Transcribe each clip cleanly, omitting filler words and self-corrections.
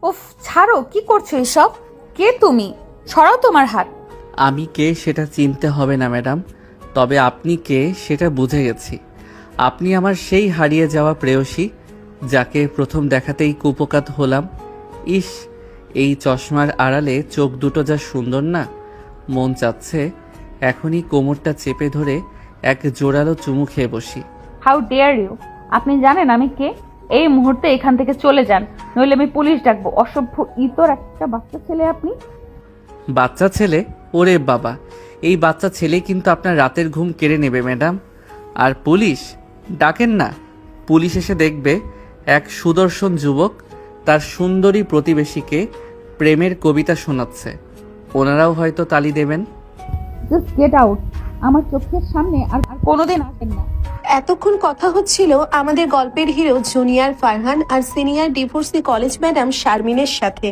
উফ, ছাড়ো, কি করছো এসব? কে তুমি? সরাও তোমার হাত। আমি কে সেটা চিনতে হবে না ম্যাডাম, তবে আপনি কে সেটা বুঝে গেছি। আপনি আমার সেই হারিয়ে যাওয়া প্রেয়সী, যাকে প্রথম দেখাতেই কুপোকাত হলাম। ইস, এই চশমার আড়ালে চোখ দুটো যা সুন্দর না, মন চাচ্ছে এখনই কোমরটা চেপে ধরে এক জোরালো চুমু খেয়ে বসি। How dare you! আপনি জানেন আমি কে? এই মুহূর্তে এখান থেকে চলে যান, নইলে আমি পুলিশ ডাকবো। অসভ্য ইতর একটা বাচ্চা ছেলে আপনি। বাচ্চা ছেলে? ওরে বাবা, এই বাচ্চা ছেলে কিন্তু আপনার রাতের ঘুম কেড়ে নেবে ম্যাডাম। আর পুলিশ ডাকেন না, পুলিশ এসে দেখবে এক সুদর্শন যুবক তার সুন্দরী প্রতিবেশীকে প্রেমের কবিতা শোনাচ্ছে, ওনারাও হয়তো তালি দেবেন। জাস্ট গেট আউট, আমার চোখের সামনে আর কোনোদিন আসবেন না। এতক্ষণ কথা হচ্ছিল আমাদের গল্পের হিরো জুনিয়র ফারহান আর সিনিয়র ডিভোর্সি কলেজ ম্যাডাম শারমিনের সাথে।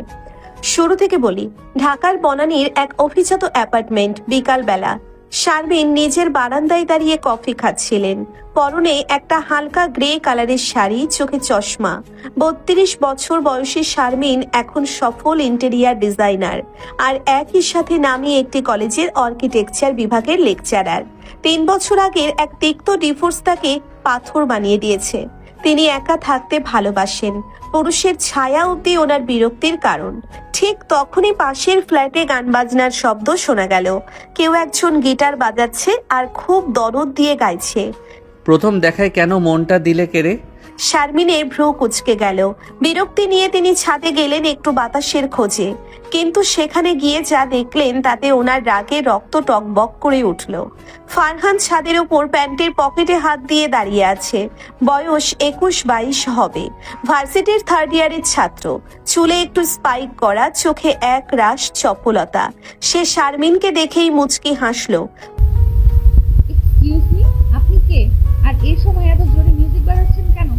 শুরু থেকে বলি, ঢাকার বনানীর এক অভিজাত অ্যাপার্টমেন্ট। বিকালবেলা শারমিন নিজের বারান্দায় দাঁড়িয়ে কফি খাচ্ছিলেন। পরনে একটা হালকা গ্রে কালারের শাড়ি, চোখে চশমা। ৩২ বছর বয়সী শারমিন এখন সফল ইন্টেরিয়ার ডিজাইনার আর একই সাথে নামী একটি কলেজের আর্কিটেকচার বিভাগের লেকচারার। ৩ বছর আগের এক তিক্ত ডিভোর্স তাকে পাথর বানিয়ে দিয়েছে। তিনি একা থাকতে ভালোবাসেন, পুরুষের ছায়া অবধি ওনার বিরক্তির কারণ। ঠিক তখনই পাশের ফ্ল্যাটে গান বাজনার শব্দ শোনা গেল। কেউ একজন গিটার বাজাচ্ছে আর খুব দরদ দিয়ে গাইছে। প্রথম দেখায় কেন মনটা দিলে কেড়ে? শারমিনের ভ্রু কুঁচকে গেল। বিরক্তি নিয়ে তিনি ছাদে গেলেন একটু বাতাসের খোঁজে, কিন্তু সেখানে গিয়ে যা দেখলেন তাতে ওনার রাগে রক্ত টকবক করে উঠল। ফারহান ছাদের উপর প্যান্টের পকেটে হাত দিয়ে দাঁড়িয়ে আছে। বয়স ২১-২২ হবে। ভার্সিটির 3rd ইয়ারের ছাত্র। চুলে একটু স্পাইক করা, চোখে এক রাশ চপলতা। সে শারমিনকে দেখেই মুচকি হাসলো। এক্সকিউজ মি, আপনি কে? আর এই সময় এত জোরে মিউজিক বাজাচ্ছেন কেন?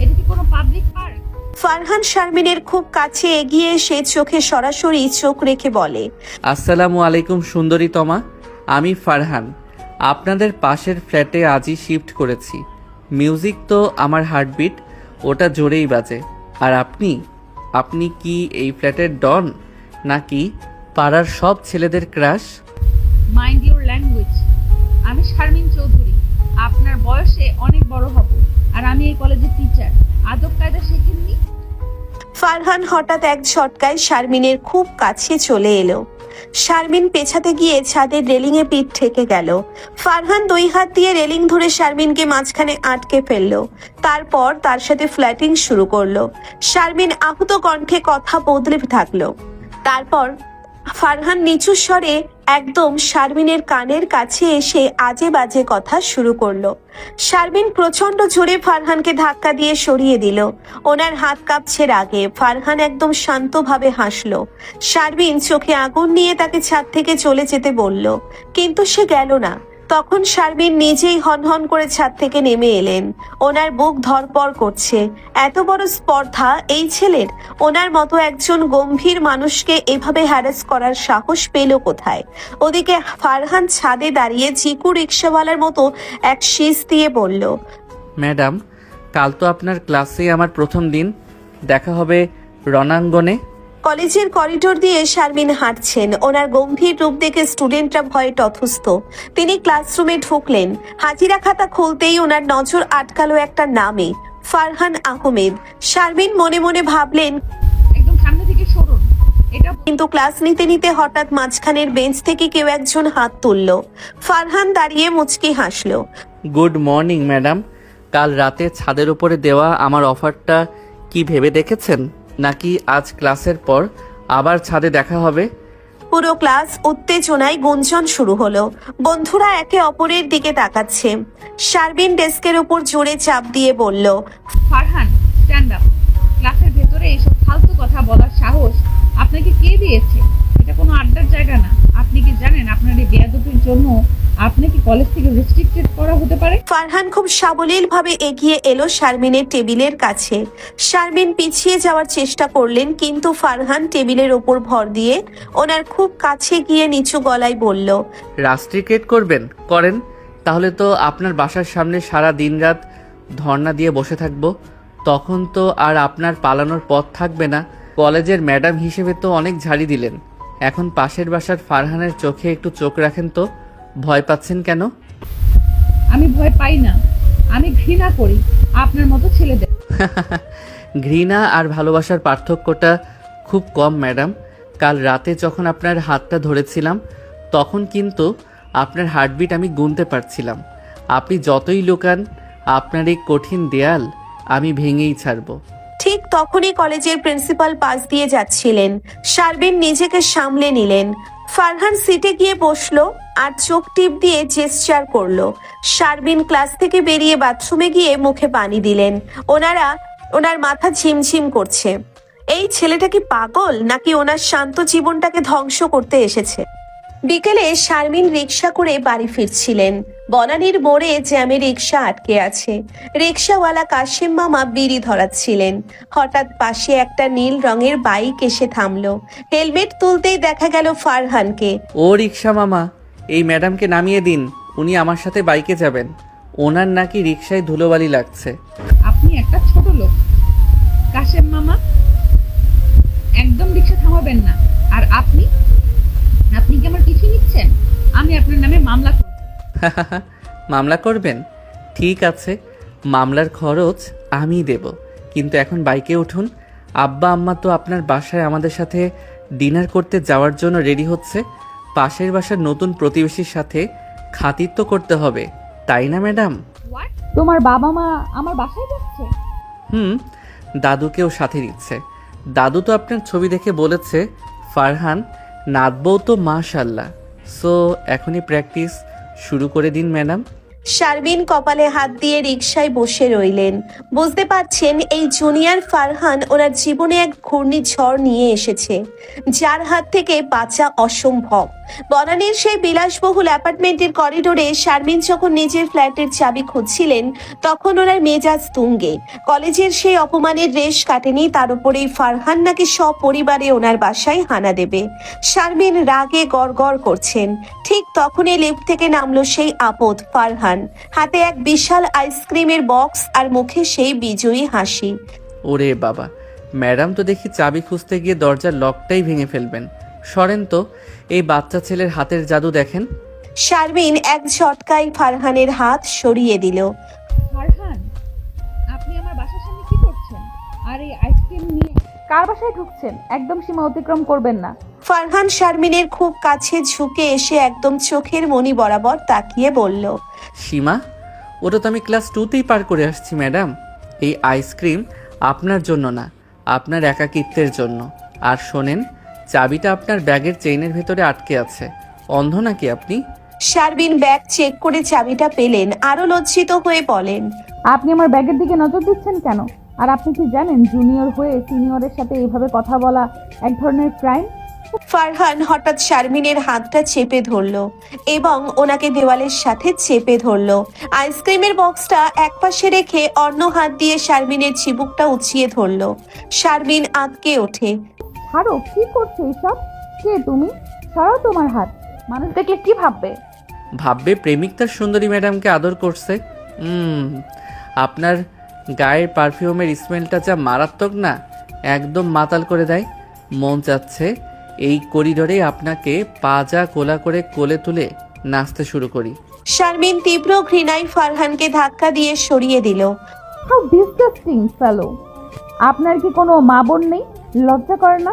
এটা কি কোনো পাবলিক পার্ক? ফারহান শারমিনের খুব কাছে এগিয়ে এসে চোখে সরাসরি চোখ রেখে বলে, আসসালামু আলাইকুম সুন্দরী তমা, আমি ফারহান। আপনাদের পাশের ফ্ল্যাটে আজই শিফট করেছি। মিউজিক তো আমার হার্টবিট, ওটা জোরেই বাজে। আর আপনি আপনি কি এই ফ্ল্যাটের ডন, নাকি পাড়ার সব ছেলেদের ক্রাশ? Mind your language. আমি শারমিন চৌধুরী, আপনার বয়সে অনেক বড় হব, আর আমি এই কলেজের টিচার। আদব কায়দা শেখেননি? ফারহান হঠাৎ এক ঝটকায় শারমিনের খুব কাছে চলে এলো। শারমিন পেছাতে গিয়ে ছাদের রেলিংয়ে পিঠ ঠেকে গেল। ফারহান 2 হাত দিয়ে রেলিং ধরে শারমিনকে মাঝখানে আটকে ফেললো। তারপর তার সাথে ফ্ল্যাটিং শুরু করলো। শারমিন আহত কণ্ঠে কথা বদলে থাকলো। তারপর ফারহান নিচু স্বরে একদম শারমিনের কানের কাছে এসে আজে বাজে কথা শুরু করলো। শারমিন প্রচন্ড জোরে ফারহানকে ধাক্কা দিয়ে সরিয়ে দিল। ওনার হাত কাঁপছে রাগে। ফারহান একদম শান্তভাবে হাসলো। শারমিন চোখে আগুন নিয়ে তাকে ছাদ থেকে চলে যেতে বলল, কিন্তু সে গেল না। তখন শারমিন নিজেই হনহন করে ছাদ থেকে নেমে এলেন। ওনার বুক ধড়পড় করছে। এত বড় স্পর্ধা এই ছেলের! ওনার মতো একজন গম্ভীর মানুষকে এভাবে হ্যারাস করার সাহস পেল কোথায়? ওদিকে ফারহান ছাদে দাঁড়িয়ে চিকু রিক্সাওয়ালার মতো এক শীষ দিয়ে বলল, ম্যাডাম, কাল তো আপনার ক্লাসে আমার প্রথম দিন, দেখা হবে রণাঙ্গনে। কলেজের করিডোর দিয়ে শারমিন হাঁটছেন। ওনার গম্ভীর রূপ দেখে স্টুডেন্টরা ভয়ে তথস্থ। তিনি ক্লাসরুমে ঢুকলেন। হাজিরা খাতা খুলতেই ওনার নজর আটকালো একটা নামে, ফারহান আহমেদ। শারমিন মনে মনে ভাবলেন, একদম সামনে থেকে সরুন। এটা কিন্তু ক্লাস নিতে নিতে হঠাৎ মাঝখানের বেঞ্চ থেকে কেউ একজন হাত তুলল। ফারহান দাঁড়িয়ে মুচকি হাসলো। গুড মর্নিং ম্যাডাম, কাল রাতে ছাদের উপরে দেওয়া আমার অফারটা কি ভেবে দেখেছেন, নাকি আজ ক্লাসের পর আবার ছাদে দেখা হবে? পুরো ক্লাস উত্তেজনায় গুঞ্জন শুরু হলো। বন্ধুরা একে অপরের দিকে তাকাচ্ছে। শারমিন ডেস্কের উপর জোরে চাপ দিয়ে বলল, ফারহান, স্ট্যান্ড আপ। ক্লাসের ভেতরে এইসব ফালতু কথা বলার সাহস আপনাকে কে দিয়েছে? এটা কোনো আড্ডার জায়গা না। আপনি কি জানেন আপনার এই বেয়াদবির জন্য আপনাকে কলেজ থেকে রেস্ট্রিক্টেড করা হতে পারে? ফারহান খুব সাবলীলভাবে এগিয়ে এলো শারমিনের টেবিলের কাছে। শারমিন পিছিয়ে যাওয়ার চেষ্টা করলেন, কিন্তু ফারহান টেবিলের ওপর ভর দিয়ে ওনার খুব কাছে গিয়ে নিচু গলায় বলল, রাস্ট্রিকেট করবেন? করেন, তাহলে তো আপনার বাসার সামনে সারা দিন রাত ধর্ণা দিয়ে বসে থাকবো। তখন তো আর আপনার পালানোর পথ থাকবে না। কলেজের ম্যাডাম হিসেবে তো অনেক ঝাড়ি দিলেন, এখন পাশের বাসার ফারহানের চোখে একটু চোখ রাখেন তো। ভয় পাচ্ছেন কেন? আমি ভয় পাই না, আমি ঘৃণা করি আপনার মতো ছেলেদের। ঘৃণা আর ভালোবাসার পার্থক্যটা খুব কম ম্যাডাম। কাল রাতে যখন আপনার হাতটা ধরেছিলাম তখন কিন্তু আপনার হার্টবিট আমি গুনতে পারছিলাম। আপনি যতই লুকান, আপনার এই কঠিন দেয়াল আমি ভেঙেই ছাড়বো। ঠিক তখনই কলেজের প্রিন্সিপাল পাশ দিয়ে যাচ্ছিলেন। শারমিন নিজেকে সামলে নিলেন। ফারহান সিটে গিয়ে বসলো আর চোখ টিপ দিয়ে জেস্চার করলো। শারমিন ক্লাস থেকে বেরিয়ে বাথরুমে গিয়ে মুখে পানি দিলেন। ওনার মাথা ঝিমঝিম করছে। এই ছেলেটা কি পাগল, নাকি ওনার শান্ত জীবনটাকে ধ্বংস করতে এসেছে? বিকেলে শারমিন রিক্সা করে বাড়ি ফিরছিলেন। বনানীর মোড়ে জ্যামে রিক্সা আটকে আছে। রিক্সাওয়ালা কাশিম মামা বিড়ি ধরাচ্ছিলেন। হঠাৎ পাশে একটা নীল রঙের বাইক এসে থামলো। হেলমেট তুলতেই দেখা গেল ফারহানকে। ও রিক্সা মামা, এই ম্যাডামকে নামিয়ে দিন, উনি আমার সাথে বাইকে যাবেন। ওনার নাকি রিক্সায় ধুলোবালি লাগছে। আপনি একটা ছোট লোক কাশেম মামা, একদম রিক্সা থামাবেন না। আর আপনি কি আমার কিছু নিচ্ছেন? আমি আপনার নামে মামলা করব। মামলা করবেন? ঠিক আছে, মামলার খরচ আমি দেব, কিন্তু এখন বাইকে উঠুন। আব্বা আম্মা তো আপনার বাসায় আমাদের সাথে ডিনার করতে যাওয়ার জন্য রেডি হচ্ছে। পাশের বাসার নতুন প্রতিবেশীর সাথে খাতির তো করতে হবে, তাই না ম্যাডাম? হোয়াট? তোমার বাবা মা আমার বাসায় যাচ্ছে? দাদুকেও সাথে দিচ্ছে। দাদু তো আপনার ছবি দেখে বলেছে ফারহান নাচবও তো মাশাল্লাহ। সো এখনই প্র্যাকটিস শুরু করে দিন ম্যাডাম। শারমিন কপালে হাত দিয়ে রিকশায় বসে রইলেন। বুঝতে পারছেন এই জুনিয়র ফারহান ওনার জীবনে এক ঘূর্ণিঝড় নিয়ে এসেছে, যার হাত থেকে বাঁচা অসম্ভব। বনানীর সেই বিলাসবহুল অ্যাপার্টমেন্টের করিডোরে শারমিন যখন নিজের ফ্ল্যাটের চাবি খুঁজছিলেন তখন ওনার মেজাজ তুঙ্গে। কলেজের সেই অপমানের রেশ কাটেনি, তার উপরেই ফারহান নাকি সপরিবারে ওনার বাসায় হানা দেবে। শারমিন রাগে গড়গড় করছেন। ঠিক তখনই লিফট থেকে নামলো সেই আপদ ফারহান, হাতে এক বিশাল আইসক্রিমের বক্স আর মুখে সেই বিজয়ী হাসি। ওরে বাবা, ম্যাডাম তো দেখি চাবি খুঁজতে গিয়ে দরজার লকটাই ভেঙে ফেলবেন। সরেন তো, এই বাচ্চা ছেলের হাতের জাদু দেখেন। শারমিন এক ঝটকায় ফারহানের হাত সরিয়ে দিল। ফারহান, আপনি আমার বাসার সামনে কি করছেন? আর এই আইসক্রিম নিয়ে কার বাসায় ঢুকছেন? একদম সীমা অতিক্রম করবেন না। ফারহান শারমিনের খুব কাছে ঝুঁকে এসে একদম চোখের মনি বরাবর তাকিয়ে বলল, সীমা, ওটা তো আমি ক্লাস 2তেই পার করে আসছি ম্যাডাম। এই আইসক্রিম আপনার জন্য না, আপনার একাকিত্বের জন্য। আর শোনেন, চাবিটা আপনার ব্যাগের চেইনের ভেতরে আটকে আছে। অন্ধ নাকি আপনি? শারমিন ব্যাগ চেক করে চাবিটা পেলেন, আরো লজ্জিত হয়ে বলেন, আপনি আমার ব্যাগের দিকে নজর দিচ্ছেন কেন? আর আপনি কি জানেন জুনিয়র হয়ে সিনিয়রের সাথে এইভাবে কথা বলা এক ধরনের ক্রাইম? ফারহান হঠাৎ শারমিনের হাতটা চেপে ধরলো এবং ওনাকে দেওয়ালের সাথে চেপে ধরলো। আইসক্রিমের বক্সটা একপাশে রেখে অন্য হাত দিয়ে শারমিনের চিবুকটা উঁচিয়ে ধরলো। শারমিন আঁতকে ওঠে। ছাড়ো, কি করছো এসব? কে তুমি? ছাড়ো তোমার হাত। মানুষ দেখলে কি ভাববে? ভাববে প্রেমিক তার সুন্দরী ম্যাডামকে আদর করছে। আপনার গায়ের পারফিউমের স্মেলটা যা মারাত্মক না, একদম মাতাল করে দেয়। মন চাচ্ছে এই করিডোরে আপনাকে পাজা কোলা করে কোলে তুলে নাচতে শুরু করি। শারমিন তীব্র ঘৃণায় ফারহানকে ধাক্কা দিয়ে সরিয়ে দিল। হাউ ডিসগাস্টিং ফেলো! আপনার কি কোনো মা বোন নেই? লজ্জা করে না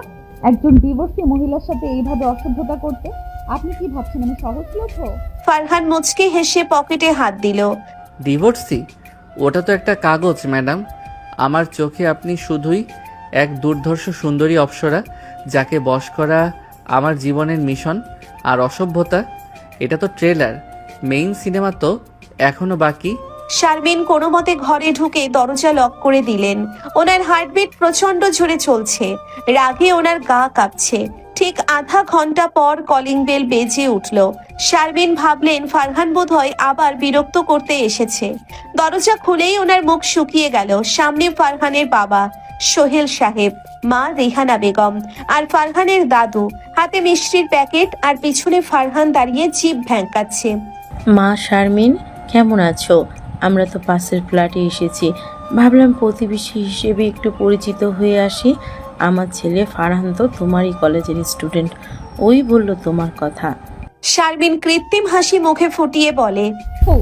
একজন ডিভোর্সি মহিলার সাথে এইভাবে অসভ্যতা করতে? আপনি কি ভাবছেন আমি সহজলভ্য? ফারহান মুচকে হেসে পকেটে হাত দিল। ডিভোর্সি? ওটা তো একটা কাগজ ম্যাডাম। আমার চোখে আপনি শুধুই এক দুর্ধর্ষ সুন্দরী অপ্সরা, যাকে বশ করা আমার জীবনের মিশন। আর অসভ্যতা, এটা তো ট্রেলার, মেইন সিনেমা তো এখনো বাকি। শারমিন কোনো মতে ঘরে ঢুকে দরজা লক করে দিলেন। ওনার হার্টবিট প্রচন্ড জোরে চলছে, রাগে ওনার গা কাঁপছে। ঠিক আধা ঘন্টা পর কলিং বেল বেজে উঠল। শারমিন ভাবলেন ফারহান বোধহয় আবার বিরক্ত করতে এসেছে। দরজা খুলেই ওনার মুখ শুকিয়ে গেল। সামনে ফারহানের বাবা সোহেল সাহেব, মা রেহানা বেগম আর ফারহানের দাদু, হাতে মিষ্টির প্যাকেট, আর পিছনে ফারহান দাঁড়িয়ে জিভ ভ্যাঙ্কাচ্ছে। মা শারমিন, কেমন আছো? আমরা তো পাশের ফ্ল্যাটে এসেছি, ভাবলাম প্রতিবেশী হিসেবে একটু পরিচিত হয়ে আসি। আমার ছেলে ফারহান তো তোমারই কলেজের স্টুডেন্ট, ওই বলল তোমার কথা। শারমিন কৃত্রিম হাসি মুখে ফুটিয়ে বলে। ও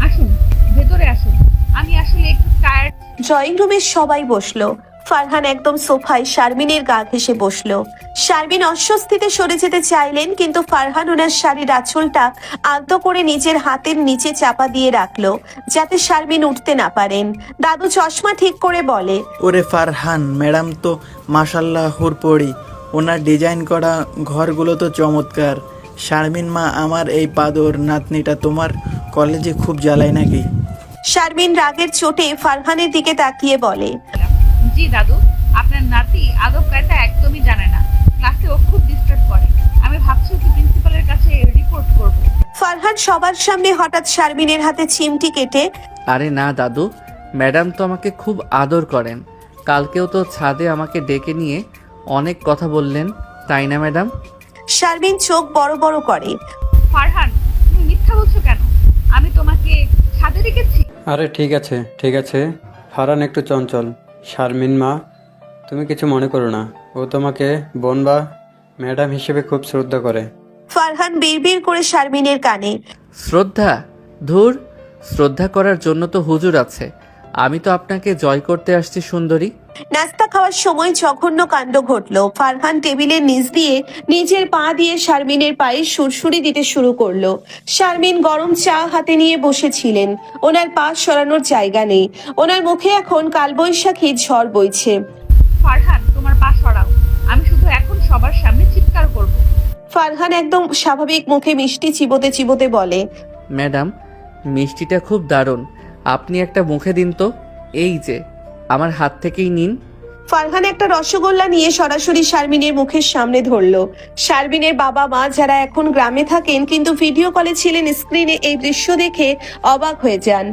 আসুন, ভেতরে আসুন, আমি আসলে একটু টায়ার্ড। ড্রয়িং রুমে সবাই বসলো। ফারহান একদম সোফায় শারমিনের গা ঘেঁষে বসলো। শারমিন অস্বস্তিতে সরে যেতে চাইলেন, কিন্তু ফারহান ওনার শাড়ির আঁচলটা আলতো করে নিজের হাতের নিচে চাপা দিয়ে রাখলো, যাতে শারমিন উঠতে না পারেন। দাদু চশমা ঠিক করে বলে। ওরে ফারহান, ম্যাডাম তো মাশাল্লাহ হুরপড়ি, ওনার ডিজাইন করা ঘরগুলো তো চমৎকার। শারমিন মা, আমার এই পাদর নাতনিটা তোমার কলেজে খুব জ্বালায় নাকি? শারমিন রাগের চোটে ফারহানের দিকে তাকিয়ে বলে। জি দাদু, আপনার নাতি আদব কায়দা একদমই জানে না, ক্লাসে ও খুব ডিস্টার্ব করে। আমি ভাবছি ওকে প্রিন্সিপালের কাছে রিপোর্ট করব। ফারহান সবার সামনে হঠাৎ শারমিনের হাতে চিমটি কেটে। আরে না দাদু, ম্যাডাম তো আমাকে খুব আদর করেন। কালকেও তো ছাদে আমাকে ডেকে নিয়ে অনেক কথা বললেন, তাই না ম্যাডাম? শারমিন চোখ বড় বড় করে। ফারহান, তুমি মিথ্যা বলছো কেন? আমি তোমাকে ছাদে রেখেছি। আরে ঠিক আছে, ফারহান একটু চঞ্চল। শারমিন মা, তুমি কিছু মনে করো না, ও তোমাকে বোন বা ম্যাডাম হিসেবে খুব শ্রদ্ধা করে। ফারহান বিড়বিড় করে শারমিনের কানে। শ্রদ্ধা? ধুর, শ্রদ্ধা করার জন্য তো হুজুর আছে। আমি তো আপনাকে জয় করতে আসছি সুন্দরী। নাস্তা খাওয়ার সময় জঘন্য কাণ্ড ঘটলো। ফারহান টেবিলের নিচ দিয়ে নিজের পা দিয়ে শারমিনের পায়ে সুরসুরি দিতে শুরু করলো। শারমিন গরম চা হাতে নিয়ে বসেছিলেন, ওনার পা সরানোর জায়গা নেই। ওনার মুখে এখন কালবৈশাখী ঝড় বইছে। ফারহান, তোমার পা সরাও, আমি শুধু এখন সবার সামনে চিৎকার করব। ফারহান একদম স্বাভাবিক মুখে মিষ্টি চিবোতে চিবোতে বলে। ম্যাডাম, মিষ্টিটা খুব দারুণ, আপনি একটা মুখে দিন তো। এই যে, আমার হাত থেকেই নিন। ফারহান একটা রসগোল্লা নিয়ে সরাসরি শারমিনের মুখের সামনে ধরলো। শারমিনের বাবা মা, যারা এখন গ্রামে থাকেন কিন্তু ভিডিও কলে ছিলেন, স্ক্রিনে এই দৃশ্য দেখে অবাক হয়ে যান।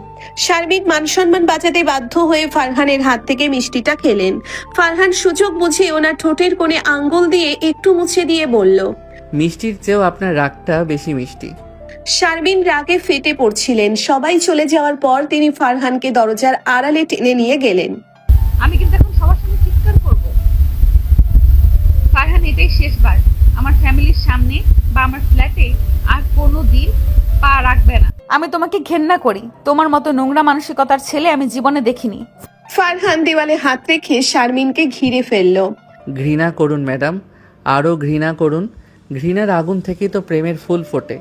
শারমিন মানসম্মান বাঁচাতে বাধ্য হয়ে ফারহানের হাত থেকে মিষ্টিটা খেলেন। ফারহান সুযোগ বুঝে ওনার ঠোঁটের কোণে আঙ্গুল দিয়ে একটু মুছে দিয়ে বলল। মিষ্টির চেয়েও আপনার রাগটা বেশি মিষ্টি। শারমিন রাগে ফেটে পড়ছিলেন। সবাই চলে যাওয়ার পর তিনি ফারহানকে দরজার আড়ালে টেনে নিয়ে গেলেন। আমি কিন্তু এখন সবার সামনে চিৎকার করব। ফারহান, এটাই শেষবার। আমার ফ্যামিলির সামনে বা আমার ফ্ল্যাটে আর কোনো দিন পা রাখবে না। আমি তোমাকে ঘেন্না করি, তোমার মতো নোংরা মানসিকতার ছেলে আমি জীবনে দেখিনি। ফারহান দেওয়ালে হাত রেখে শারমিনকে ঘিরে ফেলল। ঘৃণা করুন ম্যাডাম, আরও ঘৃণা করুন। ঘৃণার আগুন থেকেই তো প্রেমের ফুল ফোটে।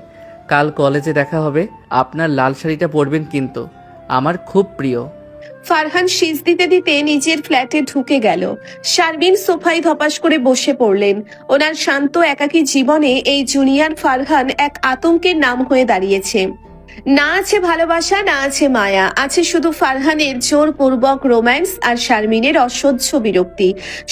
কাল কলেজে দেখা হবে, আপনার লাল শাড়িটা পরবেন কিন্তু, আমার খুব প্রিয়। ফারহান শীষ দিতে দিতে নিজের ফ্ল্যাটে ঢুকে গেল। শারমিন সোফায় ধপাস করে বসে পড়লেন। ওনার শান্ত একাকী জীবনে এই জুনিয়র ফারহান এক আতঙ্কের নাম হয়ে দাঁড়িয়েছে। না আছে ভালোবাসা, না আছে মায়া, আছে শুধু ফারহানের জোরপূর্বক রোম্যান্স আর শারমিনের অসহ্য বিরক্তি।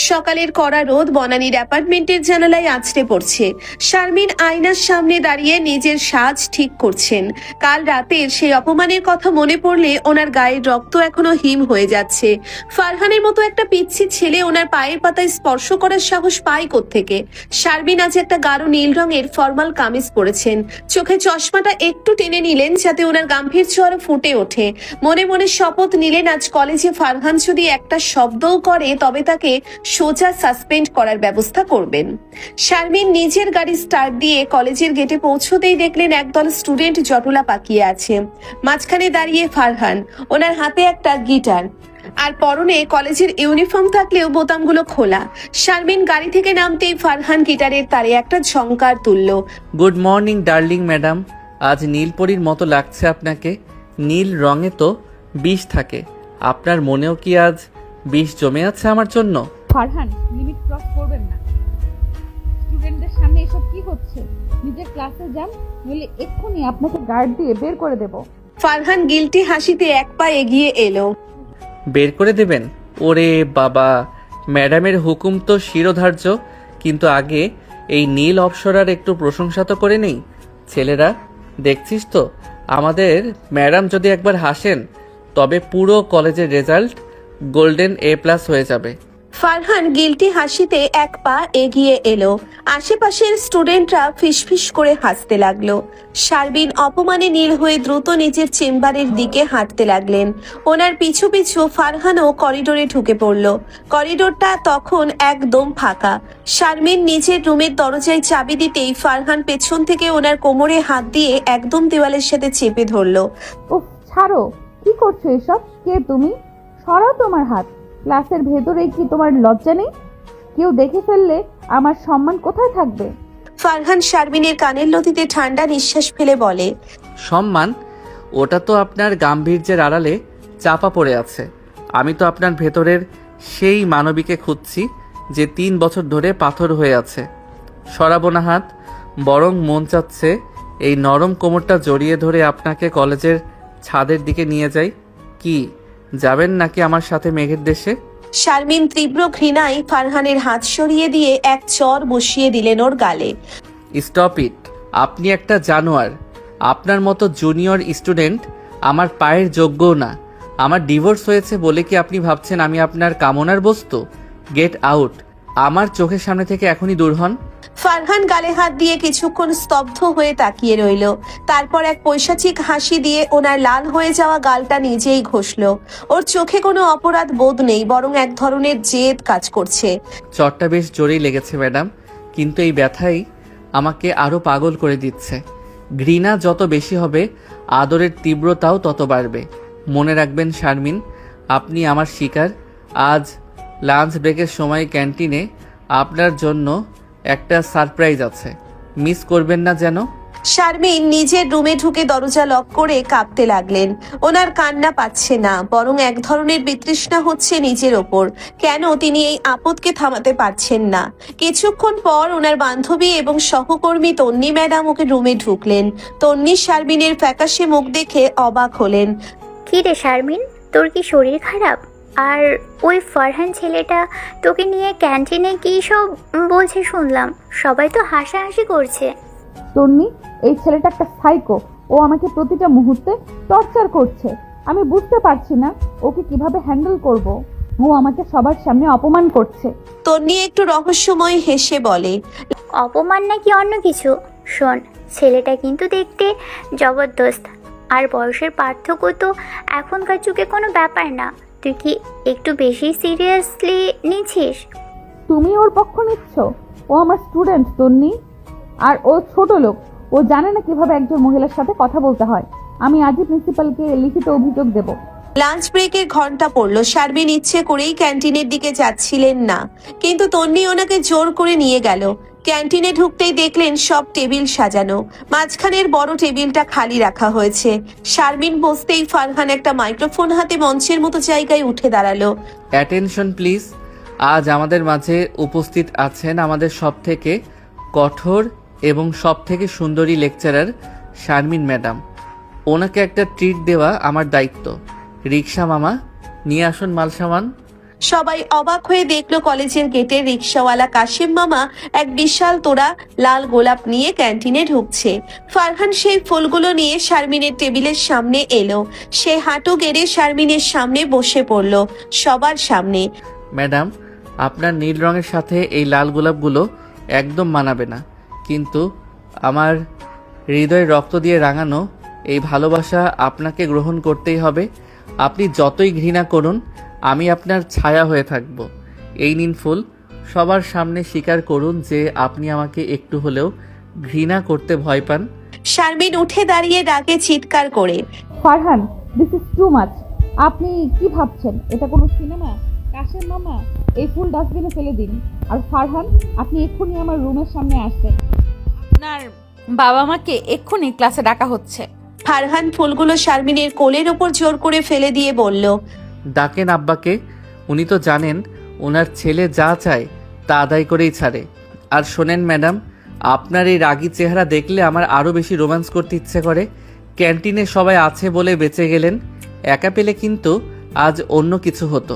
সকালের কড়া রোদ বনানীর অ্যাপার্টমেন্টের জানালায় আছড়ে পড়ছে। শারমিন আয়নার সামনে দাঁড়িয়ে নিজের সাজ ঠিক করছেন। কাল রাতের সেই অপমানের কথা মনে পড়লে ওনার গায়ের রক্ত এখনো হিম হয়ে যাচ্ছে। ফারহানের মতো একটা পিচ্ছি ছেলে ওনার পায়ের পাতায় স্পর্শ করার সাহস পায় কোত্থেকে? শারমিন আজ একটা গাঢ় নীল রঙের ফর্মাল কামিজ পরেছেন। চোখে চশমাটা একটু টেনে নিলেন যাতে ওনার গাম্ভীর্য আরো ফুটে ওঠে। মনে মনে শপথ নিলেন আজ কলেজে ফারহান যদি একটা শব্দও করে তবে তাকে সোজা সাসপেন্ড করার ব্যবস্থা করবেন। শারমিন নিজের গাড়ি স্টার্ট দিয়ে কলেজের গেটে পৌঁছতেই দেখলেন একদল স্টুডেন্ট জটলা পাকিয়ে আছে। মাঝখানে দাঁড়িয়ে ফারহান, ওনার হাতে একটা গিটার আর পরনে কলেজের ইউনিফর্ম থাকলেও বোতামগুলো খোলা। শারমিন গাড়ি থেকে নামতেই ফারহান গিটারের তারে একটা ঝংকার তুলল। গুড মর্নিং ডার্লিং ম্যাডাম, আজ নীলপরীর মতো লাগছে আপনাকে। নীল রঙে তো বিষ থাকে, আপনার মনেও কি আজ বিষ জমে আছে আমার জন্য? ফারহান, লিমিট ক্রস করবেন না। স্টুডেন্টদের সামনে এসব কি হচ্ছে? নিজের ক্লাসে যান, নইলে এক্ষুনি আপনাকে গার্ড দিয়ে বের করে দেব। ফারহান গিলটি হাসিতে এক পা এগিয়ে এলো। বের করে দেবেন? ওরে বাবা, ম্যাডামের হুকুম তো শিরোধার্য, কিন্তু আগে এই নীল অপ্সরার একটু প্রশংসা তো করে নেই। ছেলেরা, দেখছিস তো, আমাদের ম্যাডাম যদি একবার হাসেন তবে পুরো কলেজের রেজাল্ট গোল্ডেন A+ হয়ে যাবে। ফারহান গিলটি হাসিতে এক পা এগিয়ে এলো। আশেপাশের স্টুডেন্টরা ফিসফিস করে হাসতে লাগলো। শারমিন অপমানে নীল হয়ে দ্রুত নিজের চেম্বারের দিকে হাঁটতে লাগলেন। ওনার পিছু পিছু ফারহানও করিডোরে ঢুকে পড়ল। করিডোরটা তখন একদম ফাঁকা। শারমিন নিজের রুমের দরজায় চাবি দিতেই ফারহান পেছন থেকে ওনার কোমরে হাত দিয়ে একদম দেওয়ালের সাথে চেপে ধরলো। উফ, ছাড়ো, কি করছো এসব? কে তুমি? সরাও তোমার হাত। ক্লাসের ভেতরে কি তোমার লজ্জা নেই? কেউ দেখে ফেললে আমার সম্মান কোথায় থাকবে? ফারহান শারমিনের কানের লতিতে ঠান্ডা নিঃশ্বাস ফেলে বলে, সম্মান? ওটা তো আপনার গাম্ভীর্যের আড়ালে চাপা পড়ে আছে। আমি তো আপনার ভেতরের সেই মানবীকে খুঁজছি যে 3 বছর ধরে পাথর হয়ে আছে। সরাবো না হাত, বরং মন চাচ্ছে এই নরম কোমরটা জড়িয়ে ধরে আপনাকে কলেজের ছাদের দিকে নিয়ে যাই। কি যাবেন নাকি আমার সাথে মেঘের দেশে? শারমিন তীব্র ঘৃণায় ফারহানের হাত সরিয়ে দিয়ে এক চর বসিয়ে দিলেন ওর গালে। স্টপ ইট, আপনি একটা জানোয়ার। আপনার মতো জুনিয়র স্টুডেন্ট আমার পায়ের যোগ্যও না। আমার ডিভোর্স হয়েছে বলে কি আপনি ভাবছেন আমি আপনার কামনার বস্তু? গেট আউট, আমার চোখের সামনে থেকে এখনই দূর হন। ফারহান গালে হাত দিয়ে কিছুক্ষণ স্তব্ধ হয়ে তাকিয়ে রইল। তারপর এক পৈশাচিক হাসি দিয়ে ওনার লাল হয়ে যাওয়া গালটা নিজেই ঘষলো। ওর চোখে কোনো অপরাধ বোধ নেই, বরং এক ধরনের জেদ কাজ করছে। চটটা বেশ জোরেই লেগেছে ম্যাডাম, কিন্তু এই ব্যথাই আমাকে আরও পাগল করে দিচ্ছে। ঘৃণা যত বেশি হবে আদরের তীব্রতাও তত বাড়বে। মনে রাখবেন শারমিন, আপনি আমার শিকার। আজ লাঞ্চ ব্রেকের সময় ক্যান্টিনে আপনার জন্য একটা সারপ্রাইজ আছে, মিস করবেন না যেন। শারমিন নিজের রুমে ঢুকে দরজা লক করে কাঁপতে লাগলেন। ওনার কান্না পাচ্ছে না, বরং এক ধরনের বিতৃষ্ণা হচ্ছে নিজের ওপর। কেন তিনি এই আপদকে থামাতে পারছেন না? কিছুক্ষণ পর ওনার বান্ধবী এবং সহকর্মী তন্নি ম্যাডাম ওকে রুমে ঢুকলেন। তন্নি শারমিনের ফ্যাকাশে মুখ দেখে অবাক হলেন। কি রে শারমিন, তোর কি শরীর খারাপ? আর ওই ফারহান ছেলেটা তোকে নিয়ে ক্যান্টিনে কি সব বলছে শুনলাম। সবাই তো হাসাহাসি করছে। তন্নি, এই ছেলেটা একটা সাইকো। ও আমাকে প্রতিটা মুহূর্তে টর্চার করছে। আমি বুঝতে পারছি না ওকে কিভাবে হ্যান্ডেল করব। ও আমাকে সবার সামনে অপমান করছে। তন্নি একটু রহস্যময় হেসে বলে, অপমান নাকি অন্য কিছু? শোন, ছেলেটা কিন্তু দেখতে জবরদস্ত, আর বয়সের পার্থক্য তো এখনকার যুগে কোনো ব্যাপার না। তুই কি একটু বেশি সিরিয়াসলি নিচ্ছিস? তুমি ওর পক্ষ নিচ্ছ? ও আমার স্টুডেন্ট তন্নি, আর ও ছোট লোক। ও জানে না কিভাবে একজন মহিলার সাথে কথা বলতে হয়। আমি আজই প্রিন্সিপালকে লিখিত অভিযোগ দেব। লাঞ্চ ব্রেকের ঘন্টা পড়লো। শারমিন ইচ্ছে করেই ক্যান্টিনের দিকে যাচ্ছিলেন না, কিন্তু তন্নি ওনাকে জোর করে নিয়ে গেল। ক্যান্টিনে ঢুকতেই দেখলেন সব টেবিল সাজানো, মাঝখানের বড় টেবিলটা খালি রাখা হয়েছে। শারমিন বসতেই ফারহান একটা মাইক্রোফোন হাতে মঞ্চের মতো জায়গায় উঠে দাঁড়ালো। Attention please. আজ আমাদের মাঝে উপস্থিত আছেন আমাদের সবথেকে কঠোর এবং সবথেকে সুন্দরী লেকচারার শারমিন ম্যাডাম। ওনাকে একটা ট্রিট দেওয়া আমার দায়িত্ব। রিক্সা মামা, নিয়ে আসুন মাল সামান। সবাই অবাক হয়ে দেখলো কলেজের গেটের রিক্সাওয়ালা কাশিম মামা এক বিশাল তোড়া লাল গোলাপ নিয়ে ক্যান্টিনে ঢুকছে। ফারহান সেই ফুলগুলো নিয়ে শারমিনের টেবিলের সামনে এলো। সে হাঁটু গেড়ে শারমিনের সামনে বসে পড়ল, সবার সামনে। ম্যাডাম, আপনার নীল রঙের সাথে এই লাল গোলাপগুলো একদম মানাবে না, কিন্তু আমার হৃদয় রক্ত দিয়ে রাঙানো এই ভালোবাসা আপনাকে গ্রহণ করতেই হবে। আপনি যতই ঘৃণা করুন, আমি আপনার ছায়া হয়ে থাকব। এই নিন ফুল, সবার সামনে স্বীকার করুন যে আপনি আমাকে একটু হলেও ঘৃণা করতে ভয় পান। শারমিন উঠে দাঁড়িয়ে ডাকে চিৎকার করে, Farhan, this is too much. আপনি কি ভাবছেন এটা কোনো সিনেমা? কাশেম মামা, এই ফুল ডাস্টবিনে ফেলে দিন। আর ফারহান, আপনি এক্ষুনি আমার রুমের সামনে আসবেন। আপনার বাবা মাকে এক্ষুনি ক্লাসে ডাকা হচ্ছে। ফারহান ফুলগুলো শারমিনের কোলের ওপর জোর করে ফেলে দিয়ে বলল, ডাকেন আব্বাকে। উনি তো জানেন ওনার ছেলে যা চায় তা আদায় করেই ছাড়ে। আর শোনেন ম্যাডাম, আপনার এই রাগী চেহারা দেখলে আমার আরও বেশি রোম্যান্স করতে ইচ্ছে করে। ক্যান্টিনে সবাই আছে বলে বেঁচে গেলেন, একা পেলে কিন্তু আজ অন্য কিছু হতো।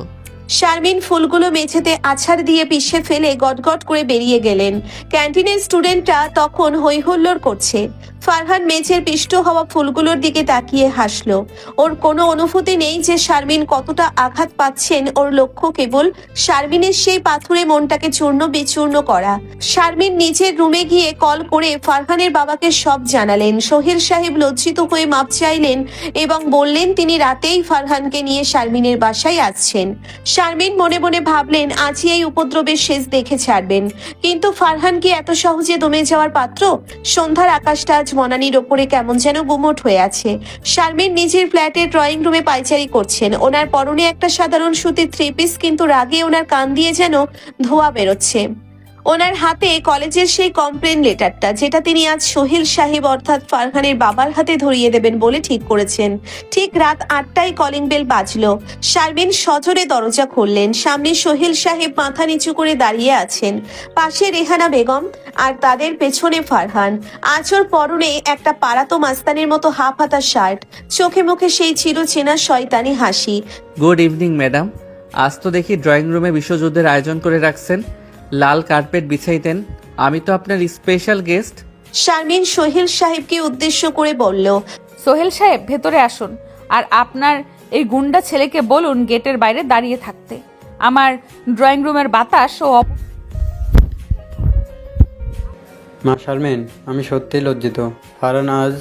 শারমিন ফুলগুলো মেঝেতে আছাড় দিয়ে পিষে ফেলে গটগট করে বেরিয়ে গেলেন। ক্যান্টিনের স্টুডেন্টরা তখন হইহল্লোড় করছে। ফারহান মেঝের পিষ্ট হওয়া ফুলগুলোর দিকে তাকিয়ে হাসলো। ওর কোনো অনুভূতি নেই যে শারমিন কতটা আঘাত পাচ্ছেন। ওর লক্ষ্য কেবল শারমিনের সেই পাথুরে মনটাকে চূর্ণ বিচূর্ণ করা। শারমিন নিজের রুমে গিয়ে কল করে ফারহানের বাবাকে সব জানালেন। সোহেল সাহেব লজ্জিত হয়ে মাপ চাইলেন এবং বললেন তিনি রাতেই ফারহানকে নিয়ে শারমিনের বাসায় আসছেন। শারমিন মনে মনে ভাবলেন আজই এই উপদ্রবের শেষ দেখে ছাড়বেন, কিন্তু ফারহান কি এত সহজে দমে যাওয়ার পাত্র? সন্ধ্যার আকাশটা আজ মনানির ওপরে কেমন যেন গুমোট হয়ে আছে। শারমিন নিজের ফ্ল্যাটের ড্রয়িং রুমে পায়চারি করছেন। ওনার পরনে একটা সাধারণ সুতির থ্রি পিস, কিন্তু রাগে ওনার কান দিয়ে যেন ধোঁয়া বেরোচ্ছে। ওনার হাতে কলেজের সেই কমপ্লেন লেটারটা, যেটা তিনি আজ সোহেল সাহেব অর্থাৎ ফারহানের বাবার হাতে ধরিয়ে দেবেন বলে ঠিক করেছেন। ঠিক রাত 8টায় কলিং বেল বাজলো। শারমিন সজোরে দরজা খুললেন। সামনে সোহেল সাহেব মাথা নিচু করে দাঁড়িয়ে আছেন, পাশে রেহানা বেগম, আর তাদের পেছনে ফারহান। আজ ওর পরনে একটা পাড়াতো মাস্তানের মতো হাফ হাতা শার্ট, চোখে মুখে সেই চিরচেনা শয়তানি হাসি। Good evening madam. আজ তো দেখি ড্রয়িং রুমে বিশ্বযুদ্ধের আয়োজন করে রাখছেন। লাল কার্পেট বিছাইতেন, আমি তো আপনার স্পেশাল গেস্ট। শারমিন সোহেল সাহেবকে উদ্দেশ্য করে বলল, সোহেল সাহেব ভেতরে আসুন, আর আপনার এই গুন্ডা ছেলেকে বলুন গেটের বাইরে দাঁড়িয়ে থাকতে। আমার ড্রয়িং রুমের বাতাস ও মা শারমিন, আমি সত্যিই লজ্জিত। ফারহান আজ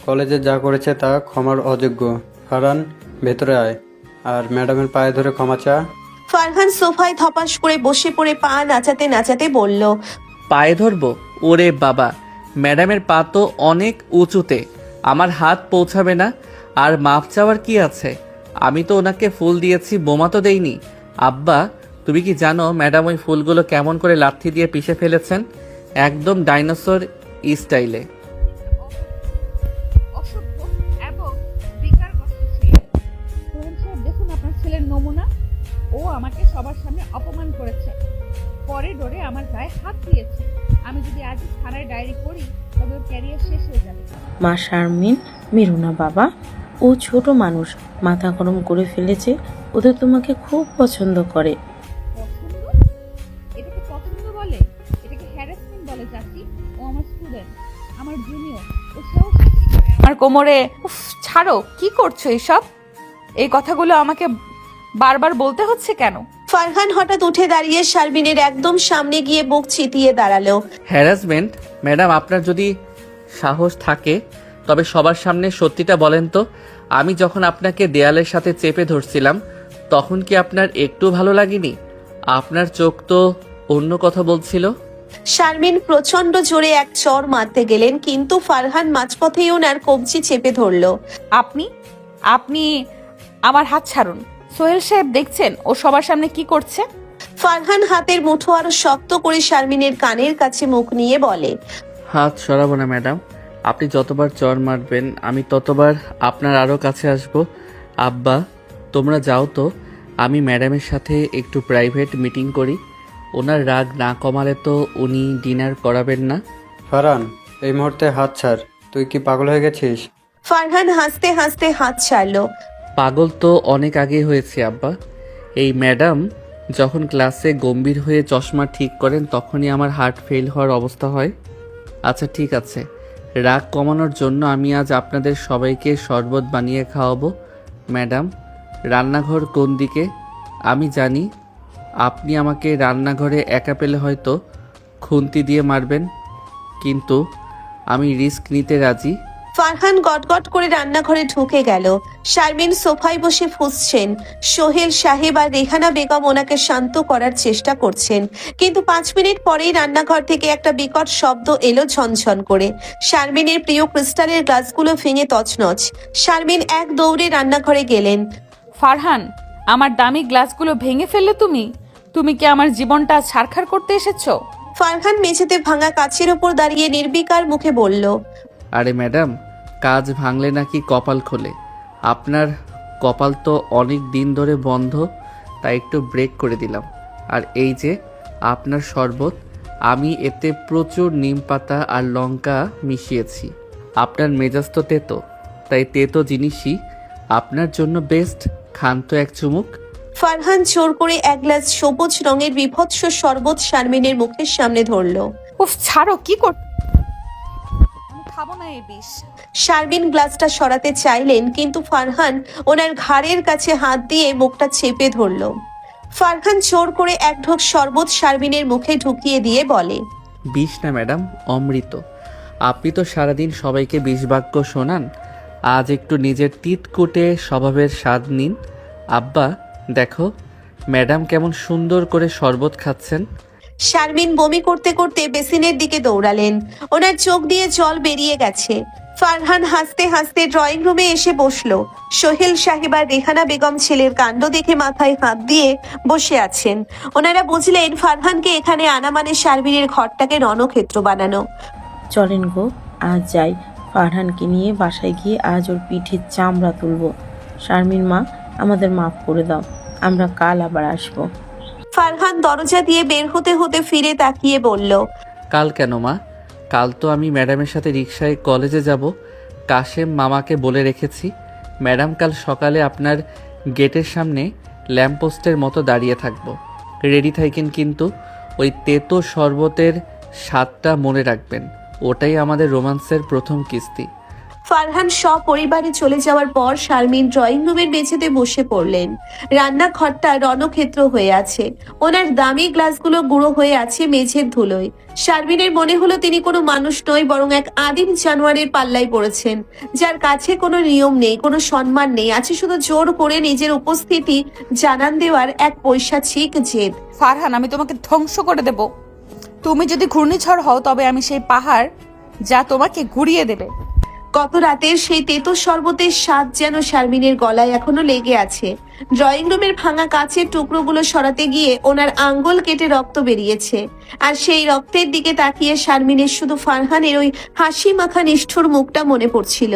কলেজে যা করেছে তা ক্ষমার অযোগ্য। ফারহান, ভেতরে আয়, আর ম্যাডামের পায়ে ধরে ক্ষমা চা। ফারহান সোফায় ধপাস করে বসে পড়ে পা নাচাতে নাচাতে বলল, পায়ে ধরবো? ওরে বাবা, ম্যাডামের পা তো অনেক উঁচুতে, আমার হাত পৌঁছাবে না। আর মাপ চাওয়ার কি আছে? আমি তো ওনাকে ফুল দিয়েছি, বোমা তো দেইনি। আব্বা, তুমি কি জানো ম্যাডাম ওই ফুলগুলো কেমন করে লাথি দিয়ে পিষে ফেলেছেন? একদম ডাইনোসর স্টাইলে। অসভ্য এবং বিকারগ্রস্ত ছেলে। সোহেল সাহেব, দেখুন আপনার ছেলের নমুনা। ও আমাকে সবার সামনে অপমান করেছে, করিডোরে আমার গায়ে হাত দিয়েছে। আমি যদি আজ থানায় ডায়েরি করি তবে ওর ক্যারিয়ার শেষ হয়ে যাবে। মা শারমিন, মেরো না বাবা, ও ছোট মানুষ, মাথা গরম করে ফেলেছে। ওদের তোমাকে খুব পছন্দ করে। পছন্দ? এটাকে পছন্দ বলে? এটাকে হ্যারাসমেন্ট বলে চাচি। ও আমার স্টুডেন্ট, আমার জুনিয়র। ও সাহস কি করে আমার কোমরে? উফ, ছাড়ো, কি করছো এসব? এই কথাগুলো আমাকে বারবার বলতে হচ্ছে কেন? ফারহান হঠাৎ উঠে দাঁড়িয়ে শারমিনের একদম সামনে গিয়ে বুক চিতিয়ে দাঁড়ালো। হ্যারাসমেন্ট? ম্যাডাম, আপনার যদি সাহস থাকে তবে সবার সামনে সত্যিটা বলেন তো। আমি যখন আপনাকে দেয়ালের সাথে চেপে ধরছিলাম তখন কি আপনার একটু ভালো লাগেনি? আপনার চোখ তো অন্য কথা বলছিল। শারমিন প্রচন্ড জোরে এক চড় মারতে গেলেন, কিন্তু ফারহান মাঝপথেই ওনার কবজি চেপে ধরলো। আপনি আপনি আমার হাত ছাড়ুন। সোহেল সাহেব দেখছেন ও সবার সামনে কি করছে। ফারহান হাতের মুঠো আরো শক্ত করে শারমিনের কানের কাছে মুখ নিয়ে বলে, হাত সরাবো না ম্যাডাম। আপনি যতবার চর মারবেন আমি ততবার আপনার আরও কাছে আসব। আব্বা, তোমরা যাও তো, আমি ম্যাডামের সাথে একটু প্রাইভেট মিটিং করি। ওনার রাগ না কমালে তো উনি ডিনার করাবেন না। ফারহান, এই মুহূর্তে হাত ছাড়। তুই কি পাগল হয়ে গেছিস? ফারহান হাসতে হাসতে হাত ছাড়লো। পাগল তো অনেক আগেই হয়েছে আব্বা। এই ম্যাডাম যখন ক্লাসে গম্ভীর হয়ে চশমা ঠিক করেন তখনই আমার হার্ট ফেল হওয়ার অবস্থা হয়। আচ্ছা ঠিক আছে, রাগ কমানোর জন্য আমি আজ আপনাদের সবাইকে শরবত বানিয়ে খাওয়াবো। ম্যাডাম, রান্নাঘর কোন দিকে? আমি জানি আপনি আমাকে রান্নাঘরে একা পেলে হয়তো খুন্তি দিয়ে মারবেন, কিন্তু আমি রিস্ক নিতে রাজি। ফারহান গটগট করে রান্নাঘরে ঢুকে গেল। শারমিন সোফায় বসে ফুঁসছেন। সোহেল সাহেব আর রেহানা বেগম ওনাকে শান্ত করার চেষ্টা করছেন, কিন্তু 5 মিনিট পরেই রান্নাঘর থেকে একটা বিকট শব্দ এলো ঝনঝন করে। শারমিনের প্রিয় ক্রিস্টালের গ্লাসগুলো ভেঙে তছনছ। শারমিন এক দৌড়ে রান্নাঘরে গেলেন। ফারহান, আমার দামি গ্লাসগুলো ভেঙে ফেললে তুমি? তুমি কি আমার জীবনটা ছারখার করতে এসেছো? ফারহান মেঝেতে ভাঙা কাচের ওপর দাঁড়িয়ে নির্বিকার মুখে বলল, আরে ম্যাডাম, কাজ ভাঙলে নাকি কপাল খোলে? আপনার কপাল তো অনেক দিন ধরে বন্ধ, তাই একটু ব্রেক করে দিলাম। আর এই যে আপনার শরবত, আমি এতে প্রচুর নিম পাতা আর লঙ্কা মিশিয়েছি। আপনার মেজাজ তো তেতো, তাই তেতো জিনিসই আপনার জন্য বেস্ট। খান তো এক চুমুক। ফারহান জোর করে এক গ্লাস সবুজ রঙের বিভৎস শরবত শারমিনের মুখের সামনে ধরল। উফ, ছাড়ো, কি কর? খাবো না এই বিষ। শারমিন গ্লাসটা সরাতে চাইলেন, কিন্তু ফারহান ওনার ঘাড়ের কাছে হাত দিয়ে মুখটা চেপে ধরল। ফারহান জোর করে এক ঢোক শরবত শারমিনের মুখে ঢুকিয়ে দিয়ে বলে, বিষ না ম্যাডাম, অমৃত। আপনি তো সারাদিন সবাইকে বিষ বাক্য শোনান, আজ একটু নিজের তিতকুটে স্বভাবের স্বাদ নিন। আব্বা দেখো ম্যাডাম কেমন সুন্দর করে শরবত খাচ্ছেন। শারমিন বমি করতে করতে বেসিনের দিকে দৌড়ালেন। ওনার চোখ দিয়ে জল বেরিয়ে গেছে। ফারহান হাসতে হাসতে ড্রয়িং রুমে এসে বসলো। সোহেল সাহেব আর রেহানা বেগম ছেলের কাণ্ড দেখে মাথায় হাত দিয়ে বসে আছেন। ওনারা বুঝলেন ফারহানকে এখানে আনা মানে শারমিনের ঘরটাকে রণক্ষেত্র বানানো। চলেন গো, আজ যাই। ফারহানকে নিয়ে বাসায় গিয়ে আজ ওর পিঠের চামড়া তুলবো। শারমিন মা, আমাদের মাফ করে দাও, আমরা কাল আবার আসবো। ফারহান দরজা দিয়ে বের হতে হতে ফিরে তাকিয়ে বলল, কাল কেন মা? কাল তো আমি ম্যাডামের সাথে রিকশায় কলেজে যাব। কাশেম মামাকে বলে রেখেছি ম্যাডাম কাল সকালে আপনার গেটের সামনে ল্যাম্পপোস্টের মতো দাঁড়িয়ে থাকবো। রেডি থাকেন, কিন্তু ওই তেতো শরবতের স্বাদটা মনে রাখবেন। ওটাই আমাদের রোমান্সের প্রথম কিস্তি। ফারহান সপরিবারে চলে যাওয়ার পর শারমিন ড্রয়িং রুমের মেঝেতে বসে পড়লেন। রান্নাঘরটা রণক্ষেত্র হয়ে আছে। ওনার দামি গ্লাসগুলো গুঁড়ো হয়ে আছে মেঝের ধুলোয়। শারমিনের মনে হলো তিনি কোনো মানুষ নয়, বরং এক আদিম জানোয়ারের পাল্লায় পড়েছেন, যার কাছে কোনো নিয়ম নেই, কোনো সম্মান নেই, আছে শুধু জোর করে নিজের উপস্থিতি জানান দেওয়ার এক পৈশাচিক জেদ। ফারহান, আমি তোমাকে ধ্বংস করে দেব। তুমি যদি ঘূর্ণিঝড় হও তবে আমি সেই পাহাড় যা তোমাকে ঘুরিয়ে দেবে। গত রাতের সেই তেতো শরবতের স্বাদ যেন শারমিনের গলায় এখনো লেগে আছে। ড্রয়িং রুমের ভাঙা কাচের টুকরোগুলো সরাতে গিয়ে ওনার আঙ্গুল কেটে রক্ত বেরিয়েছে। আর সেই রক্তের দিকে তাকিয়ে শারমিনের শুধু ফারহানের ওই হাসি মাখা নিষ্ঠুর মুখটা মনে পড়ছিল।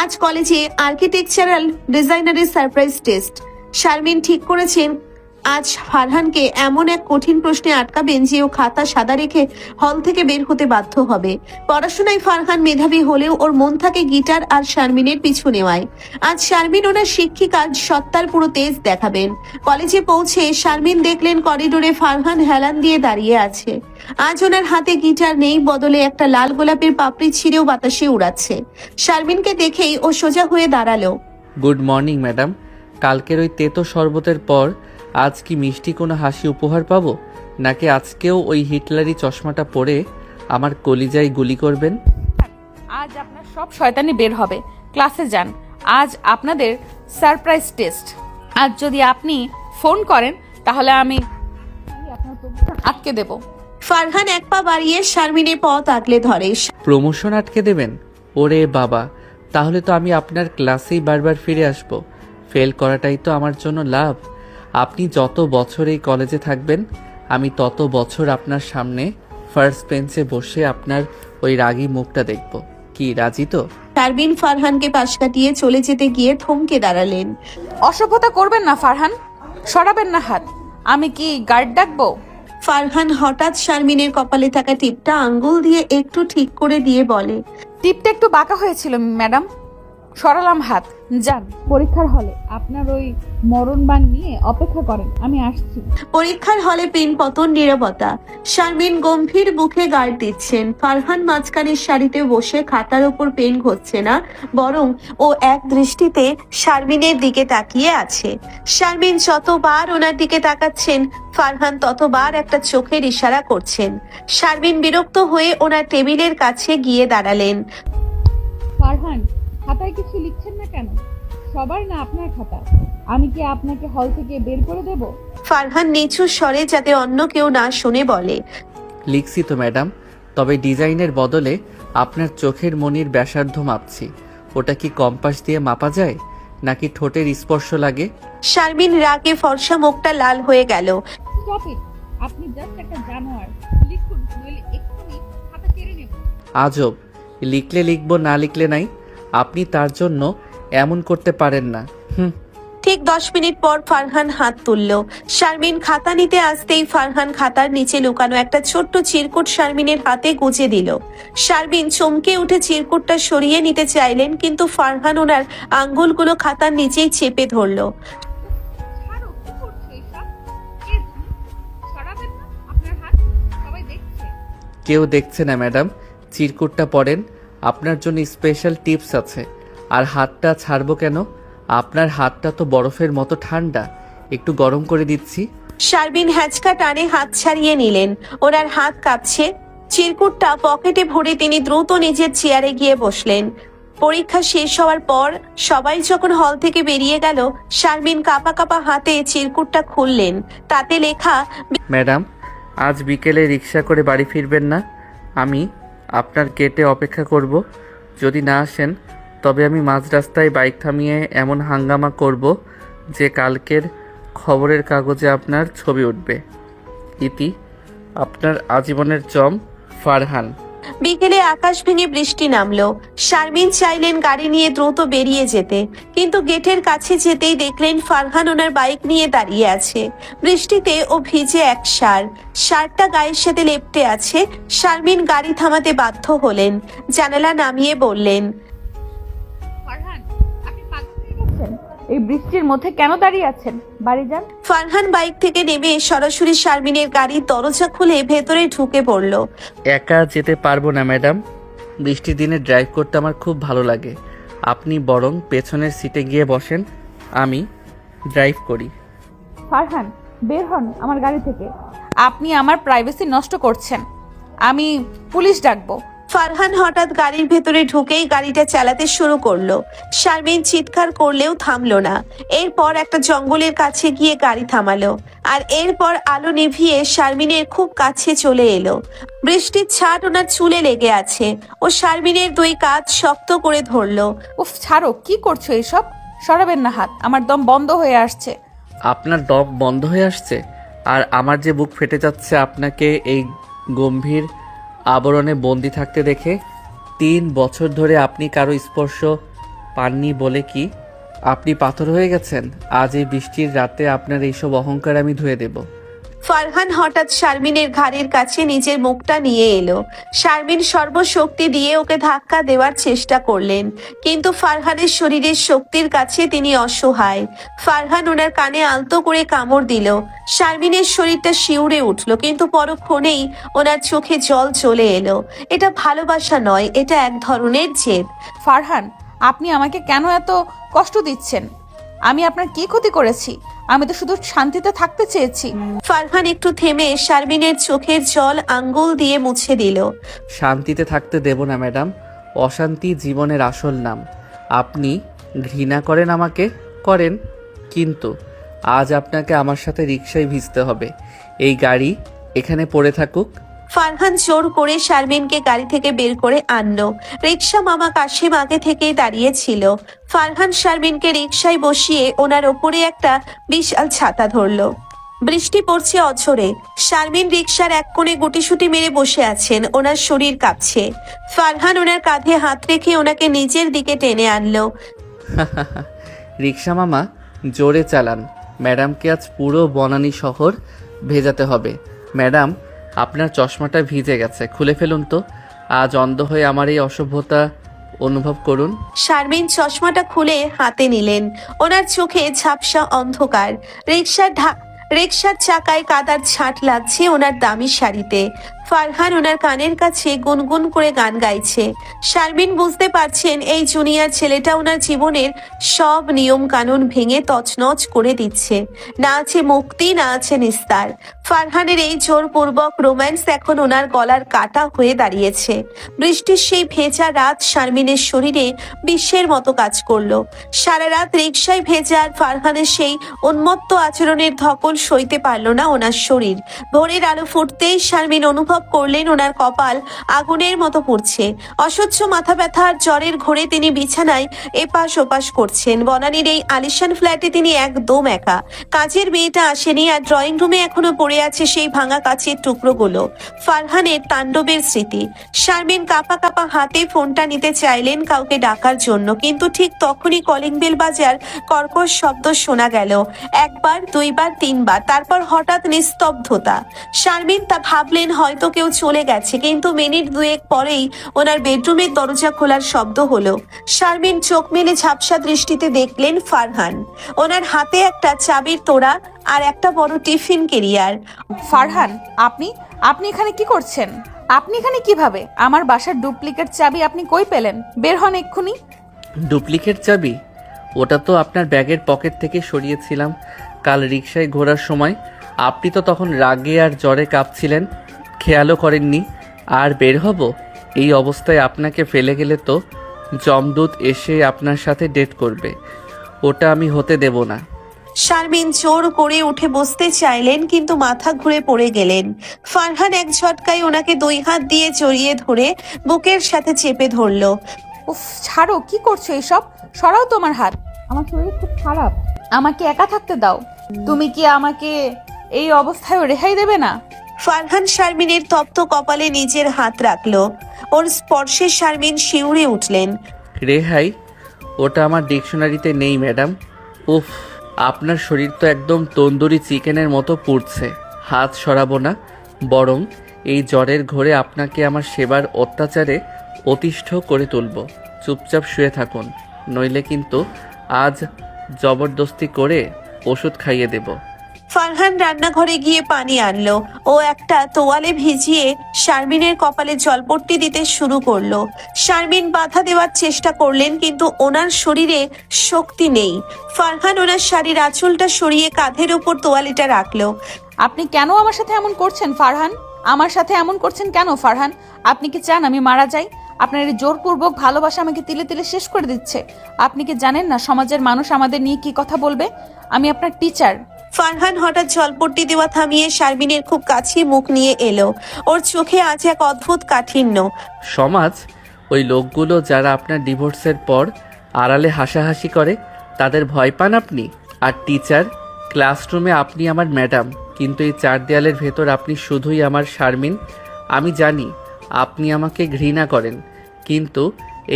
আজ কলেজে আর্কিটেকচারাল ডিজাইনারের সারপ্রাইজ টেস্ট। শারমিন ঠিক করেছেন আজ ফারহানকে এমন এক কঠিন প্রশ্নে আটকাবেন যে ও খাতা সাদা রেখে হল থেকে বের হতে বাধ্য হবে। পড়াশোনায় ফারহান মেধাবী হলেও ওর মন থাকে গিটার আর শারমিনের পিছু নেওয়ায়। আজ শারমিন ওনার শিক্ষিকার সত্তার পুরো তেজ দেখাবেন। কলেজে পৌঁছে শারমিন দেখলেন করিডোরে ফারহান হেলান দিয়ে দাঁড়িয়ে আছে। আজ ওনার হাতে গিটার নেই, বদলে একটা লাল গোলাপের পাপড়ি ছিঁড়েও বাতাসে উড়াচ্ছে। শারমিনকে দেখেই ও সোজা হয়ে দাঁড়ালো। Good morning madam. কালকের ওই তেতো শরবতের পর আজ কি মিষ্টি কোনো হাসি উপহার পাবো, নাকি আজকেও ওই হিটলারি চশমাটা পরে আমার কলিজায় গুলি করবেন? আজ আপনার সব শয়তানি বের হবে। ক্লাসে যান, আজ আপনাদের সারপ্রাইজ টেস্ট। আজ যদি আপনি ফোন করেন তাহলে আমি আপনার প্রমোশন আটকে দেব। ফারহান এক পা বাড়িয়ে শারমিনের পথ আগলে ধরে। প্রমোশন আটকে দেবেন? ওরে বাবা, তাহলে তো আমি আপনার ক্লাসেই বারবার ফিরে আসব। ফেল করাটাই তো আমার জন্য লাভ। আপনি যত বছর এই কলেজে থাকবেন আমি তত বছর আপনার সামনে ফার্স্ট বেঞ্চে বসে আপনার ওই রাগী মুখটা দেখব। কি রাজি তো? শারমিন ফারহানকে পাশ কাটিয়ে চলে যেতে গিয়ে থমকে দাঁড়ালেন। অসভ্যতা করবেন না ফারহান, সরাবেন না হাত। আমি কি গার্ড ডাকবো? ফারহান হঠাৎ শারমিনের কপালে থাকা টিপটা আঙ্গুল দিয়ে একটু ঠিক করে দিয়ে বলে, টিপটা একটু বাঁকা হয়েছিল ম্যাডাম, সরালাম হাত। যান পরীক্ষার হলে, আপনার ওই মরণবান নিয়ে অপেক্ষা করেন, আমি আসছি। পরীক্ষার হলে পেন পতন নীরবতা। শারমিন গম্ভীর মুখে গার্ড দিচ্ছেন। ফারহান মাঝখানের সারিতে বসে খাতার উপর পেন ঘষছে না, বরং ও এক দৃষ্টিতে শারমিনের দিকে তাকিয়ে আছে। শারমিন যতবার ওনার দিকে তাকাচ্ছেন ফারহান ততবার একটা চোখের ইশারা করছেন। শারমিন বিরক্ত হয়ে ওনার টেবিলের কাছে গিয়ে দাঁড়ালেন। ফারহান, খাতায় কিছু লিখছেন না কেন? সবার না আপনার খাতা, আমি কি আপনাকে হল থেকে বের করে দেব? ফারহান নিচু স্বরে, যাতে অন্য কেউ না শুনে বলে, লিখছি তো ম্যাডাম, তবে ডিজাইনের বদলে আপনার চোখের মনির ব্যাসার্ধ মাপছি। ওটা কি কম্পাস দিয়ে মাপা যায়, নাকি ঠোঁটের স্পর্শ লাগে? শারমিন রাগে ফর্সা মুখটা লাল হয়ে গেল। স্টপ ইট, আপনি জাস্ট একটা জানোয়ার। লিখুন, নইলে এক্ষুনি খাতা কেড়ে নেব। আজব, লিখলে লিখবো, না লিখলে নাই। আপনি তার জন্য এমন করতে পারেন না। ঠিক 10 মিনিট পর ফারহান হাত তুলল। শারমিন খাতা নিতে আসতেই ফারহান খাতার নিচে লুকানো একটা ছোট্ট চিরকুট শারমিনের হাতে গুজে দিল। শারমিন চমকে উঠে চিরকুটটা সরিয়ে নিতে চাইলেন, কিন্তু ফারহান ওনার আঙ্গুলগুলো খাতার নিচেই চেপে ধরল। ছাড়ো, কি করছো এসব? কে তুমি? সরাবেন না আপনার হাত, সবাই দেখছে। কেউ দেখছে না ম্যাডাম, চিরকুটটা পড়েন। আপনার জন্য স্পেশাল টিপস আছে। আর হাতটা ছাড়বো কেন? আপনার হাতটা তো বরফের মতো ঠান্ডা, একটু গরম করে দিচ্ছি। শারমিন হ্যাঁচকা টানে হাত ছাড়িয়ে নিলেন। ওনার হাত কাঁপছে। চিরকুটটা পকেটে ভরে তিনি দ্রুত নিজের চেয়ারে গিয়ে বসলেন। পরীক্ষা শেষ হওয়ার পর সবাই যখন হল থেকে বেরিয়ে গেল, শারমিন কাঁপা কাঁপা হাতে চিরকুটটা খুললেন। তাতে লেখা, ম্যাডাম, আজ বিকেলে রিক্সা করে বাড়ি ফিরবেন না? আমি আপনার গেটে অপেক্ষা করব। যদি না আসেন তবে আমি মাঝ রাস্তায় বাইক থামিয়ে এমন হাঙ্গামা করব যে কালকের খবরের কাগজে আপনার ছবি উঠবে। ইতি, আপনার আজীবনের চম, ফারহান। বিকেলে আকাশ ভেঙে বৃষ্টি নামলো। শারমিন চাইলেন গাড়ি নিয়ে দ্রুত বেরিয়ে যেতে, কিন্তু গেটের কাছে যেতেই দেখলেন ফারহান ওনার বাইক নিয়ে দাঁড়িয়ে আছে। বৃষ্টিতে ও ভিজে এক শার্টটা গায়ের সাথে লেপ্টে আছে। শারমিন গাড়ি থামাতে বাধ্য হলেন। জানালা নামিয়ে বললেন, ফারহান, আপনি পাগল হয়ে গেছেন? এই বৃষ্টির মধ্যে কেন দাঁড়িয়ে আছেন? বাড়ি যান। ফারহান বাইক থেকে নেমে সরাসরি শারমিনের গাড়ির দরজা খুলে ভেতরে ঢুকে পড়ল। একা যেতে পারবো না ম্যাডাম। বৃষ্টির দিনে ড্রাইভ করতে আমার খুব ভালো লাগে। আপনি বরং পেছনের সিটে গিয়ে বসেন, আমি ড্রাইভ করি। ফারহান, বের হন আমার গাড়ি থেকে। আপনি আমার প্রাইভেসি নষ্ট করছেন। আমি পুলিশ ডাকবো। ফারহান হঠাৎ গাড়ির ভেতরে ঢুকেই গাড়িটা চালাতে শুরু করলো। শারমিন চিৎকার করলেও থামলো না। এরপর একটা জঙ্গলের কাছে গিয়ে গাড়ি থামালো, আর এরপর আলো নিভিয়ে শারমিনের খুব কাছে চলে এলো। বৃষ্টির ছাট ওনার চুলে লেগে আছে। ও শারমিনের দুই কাঁধ শক্ত করে ধরলো। উফ, ছাড়ো, কি করছো এসব? সরাবেন না হাত, আমার দম বন্ধ হয়ে আসছে। আপনার দম বন্ধ হয়ে আসছে? আর আমার যে বুক ফেটে যাচ্ছে আপনাকে এই গম্ভীর আবরণে বন্দি থাকতে দেখে। 3 বছর ধরে আপনি কারো স্পর্শ পাননি বলে কি আপনি পাথর হয়ে গেছেন? আজ এই বৃষ্টির রাতে আপনার এইসব অহংকার আমি ধুয়ে দেব। ফারহান হঠাৎ শারমিনের ঘাড়ের কাছে নিজের মুখটা নিয়ে এলো। শারমিন সর্বশক্তি দিয়ে ওকে ধাক্কা দেওয়ার চেষ্টা করলেন, কিন্তু ফারহানের শরীরের শক্তির কাছে তিনি অসহায়। ফারহান ওনার কানে আলতো করে কামড় দিল। শারমিনের শরীরটা শিউরে উঠল, কিন্তু পরক্ষণেই ওনার চোখে জল চলে এলো। এটা ভালোবাসা নয়, এটা এক ধরনের জেদ। ফারহান, আপনি আমাকে কেন এত কষ্ট দিচ্ছেন? আমি আপনার কি ক্ষতি করেছি? আমি তো শুধু শান্তিতে থাকতে চেয়েছি। ফারহান একটু থেমে শারমিনের চোখের জল আঙ্গুল দিয়ে মুছে দিল। শান্তিতে থাকতে দেব না ম্যাডাম। অশান্তি জীবনের আসল নাম। আপনি ঘৃণা করেন আমাকে, করেন, কিন্তু আজ আপনাকে আমার সাথে রিকশায় ভিজতে হবে। এই গাড়ি এখানে পড়ে থাকুক। ফারহান জোর করে শারমিনকে গাড়ি থেকে বের করে আনলো। রিক্সা মামা কাশিম আগে থেকেই দাঁড়িয়ে ছিল। ফারহান শারমিনকে রিক্সায় বসিয়ে ওনার ওপরে একটা বিশাল ছাতা ধরলো। বৃষ্টি পড়ছে অঝরে। শারমিন রিক্সার এক কোণে গুটিসুটি মেরে বসে আছেন। ওনার শরীর কাঁপছে। ফারহান ওনার কাঁধে হাত রেখে ওনাকে নিজের দিকে টেনে আনলো। রিক্সা মামা, জোরে চালান। ম্যাডামকে আজ পুরো বনানী শহর ভেজাতে হবে। ম্যাডাম, আপনার চশমাটা ভিজে গেছে, খুলে ফেলুন তো। আজ অন্ধ হয়ে আমার এই অসভ্যতা অনুভব করুন। শারমিন চশমাটা খুলে হাতে নিলেন। ওনার চোখে ঝাপসা অন্ধকার। রিক্সার চাকায় কাদার ছাট লাগছে ওনার দামি শাড়িতে। ফারহান ওনার কানের কাছে গুনগুন করে গান গাইছে। শারমিন বুঝতে পারছেন এই জুনিয়র ছেলেটা ওনার জীবনের সব নিয়ম কানুন ভেঙে তছনছ করে দিচ্ছে। না আছে মুক্তি, না আছে নিস্তার। ফারহানের এই জোরপূর্বক রোম্যান্স এখন ওনার গলার কাটা হয়ে দাঁড়িয়েছে। বৃষ্টির সেই ভেজা রাত শারমিনের শরীরে বিশ্বের মতো কাজ করলো। সারা রাত রিক্সায় ভেজা আর ফারহানের সেই উন্মত্ত আচরণের ধকল সইতে পারল না ওনার শরীর। ভোরের আলো ফুটতেই শারমিন অনুভব করলেন ওনার কপাল আগুনের মতো পুড়ছে। অসহ্য মাথা ব্যথা আর জ্বরের ঘোরে তিনি বিছানায় এপাশ ওপাশ করছেন। বনানীর এই আলিশান ফ্ল্যাটে তিনি একদম একা। কাজের মেয়েটা আসেনি, আর ড্রয়িং রুমে এখনো পড়ে আছে সেই ভাঙা কাচের টুকরোগুলো, ফারহানের তাণ্ডবের স্মৃতি। শারমিন কাঁপা কাঁপা হাতে ফোনটা নিতে চাইলেন কাউকে ডাকার জন্য, কিন্তু ঠিক তখনই কলিং বেল বাজার কর্কশ শব্দ শোনা গেল। একবার, দুইবার, তিনবার, তারপর হঠাৎ নিস্তব্ধতা। শারমিন তা ভাবলেন হয়তো হয়তো কেউ চলে গেছে, কিন্তু মিনিট দুয়েক পরেই ওনার বেডরুমের দরজা খোলার শব্দ হলো। শারমিন চোখ মেলে ঝাপসা দৃষ্টিতে দেখলেন ফারহান। ওনার হাতে একটা চাবির তোড়া আর একটা বড় টিফিন ক্যারিয়ার। ফারহান, আপনি আপনি এখানে কি করছেন? আপনি এখানে কিভাবে? আমার বাসার ডুপ্লিকেট চাবি আপনি কই পেলেন? বের হন এক্ষুনি। ডুপ্লিকেট চাবি? ওটা তো আপনার ব্যাগের পকেট থেকে সরিয়েছিলাম কাল রিকশায় ঘোরার সময়। আপনি তো তখন রাগে আর জ্বরে কাঁপছিলেন, খেয়ালও করেননি। আর বের হব এই অবস্থায় আপনাকে ফেলে গেলে তো যমদূত এসে আপনার সাথে ডেট করবে, ওটা আমি হতে দেব না। শারমিন জোর করে উঠে বসতে চাইলেন, কিন্তু মাথা ঘুরে পড়ে গেলেন। ফারহান এক ঝটকায় ওনাকে দুই হাত দিয়ে জড়িয়ে ধরে বুকের সাথে চেপে ধরলো। উফ, ছাড়ো, কি করছো এসব? সরাও তোমার হাত, আমার শরীর খুব খারাপ, আমাকে একা থাকতে দাও। তুমি কি আমাকে এই অবস্থায় রেহাই দেবে না? ফারহান শারমিনের তপ্ত কপালে নিজের হাত রাখলো। ওর স্পর্শে শারমিন শিউরে উঠলেন। রেহাই? ওটা আমার ডিকশনারিতে নেই ম্যাডাম। উফ, আপনার শরীর তো একদম তন্দুরি চিকেনের মতো পুড়ছে। হাত সরাবো না, বরং এই জ্বরের ঘোরে আপনাকে আমার সেবার অত্যাচারে অতিষ্ঠ করে তুলব। চুপচাপ শুয়ে থাকুন, নইলে কিন্তু আজ জবরদস্তি করে ওষুধ খাইয়ে দেব। ফারহান রান্নাঘরে গিয়ে পানি আনলো। ও একটা তোয়ালে ভিজিয়ে শারমিনের কপালে জলপট্টি দিতে শুরু করলো। শারমিন বাধা দেওয়ার চেষ্টা করলেন, কিন্তু ওনার শরীরে শক্তি নেই। ফারহান ওনার শাড়ির আঁচলটা সরিয়ে কাঁধের ওপর তোয়ালেটা রাখলো। আপনি কেন আমার সাথে এমন করছেন ফারহান? আমার সাথে এমন করছেন কেন ফারহান? আপনি কি চান আমি মারা যাই? আপনার এই জোরপূর্বক ভালোবাসা আমাকে তিলে তিলে শেষ করে দিচ্ছে। আপনি কি জানেন না সমাজের মানুষ আমাদের নিয়ে কি কথা বলবে? আমি আপনার টিচার। ফারহান হঠাৎ জলপট্টি দেওয়া থামিয়ে শারমিনের খুব কাছে মুখ নিয়ে এলো। ওর চোখে আজ এক অদ্ভুত কাঠিন্য। সমাজ? ওই লোকগুলো যারা আপনার ডিভোর্সের পর আড়ালে হাসাহাসি করে, তাদের ভয় পান আপনি? আর টিচার? ক্লাসরুমে আপনি আমার ম্যাডাম, কিন্তু এই চার দেয়ালের ভেতর আপনি শুধুই আমার শারমিন। আমি জানি আপনি আমাকে ঘৃণা করেন, কিন্তু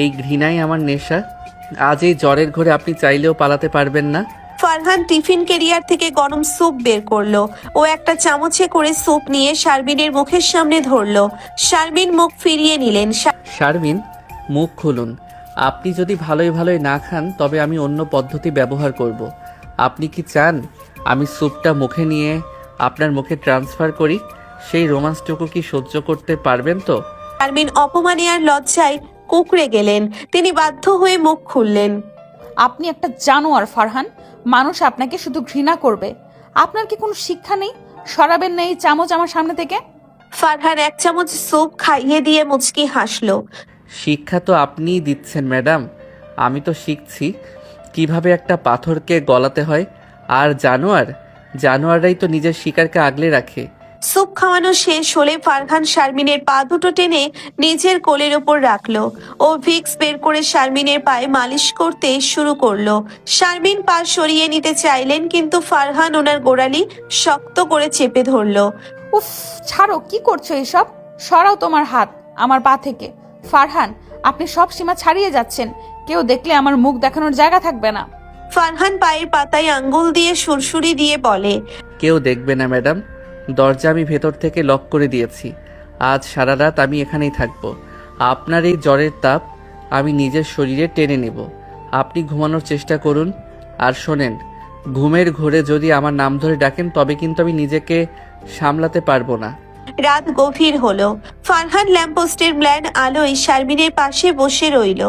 এই ঘৃণাই আমার নেশা। আজ এই জ্বরের ঘরে আপনি চাইলেও পালাতে পারবেন না। ফারহান টিফিন ক্যারিয়ার থেকে গরম স্যুপ বের করলো। ও একটা চামচে করে স্যুপ নিয়ে শারমিনের মুখের সামনে ধরলো। শারমিন মুখ ফিরিয়ে নিলেন। শারমিন, মুখ খুলুন। আপনি যদি ভালোই ভালোই না খান, তবে আমি অন্য পদ্ধতি ব্যবহার করব। আপনি কি চান আমি স্যুপটা মুখে নিয়ে আপনার মুখে ট্রান্সফার করি? সেই রোমান্সটুকু কি সহ্য করতে পারবেন তো? শারমিন অপমানে আর লজ্জায় কুঁকড়ে গেলেন। তিনি বাধ্য হয়ে মুখ খুললেন। আপনি একটা জানোয়ার ফারহান। মানুষ আপনাকে শুধু ঘৃণা করবে। আপনার কি কোনো শিক্ষা নেই? সরাবেন না এই চামচ আমার সামনে থেকে। ফারহান এক চামচ স্যুপ খাইয়ে দিয়ে মুচকি হাসলো। শিক্ষা তো আপনিই দিচ্ছেন ম্যাডাম। আমি তো শিখছি কিভাবে একটা পাথরকে গলাতে হয়। আর জানোয়াররাই তো নিজের শিকারকে আগলে রাখে। স্যুপ খাওয়ানো শেষ হলে ফারহান শারমিনের পা দুটো টেনে নিজের কোলের ওপর রাখলো। ও ভিক্স বের করে শারমিনের পায়ে মালিশ করতে শুরু করলো। শারমিন পা সরিয়ে নিতে চাইলেন, কিন্তু ফারহান ওনার গোড়ালি শক্ত করে চেপে ধরলো। উফ, ছাড়ো, কি করছো এসব? সরাও তোমার হাত আমার পা থেকে। ফারহান, আপনি সব সীমা ছাড়িয়ে যাচ্ছেন। কেউ দেখলে আমার মুখ দেখানোর জায়গা থাকবে না। ফারহান পায়ের পাতায় আঙ্গুল দিয়ে সুরসুরি দিয়ে বলে, কেউ দেখবে না ম্যাডাম, দরজা আমি ভেতর থেকে লক করে দিয়েছি। আজ সারা রাত আমি এখানেই থাকব। আপনার এই জ্বরের তাপ আমি নিজের শরীরে টেনে নেব। আপনি ঘুমানোর চেষ্টা করুন। আর শোনেন, ঘুমের ঘোরে যদি আমার নাম ধরে ডাকেন, তবে কিন্তু আমি নিজেকে সামলাতে পারবো না। রাত গভীর হলো। ফারহান ল্যাম্পপোস্টের ম্লান আলোয় শারমিনের পাশে বসে রইল।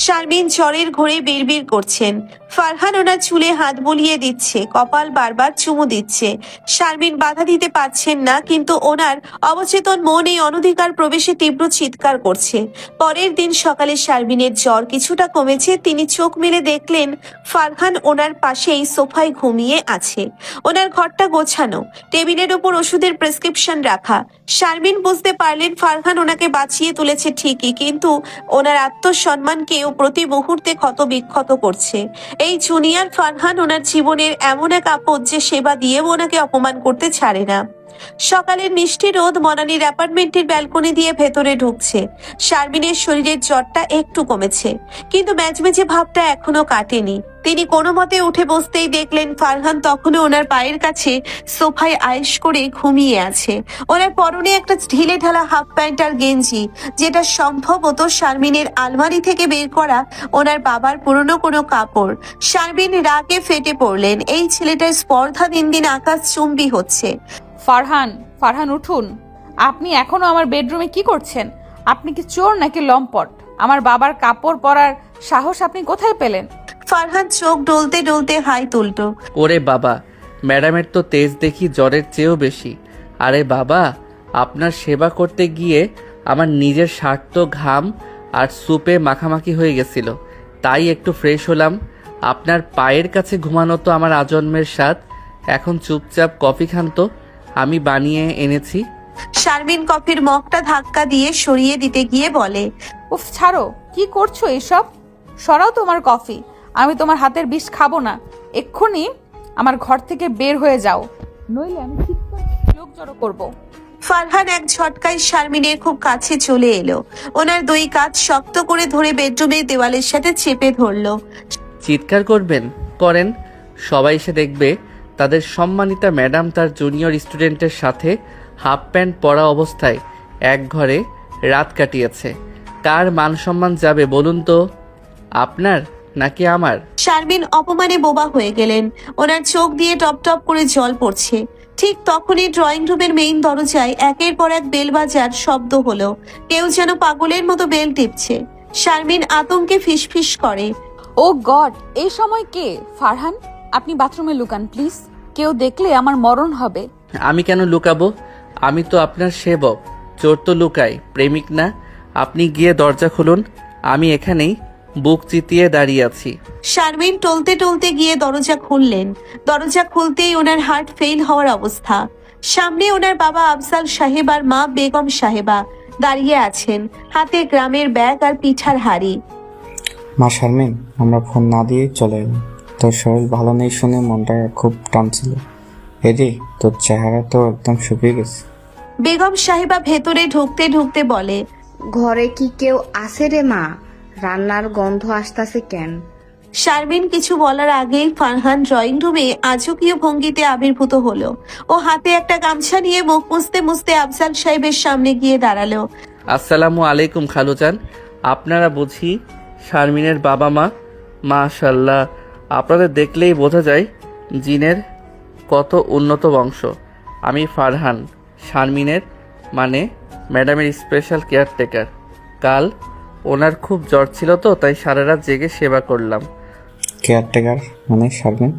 শারমিন জ্বরের ঘোরে বিড়বিড় করছেন। ফারহান ওনার চুলে হাত বুলিয়ে দিচ্ছে, কপাল বারবার চুমু দিচ্ছে। শারমিন বাধা দিতে পারছেন না, কিন্তু ওনার অবচেতন মন এই অনধিকার প্রবেশে তীব্র চিৎকার করছে। পরের দিন সকালে শারমিনের জ্বর কিছুটা কমেছে। তিনি চোখ মেলে দেখলেন ফারহান ওনার পাশেই সোফায় ঘুমিয়ে আছে। ওনার ঘরটা গোছানো, টেবিলের উপর ওষুধের প্রেসক্রিপশন রাখা। শারমিন বুঝতে পারলেন ফারহান ওনাকে বাঁচিয়ে তুলেছে ঠিকই, কিন্তু ওনার আত্মসম্মানকেও প্রতি মুহূর্তে ক্ষত বিক্ষত করছে। এই জুনিয়র ফারহান ওনার জীবনের এমন এক আপদ যে সেবা দিয়েও ওনাকে অপমান করতে ছাড়ে না। সকালের মিষ্টি রোদ মনালির অ্যাপার্টমেন্টের ব্যালকনি দিয়ে ভেতরে ঢুকছে। শারমিনের শরীরের জ্বরটা একটু কমেছে, কিন্তু ম্যাজমেজে ভাবটা এখনো কাটেনি। তিনি কোনো মতে উঠে বসতেই দেখলেন ফারহান তখনও ওনার পায়ের কাছে সোফায় আয়েশ করে ঘুমিয়ে আছে। ওনার পরনে একটা ঢিলে ঢালা হাফ প্যান্ট আর গেঞ্জি, যেটা সম্ভবত শারমিনের আলমারি থেকে বের করা ওনার বাবার পুরনো কোনো কাপড়। শারমিন রাগে ফেটে পড়লেন। এই ছেলেটার স্পর্ধা দিন দিন আকাশ চুম্বি হচ্ছে। ফারহান উঠুন। আপনি এখনো আমার বেডরুমে কি করছেন? আপনি কি চোর নাকি লম্পট? আমার বাবার কাপড় পরার সাহস আপনি কোথায় পেলেন? ফারহান চোখ ডলতে ডলতে হাই তুলল। ওরে বাবা, ম্যাডামের তো তেজ দেখি জ্বরের চেয়েও বেশি। আরে বাবা, আপনার সেবা করতে গিয়ে আমার নিজের শার্ট তো ঘাম আর সুপে মাখামাখি হয়ে গেছিল, তাই একটু ফ্রেশ হলাম। আপনার পায়ের কাছে ঘুমানো তো আমার আজন্মের স্বাদ। এখন চুপচাপ কফি খান তো, আমি বানিয়ে এনেছি। শারমিন কফির মগটা ধাক্কা দিয়ে সরিয়ে দিতে গিয়ে বলে, উফ, ছাড়ো, কি করছো এসব? সরাও তোমার কফি। আমি তোমার হাতের বিষ খাবো না। এক্ষুনি আমার ঘর থেকে বের হয়ে যাও, নইলে আমি চিৎকার করে লোক জড়ো করবো। ফারহান এক ঝটকায় শারমিনের খুব কাছে চলে এলো। ওনার দুই কাঁধ শক্ত করে ধরে বেডরুমের দেওয়ালের সাথে চেপে ধরলো। চিৎকার করবেন? করেন, সবাই এসে দেখবে তাদের সম্মানিতা ম্যাডাম তার জুনিয়র স্টুডেন্টের সাথে হাফ প্যান্ট পরা অবস্থায় এক ঘরে রাত কাটিয়েছে। কার মান সম্মান যাবে বলুন তো, আপনার নাকি আমার? শারমিন অপমানে বোবা হয়ে গেলেন। ওনার চোখ দিয়ে টপ টপ করে জল পড়ছে। ঠিক তখনই ড্রয়িং রুমের মেইন দরজায় একের পর এক বেল বাজার শব্দ হলো। কেউ যেন পাগলের মতো বেল টিপছে। শারমিন আতঙ্কে ফিসফিস করে। ও গড, এই সময় কে? ফারহান, আপনি বাথরুমে লুকান প্লিজ। কেউ দেখলে আমার মরণ হবে। আমি কেন লুকাবো? আমি তো আপনার সেবক। চোর তো লুকায়, প্রেমিক না। আপনি গিয়ে দরজা খুলুন, আমি এখানেই বুক চিতিয়ে দাঁড়িয়ে আছি। শারমিন টলতে টলতে গিয়ে দরজা খুললেন। দরজা খুলতেই ওনার হার্ট ফেল হওয়ার অবস্থা। সামনে ওনার বাবা আফজাল সাহেব আর মা বেগম সাহেবা দাঁড়িয়ে আছেন, হাতে গ্রামের ব্যাগ আর পিঠার হাড়ি। মা শারমিন, আমরা ফোন না দিয়ে চলে এলাম। তোর শরীর ভালো নেই শুনে মনটা খুব টানছিল। এদি, তোর চেহারা তো একদম শুকিয়ে গেছে। বেগম সাহেবা ভেতরে ঢুকতে ঢুকতে বলে, ঘরে কি কেউ আছে রে মা? রান্নার গন্ধ আসতেছে কেন? শারমিন কিছু বলার আগেই ফারহান ড্রয়িং রুমে আজকীয় ভঙ্গিতে আবির্ভূত হলো। ও হাতে একটা গামছা নিয়ে মুখ মুছতে মুছতে আফজাল সাহেবের সামনে গিয়ে দাঁড়ালো। আসসালামু আলাইকুম খালুজান, আপনারা বুঝি শারমিনের বাবা মা? মাশাল্লাহ, আপনাদের দেখলেই বোঝা যায় জিনের কত উন্নত বংশ। আমি ফারহান, শারমিনের মানে ম্যাডামের স্পেশাল কেয়ারটেকার। কাল ওনার খুব জ্বর ছিল তো, তাই সারা রাত জেগে সেবা করলাম। কেয়ারটেকার মানে শারমিন?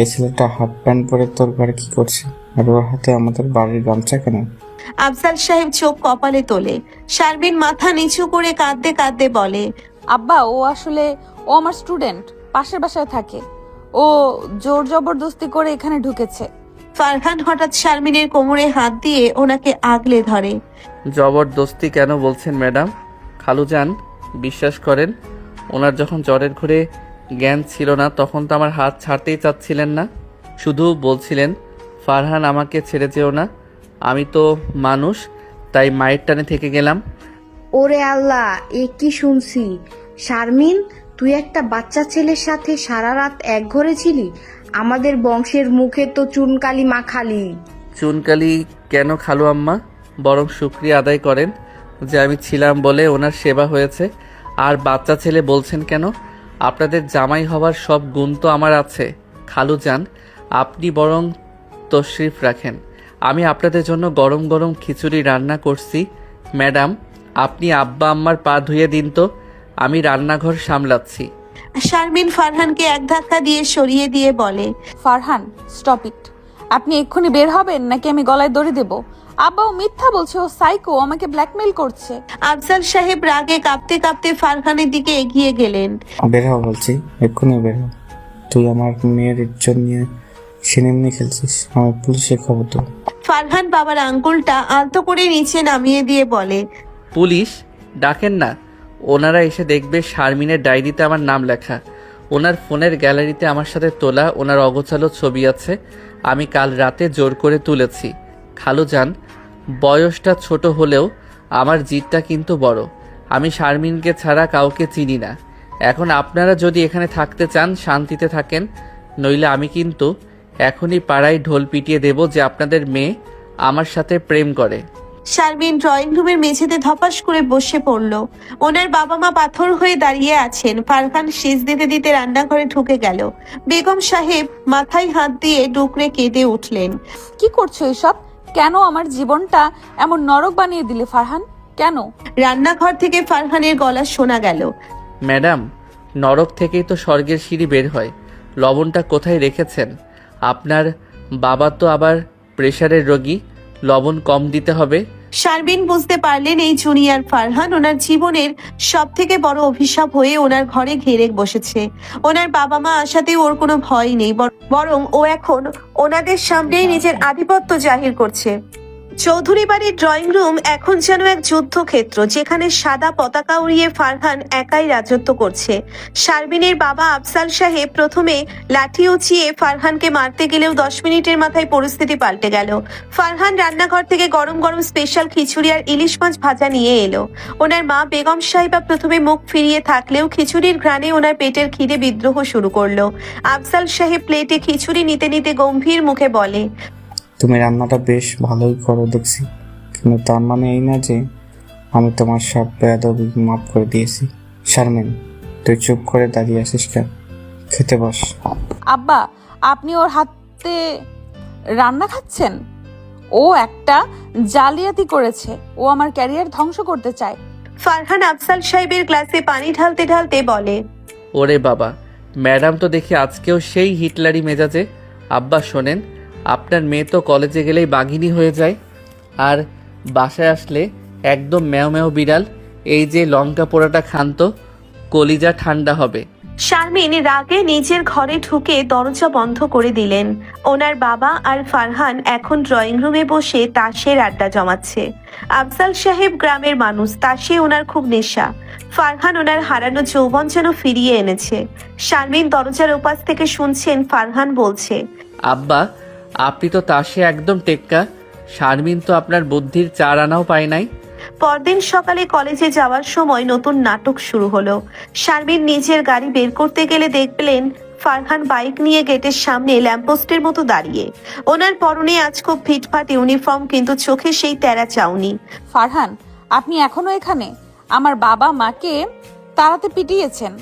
এই ছেলেটা হাফ প্যান্ট পরে তোর ঘরে কি করছে? আর ওর হাতে আমাদের বাড়ির গামছা কেন? আফজাল সাহেব চোখ কপালে তোলে। শারমিন মাথা নিচু করে কাঁদতে কাঁদতে বলে, আব্বা, ও আমার স্টুডেন্ট, পাশের বাসায় থাকে। ও জোর জবরদস্তি করে এখানে ঢুকেছে। ফারহান হঠাৎ শারমিনের কোমরে হাত দিয়ে ওনাকে আগলে ধরে। জবরদস্তি কেন বলছেন ম্যাডাম? খালুজান, বিশ্বাস করেন, ওনার যখন জ্বরের ঘরে জ্ঞান ছিল না তখন তো আমার হাত ছাড়তেই চাচ্ছিলেন না। শুধু বলছিলেন, ফারহান আমাকে ছেড়ে যেও না। আমি তো মানুষ, তাই মায়ের টানে থেকে গেলাম। ওরে আল্লাহ, এ কি শুনছি? শারমিন, তুই একটা বাচ্চা ছেলের সাথে সারা রাত এক ঘরে ছিলি? আমাদের বংশের মুখে তো চুনকালি মাখালি। চুনকালি কেন খালু আম্মা? বরং শুকরিয়া আদায় করেন যে আমি ছিলাম বলে ওনার সেবা হয়েছে। আর বাচ্চা ছেলে বলছেন কেন? আপনাদের জামাই হওয়ার সব গুণ তো আমার আছে। খালুজান, আপনি বরং তশরিফ রাখেন। আমি আপনাদের জন্য গরম গরম খিচুড়ি রান্না করছি। ম্যাডাম, আপনি আব্বা আম্মার পা ধুয়ে দিন তো, আমি রান্নাঘর সামলাচ্ছি। শারমিন ফারহানকে এক ধাক্কা দিয়ে সরিয়ে দিয়ে বলে, ফারহান, স্টপ ইট। আপনি এক্ষুনি বের হবেন নাকি আমি গলায় দড়ি দেব? আব্বা, ও মিথ্যা বলছে, ও সাইকো, আমাকে ব্ল্যাকমেইল করছে। আফজাল সাহেব রাগে কাঁপতে কাঁপতে ফারহানের দিকে এগিয়ে গেলেন। বের হ বলছি, এক্ষুনি বের হ। তুই আমার মেয়ের ইজ্জত নিয়ে সিনেমনি খেলছিস, আমার পুলিশে খবর তো। ফারহান বাবার আঙ্গুলটা আলতো করে নিচে নামিয়ে দিয়ে বলে, পুলিশ ডাকেন না, ওনারা এসে দেখবে শারমিনের ডায়েরিতে আমার নাম লেখা। ওনার ফোনের গ্যালারিতে আমার সাথে তোলা ওনার অগোছালো ছবি আছে, আমি কাল রাতে জোর করে তুলেছি। খালুজান, বয়সটা ছোট হলেও আমার জিদটা কিন্তু বড়। আমি শারমিনকে ছাড়া কাউকে চিনি না। এখন আপনারা যদি এখানে থাকতে চান শান্তিতে থাকেন, নইলে আমি কিন্তু এখনই পাড়ায় ঢোল পিটিয়ে দেব যে আপনাদের মেয়ে আমার সাথে প্রেম করে। শারমিন ড্রয়িং রুমের মেঝেতে ধপাস করে বসে পড়ল। ওনার বাবা মা পাথর হয়ে দাঁড়িয়ে আছেন। ফারহান সেজ দিতে দিতে রান্নাঘরে ঢুকে গেল। বেগম সাহেব মাথায় হাত দিয়ে ডুকরে কেঁদে উঠলেন। কি করছো এসব? কেন আমার জীবনটা এমন নরক বানিয়ে দিলে ফারহান? কেন? রান্নাঘর থেকে ফারহানের গলা শোনা গেল। ম্যাডাম, নরক থেকেই তো স্বর্গের সিঁড়ি বের হয়। লবণটা কোথায় রেখেছেন? আপনার বাবা তো আবার প্রেশারের রোগী, লবণ কম দিতে হবে। শারমিন বুঝতে পারলেন এই জুনিয়র ফারহান ওনার জীবনের সব থেকে বড় অভিশাপ হয়ে ওনার ঘরে ঘেরে বসেছে। ওনার বাবা মা আসাতেও ওর কোনো ভয় নেই, বরং ও এখন ওনাদের সামনেই নিজের আধিপত্য জাহির করছে। চৌধুরী বাড়ির ড্রয়িং রুম এখন যেন এক যুদ্ধক্ষেত্র, যেখানে সাদা পতাকা উড়িয়ে ফারহান একাই রাজত্ব করছে। শারমিনের বাবা আফজাল সাহেব প্রথমে লাঠি উঁচিয়ে ফারহানকে মারতে গেলেও 10 মিনিটের মাথায় পরিস্থিতি পাল্টে গেল। ফারহান রান্নাঘর থেকে গরম গরম স্পেশাল খিচুড়ি আর ইলিশ মাছ ভাজা নিয়ে এলো। ওনার মা বেগম সাহেবা প্রথমে মুখ ফিরিয়ে থাকলেও খিচুড়ির ঘ্রাণে ওনার পেটের খিদে বিদ্রোহ শুরু করলো। আফজাল সাহেব প্লেটে খিচুড়ি নিতে নিতে গম্ভীর মুখে বলে, তুমি রান্নাটা বেশ ভালোই করো দেখছি, কিন্তু তার মানে এই না যে আমি তোমার সব বেয়াদবি মাফ করে দিয়েছি। শারমিন, তুই চুপ করে দাঁড়িয়ে আছিস কেন? খেতে বস। আব্বা, আপনি ওর হাতে রান্না খাচ্ছেন? ও একটা জালিয়াতি করেছে। ও আমার ক্যারিয়ার ধ্বংস করতে চায়। ফারহান আফজাল সাহেবের গ্লাসে পানি ঢালতে ঢালতে বলে, ওরে বাবা, ম্যাডাম তো দেখি আজকেও সেই হিটলারি মেজাজে। আব্বা শোনেন, আপনার মেয়ে তো কলেজে গেলেই বাঘিনী হয়ে যায়, আর বাসায় আসলে একদম ম্যাও ম্যাও বিড়াল। এই যে লঙ্কা পোড়াটা খান তো, কলিজা ঠান্ডা হবে। শারমিন রাগে নিজের ঘরে ঢুকে দরজা বন্ধ করে দিলেন। ওনার বাবা আর ফারহান এখন ড্রয়িং রুমে বসে তাসের আড্ডা জমাচ্ছে। আফজাল সাহেব গ্রামের মানুষ, তাসে ওনার খুব নেশা। ফারহান ওনার হারানো যৌবন যেন ফিরিয়ে এনেছে। শারমিন দরজার ওপাশ থেকে শুনছেন ফারহান বলছে, আব্বা, আপনি তো তাসে একদম টেক্কা। শারমিন তো আপনার বুদ্ধির 4 আনাও পায় নাই। পরদিন সকালে কলেজে যাওয়ার সময় নতুন নাটক শুরু হলো। শারমিন নিজের গাড়ি বের করতে গেলে দেখলেন ফারহান বাইক নিয়ে গেটের সামনে ল্যাম্পপোস্টের মতো দাঁড়িয়ে। ওনার পরনে আজ খুব ফিটফাট ইউনিফর্ম, কিন্তু চোখে সেই তেরা চাউনি। ফারহান, আপনি এখনো এখানে? আমার বাবা মাকে তাড়াতে পিটিয়েছেন,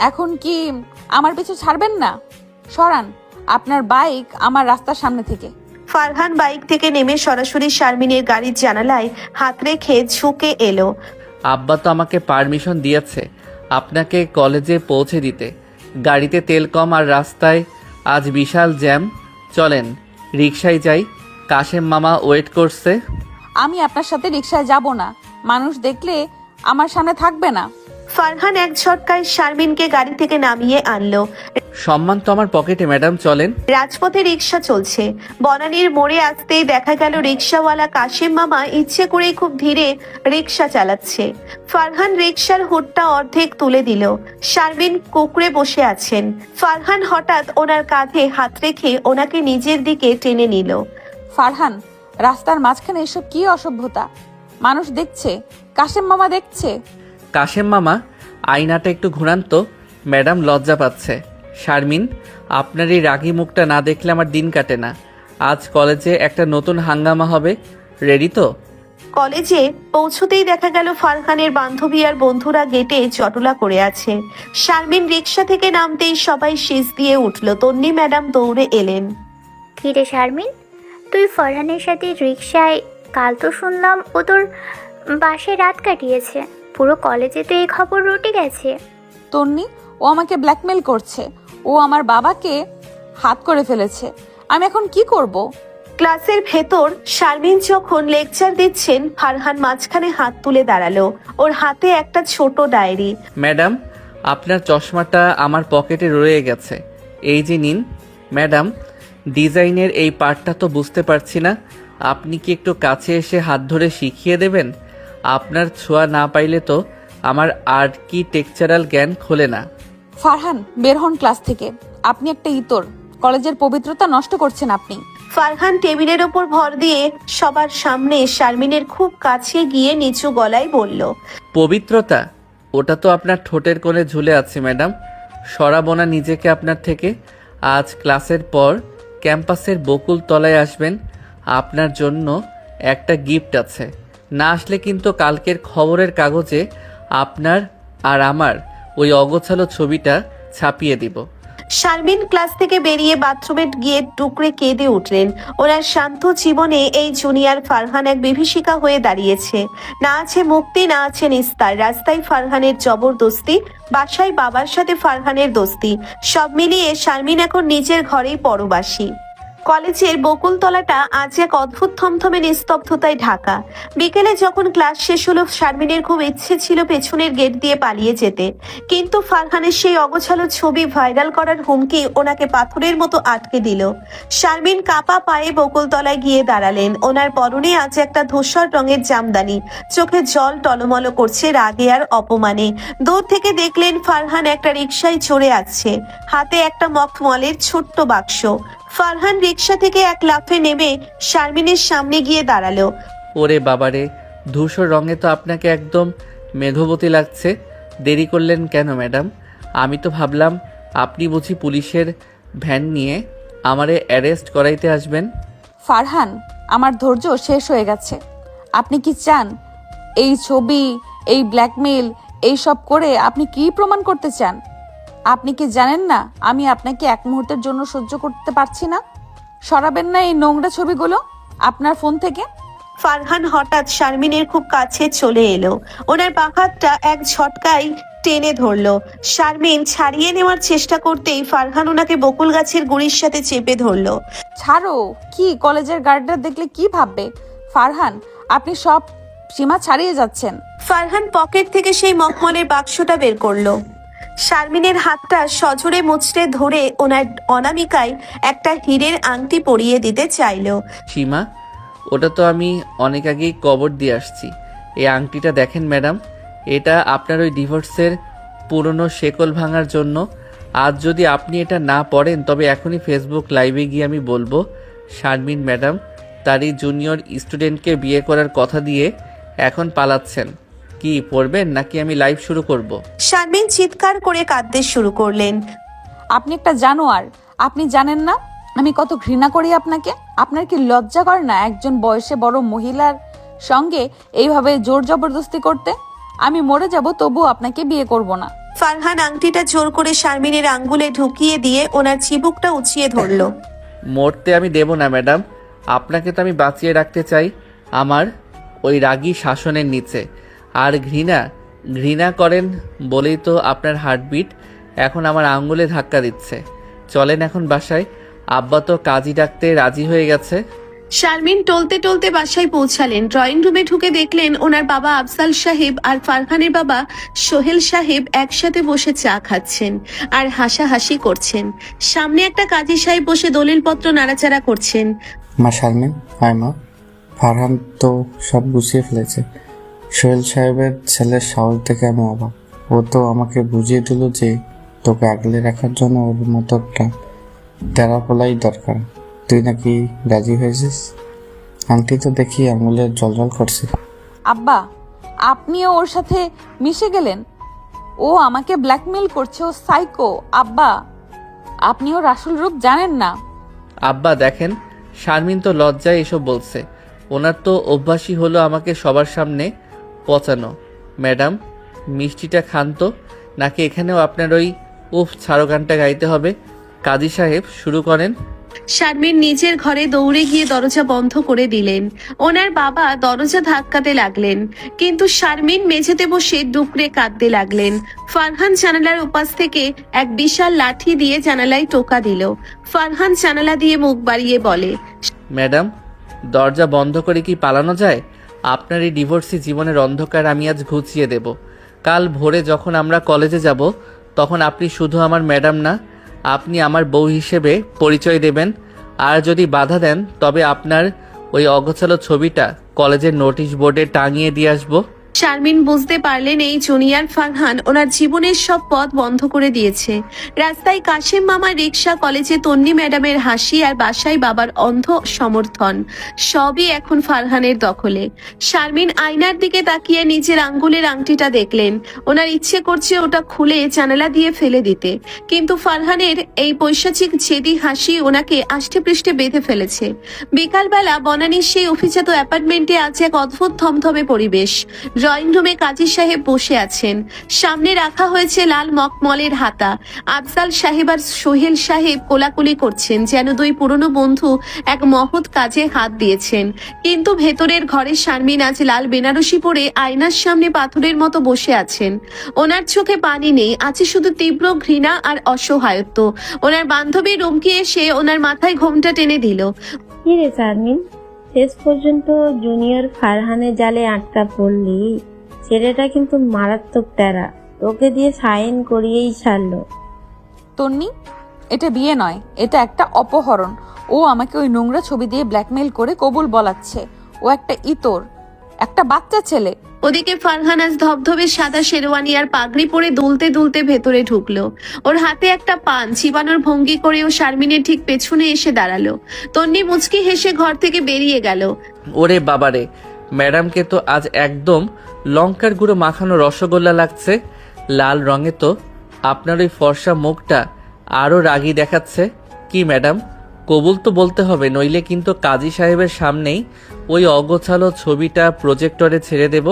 এখন কি আমার পিছু ছাড়বেন না? সরান আপনার বাইক আমার রাস্তার সামনে থেকে। ফারহান বাইক থেকে নেমে সরাসরি শারমিনের গাড়ির জানালায় হাত রেখে ঝুঁকে এলো। আব্বা তো আমাকে পারমিশন দিয়েছে আপনাকে কলেজে পৌঁছে দিতে। গাড়িতে তেল কম আর রাস্তায় আজ বিশাল জ্যাম। চলেন রিকশায় যাই, কাশেম মামা ওয়েট করছে। আমি আপনার সাথে রিকশায় যাব না, মানুষ দেখলে আমার সামনে থাকবে না। ফারহান এক ঝটকায় শারমিনকে গাড়ি থেকে নামিয়ে আনলো। সম্মান তো আমার পকেটে ম্যাডাম, চলেন। রাজপথে রিকশা চলছে। বনানীর মোড়ে আসতেই দেখা গেল রিকশাওয়ালা কাশেম মামা ইচ্ছে করেই খুব ধীরে রিকশা চালাচ্ছে। ফারহান রিকশার হুডটা অর্ধেক তুলে দিল। শারমিন কুকড়ে বসে আছেন। ফারহান হঠাৎ ওনার কাঁধে হাত রেখে ওনাকে নিজের দিকে টেনে নিল। ফারহান, রাস্তার মাঝখানে এসব কি অসভ্যতা? মানুষ দেখছে, কাশেম মামা দেখছে। কাশেম মামা, আয়নাটা একটু ঘুরান তো, ম্যাডাম লজ্জা পাচ্ছে। শারমিন, আপনার এই রাগী মুখটা না দেখলে আমার দিন কাটে না। আজ কলেজে একটা নতুন হাঙ্গামা হবে, রেডি তো? কলেজে পৌঁছতেই দেখা গেল ফারহানের বান্ধবী আর বন্ধুরা গেটে জটলা করে আছে। শারমিন রিকশা থেকে নামতেই সবাই শীষ দিয়ে উঠল। তন্নি ম্যাডাম দৌড়ে এলেন। কিরে শারমিন, তুই ফরহানের সাথে রিকশায়? কাল তো শুনলাম ও তোর বাসায় রাত কাটিয়েছে। পুরো কলেজে তো এই খবর রটে গেছে। তন্নি, ও আমাকে ব্ল্যাকমেল করছে। ও আমার বাবাকে হাত করে ফেলেছে। আমি এখন কি করব? ক্লাসের ভেতর শারমিন যখন লেকচার দিচ্ছেন, ফারহান মাঝখানে হাত তুলে দাঁড়ালো। ওর হাতে একটা ছোট ডায়েরি। ম্যাডাম, আপনার চশমাটা আমার পকেটে রয়ে গেছে, এই যে নিন। ম্যাডাম, ডিজাইনের এই পার্টটা তো বুঝতে পারছি না, আপনি কি একটু কাছে এসে হাত ধরে শিখিয়ে দেবেন? আপনার ছোঁয়া না পাইলে তো আমার আর্কিটেকচারাল জ্ঞান খোলে না। ফারহান, বের হন ক্লাস থেকে। আপনি একটা ইতর, কলেজের পবিত্রতা নষ্ট করছেন আপনি। ফারহান টেবিলের ওপর ভর দিয়ে সবার সামনে শারমিনের খুব কাছে গিয়ে নিচু গলায় বলল, পবিত্রতা? ওটা তো আপনার ঠোঁটের কোণে ঝুলে আছে ম্যাডাম। সরাবো না নিজেকে আপনার থেকে। আজ ক্লাসের পর ক্যাম্পাসের বকুল তলায় আসবেন, আপনার জন্য একটা গিফট আছে। না আসলে কিন্তু কালকের খবরের কাগজে আপনার আর আমার ওই অগোছালো ছবিটা ছাপিয়ে দিব। শারমিন ক্লাস থেকে বেরিয়ে বাথরুমে গিয়ে টুকরে কেঁদে উঠলেন। ওনার শান্ত জীবনে এই জুনিয়র ফারহান এক বিভীষিকা হয়ে দাঁড়িয়েছে। না আছে মুক্তি, না আছে নিস্তার। রাস্তায় ফারহানের জবরদস্তি, বাসায় বাবার সাথে ফারহানের দোস্তি, সব মিলিয়ে শারমিন এখন নিজের ঘরেই পরবাসী। কলেজের বকুলতলাটা আজ এক অদ্ভুত থমথমে নিস্তব্ধতায় ঢাকা। বিকেলে যখন ক্লাস শেষ হলো, শারমিনের খুব ইচ্ছে ছিল পেছনের গেট দিয়ে পালিয়ে যেতে, কিন্তু ফারহানের সেই অগোছালো ছবি ভাইরাল করার হুমকি ওনাকে পাথরের মতো আটকে দিল। শারমিন কাপা পায়ে বকুলতলায় গিয়ে দাঁড়ালেন। ওনার পরনে আজ একটা ধূসর রঙের জামদানি, চোখে জল টলমল করছে রাগে আর অপমানে। দূর থেকে দেখলেন ফারহান একটা রিকশায় চড়ে আসছে, হাতে একটা মখমলের ছোট্ট বাক্স। ফারহান রিকশা থেকে এক লাফে নেমে শারমিনের সামনে গিয়ে দাঁড়ালো। ওরে বাবারে, ধূসর রঙে তো আপনাকে একদম মেঘবতী লাগছে। দেরি করলেন কেন ম্যাডাম? আমি তো ভাবলাম আপনি বুঝি পুলিশের ভ্যান নিয়ে আমারে অ্যারেস্ট করাইতে আসবেন। ফারহান, আমার ধৈর্য শেষ হয়ে গেছে। আপনি কি চান এই ছবি, এই ব্ল্যাকমেল, এই সব করে আপনি কি প্রমাণ করতে চান? আপনি কি জানেন না আমি আপনাকে এক মুহূর্তের জন্য সহ্য করতে পারছি না? সরাবেন না এই নোংরা ছবিগুলো আপনার ফোন থেকে। ফারহান হঠাৎ শারমিনের খুব কাছে চলে এলো। ওনার বাঁ হাতটা এক ঝটকায় টেনে ধরলো। শারমিন ছাড়িয়ে নেওয়ার চেষ্টা করতেই ফারহান ওনাকে বকুল গাছের গুড়ির সাথে চেপে ধরলো। ছাড়ো। কি কলেজের গার্ডরা দেখলে কি ভাববে? ফারহান, আপনি সব সীমা ছাড়িয়ে যাচ্ছেন। ফারহান পকেট থেকে সেই মখমলের বাক্সটা বের করলো। শারমিনের হাতটা সজোরে মুচড়ে ধরে ওনার অনামিকায় একটা হীরের আংটি পরিয়ে দিতে চাইলো। সীমা, ওটা তো আমি অনেক আগেই কবর দিয়ে আসছি। এই আংটিটা দেখেন ম্যাডাম, এটা আপনার ওই ডিভোর্সের পুরনো শেকল ভাঙার জন্য। আজ যদি আপনি এটা না পড়েন তবে এখনই ফেসবুক লাইভে গিয়ে আমি বলবো শারমিন ম্যাডাম তারই জুনিয়র স্টুডেন্টকে বিয়ে করার কথা দিয়ে এখন পালাচ্ছেন। কি পড়বেন নাকি আমি লাইভ শুরু করব? শারমিন চিৎকার করে কাঁদতে শুরু করলেন। আপনি একটা জানোয়ার। আপনি জানেন না আমি কত ঘৃণা করি আপনাকে? আপনার কি লজ্জা করে না একজন বয়সে বড় মহিলার সঙ্গে এইভাবে জোর জবরদস্তি করতে? আমি মরে যাব তবু আপনাকে বিয়ে করব না। ফারহান আংটিটা জোর করে শারমিনের আঙ্গুলে ঢুকিয়ে দিয়ে ওনার চিবুকটা উঁচিয়ে ধরলো। মরতে আমি দেব না ম্যাডাম। আপনাকে তো আমি বাঁচিয়ে রাখতে চাই আমার ওই রাগী শাসনের নিচে। আর ঘৃণা করেন বলেই তো আপনার হার্টবিট এখন আমার আঙ্গুলে ধাক্কা দিচ্ছে। চলেন এখন বাসায়, আব্বা তো কাজী ডাকতে রাজি হয়ে গেছে। শারমিন টলতে টলতে বাসায় পৌঁছালেন। ড্রয়িং রুমে ঢুকে দেখলেন ওনার বাবা আফজাল সাহেব আর ফারহানের বাবা সোহেল সাহেব একসাথে বসে চা খাচ্ছেন আর হাসাহাসি করছেন। সামনে একটা কাজী সাহেব বসে দলিলপত্র নাড়াচাড়া করছেন। মা শারমিন, হায় মা। ফারহান তো সব গুছিয়ে ফেলেছে। সোহেল সাহেবের ছেলের সাহস দেখে আমি অবাক। ও তো আমাকে বুঝিয়ে দিল যে তোকে আগলে রাখার জন্য ওর মতো একটা টেরাপোলাই দরকার। তুই নাকি রাজি হয়েছিস? আংটি তো দেখি আঙুলের জলজল করছে। আব্বা, আপনিও ওর সাথে মিশে গেলেন? ও আমাকে ব্ল্যাকমেল করছে, ও সাইকো। আব্বা, আপনি ওর আসল রূপ জানেন না। আব্বা দেখেন, শারমিন তো লজ্জায় এসব বলছে। ওনার তো অভ্যাসই হলো আমাকে সবার সামনে পচানো। ম্যাডাম, মিষ্টিটা খান তো, নাকি এখানেও আপনার ওই উফ ছাড়ো গানটা গাইতে হবে? কাজী সাহেব শুরু করেন। শারমিন নিজের ঘরে দৌড়ে গিয়ে দরজা বন্ধ করে দিলেন। ওনার বাবা দরজা ধাক্কাতে লাগলেন, কিন্তু শারমিন মেঝেতে বসে ডুকরে কাঁদতে লাগলেন। ফারহান জানালার উপাস থেকে এক বিশাল লাঠি দিয়ে জানালায় টোকা দিল। ফারহান জানালা দিয়ে মুখ বাড়িয়ে বলে, ম্যাডাম, দরজা বন্ধ করে কি পালানো যায়? আপনার এই ডিভোর্সি জীবনের অন্ধকার আমি আজ ঘুচিয়ে দেব। কাল ভোরে যখন আমরা কলেজে যাব তখন আপনি শুধু আমার ম্যাডাম না, আপনি আমার বউ হিসেবে পরিচয় দেবেন। আর যদি বাধা দেন তবে আপনার ওই অগোছালো ছবিটা কলেজের নোটিশ বোর্ডে টাঙিয়ে দিয়ে আসবো। শারমিন বুঝতে পারলেন এই জুনিয়র ফারহান ওনার জীবনের সব পথ বন্ধ করে দিয়েছে। রাস্তায় কাশেম মামার রিক্সা, কলেজে তন্নি ম্যাডামের হাসি আর বাসায় বাবার অন্ধ সমর্থন, সবই এখন ফারহানের দখলে। শারমিন আয়নার দিকে তাকিয়ে নিজের আঙ্গুলের আংটিটা দেখলেন। ওনার ইচ্ছে করছে ওটা খুলে জানালা দিয়ে ফেলে দিতে, কিন্তু ফারহানের এই পৈশাচিক জেদি হাসি ওনাকে আষ্টে পৃষ্ঠে বেঁধে ফেলেছে। বিকালবেলা বনানীর সেই অভিজাত অ্যাপার্টমেন্টে আছে এক অদ্ভুত থমথমে পরিবেশ। ড্রয়িং রুমে কাজী সাহেব বসে আছেন। সামনে রাখা হয়েছে লাল মখমলের হাতা। আফজাল সাহেব আর সোহেল সাহেব কোলাকুলি করছেন, যেন দুই পুরনো বন্ধু এক মহৎ কাজে হাত দিয়েছেন। কিন্তু ভেতরের ঘরে শারমিন আজ লাল বেনারসি পরে আয়নার সামনে পাথরের মতো বসে আছেন। ওনার চোখে পানি নেই, আছে শুধু তীব্র ঘৃণা আর অসহায়ত্ব। ওনার বান্ধবী রুমকি এসে ওনার মাথায় ঘোমটা টেনে দিল। কি রে শারমিন, শেষ পর্যন্ত জুনিয়র ফারহানের জালে আটকা পড়লি। ছেলেটা কিন্তু মারাত্মক তেরা, তোকে দিয়ে সাইন করিয়েই ছাড়লো। তন্নি, এটা বিয়ে নয়, এটা একটা অপহরণ। ও আমাকে ওই নোংরা ছবি দিয়ে ব্ল্যাকমেইল করে কবুল বলাচ্ছে। ও একটা ইতর, একটা বাচ্চা ছেলে। ওদিকে ফারহান আজ ধবধবে সাদা শেরওয়ানি আর পাগড়ি পরে দুলতে দুলতে ভেতরে ঢুকলো। ওর হাতে একটা পান চিবানোর ভঙ্গি করে ও শারমিনের ঠিক পেছনে এসে দাঁড়ালো। তন্নি মুচকি হেসে ঘর থেকে বেরিয়ে গেল। ওরে বাবারে, ম্যাডামকে তো আজ একদম লঙ্কার গুঁড়ো মাখানো রসগোল্লা লাগছে। লাল রঙে তো আপনার ওই ফর্সা মুখটা আরও রাগী দেখাচ্ছে। কি ম্যাডাম, কবুল তো বলতে হবে, নইলে কিন্তু কাজী সাহেবের সামনেই ওই অগোছালো ছবিটা প্রজেক্টরে ছেড়ে দেব।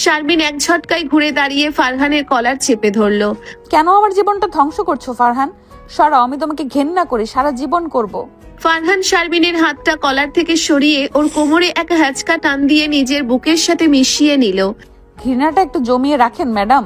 শারমিন এক ঝটকায় ঘুরে দাঁড়িয়ে ফারহানের কলার চেপে ধরলো। কেন আমার জীবনটা ধ্বংস করছো ফারহান? সরাও, আমি তোমাকে ঘেন্না করি, সারা জীবন করব। ফারহান শারমিনের হাতটা কলার থেকে সরিয়ে ওর কোমরে এক হ্যাচকা টান দিয়ে নিজের বুকের সাথে মিশিয়ে নিল। ঘৃণাটা একটু জমিয়ে রাখেন ম্যাডাম।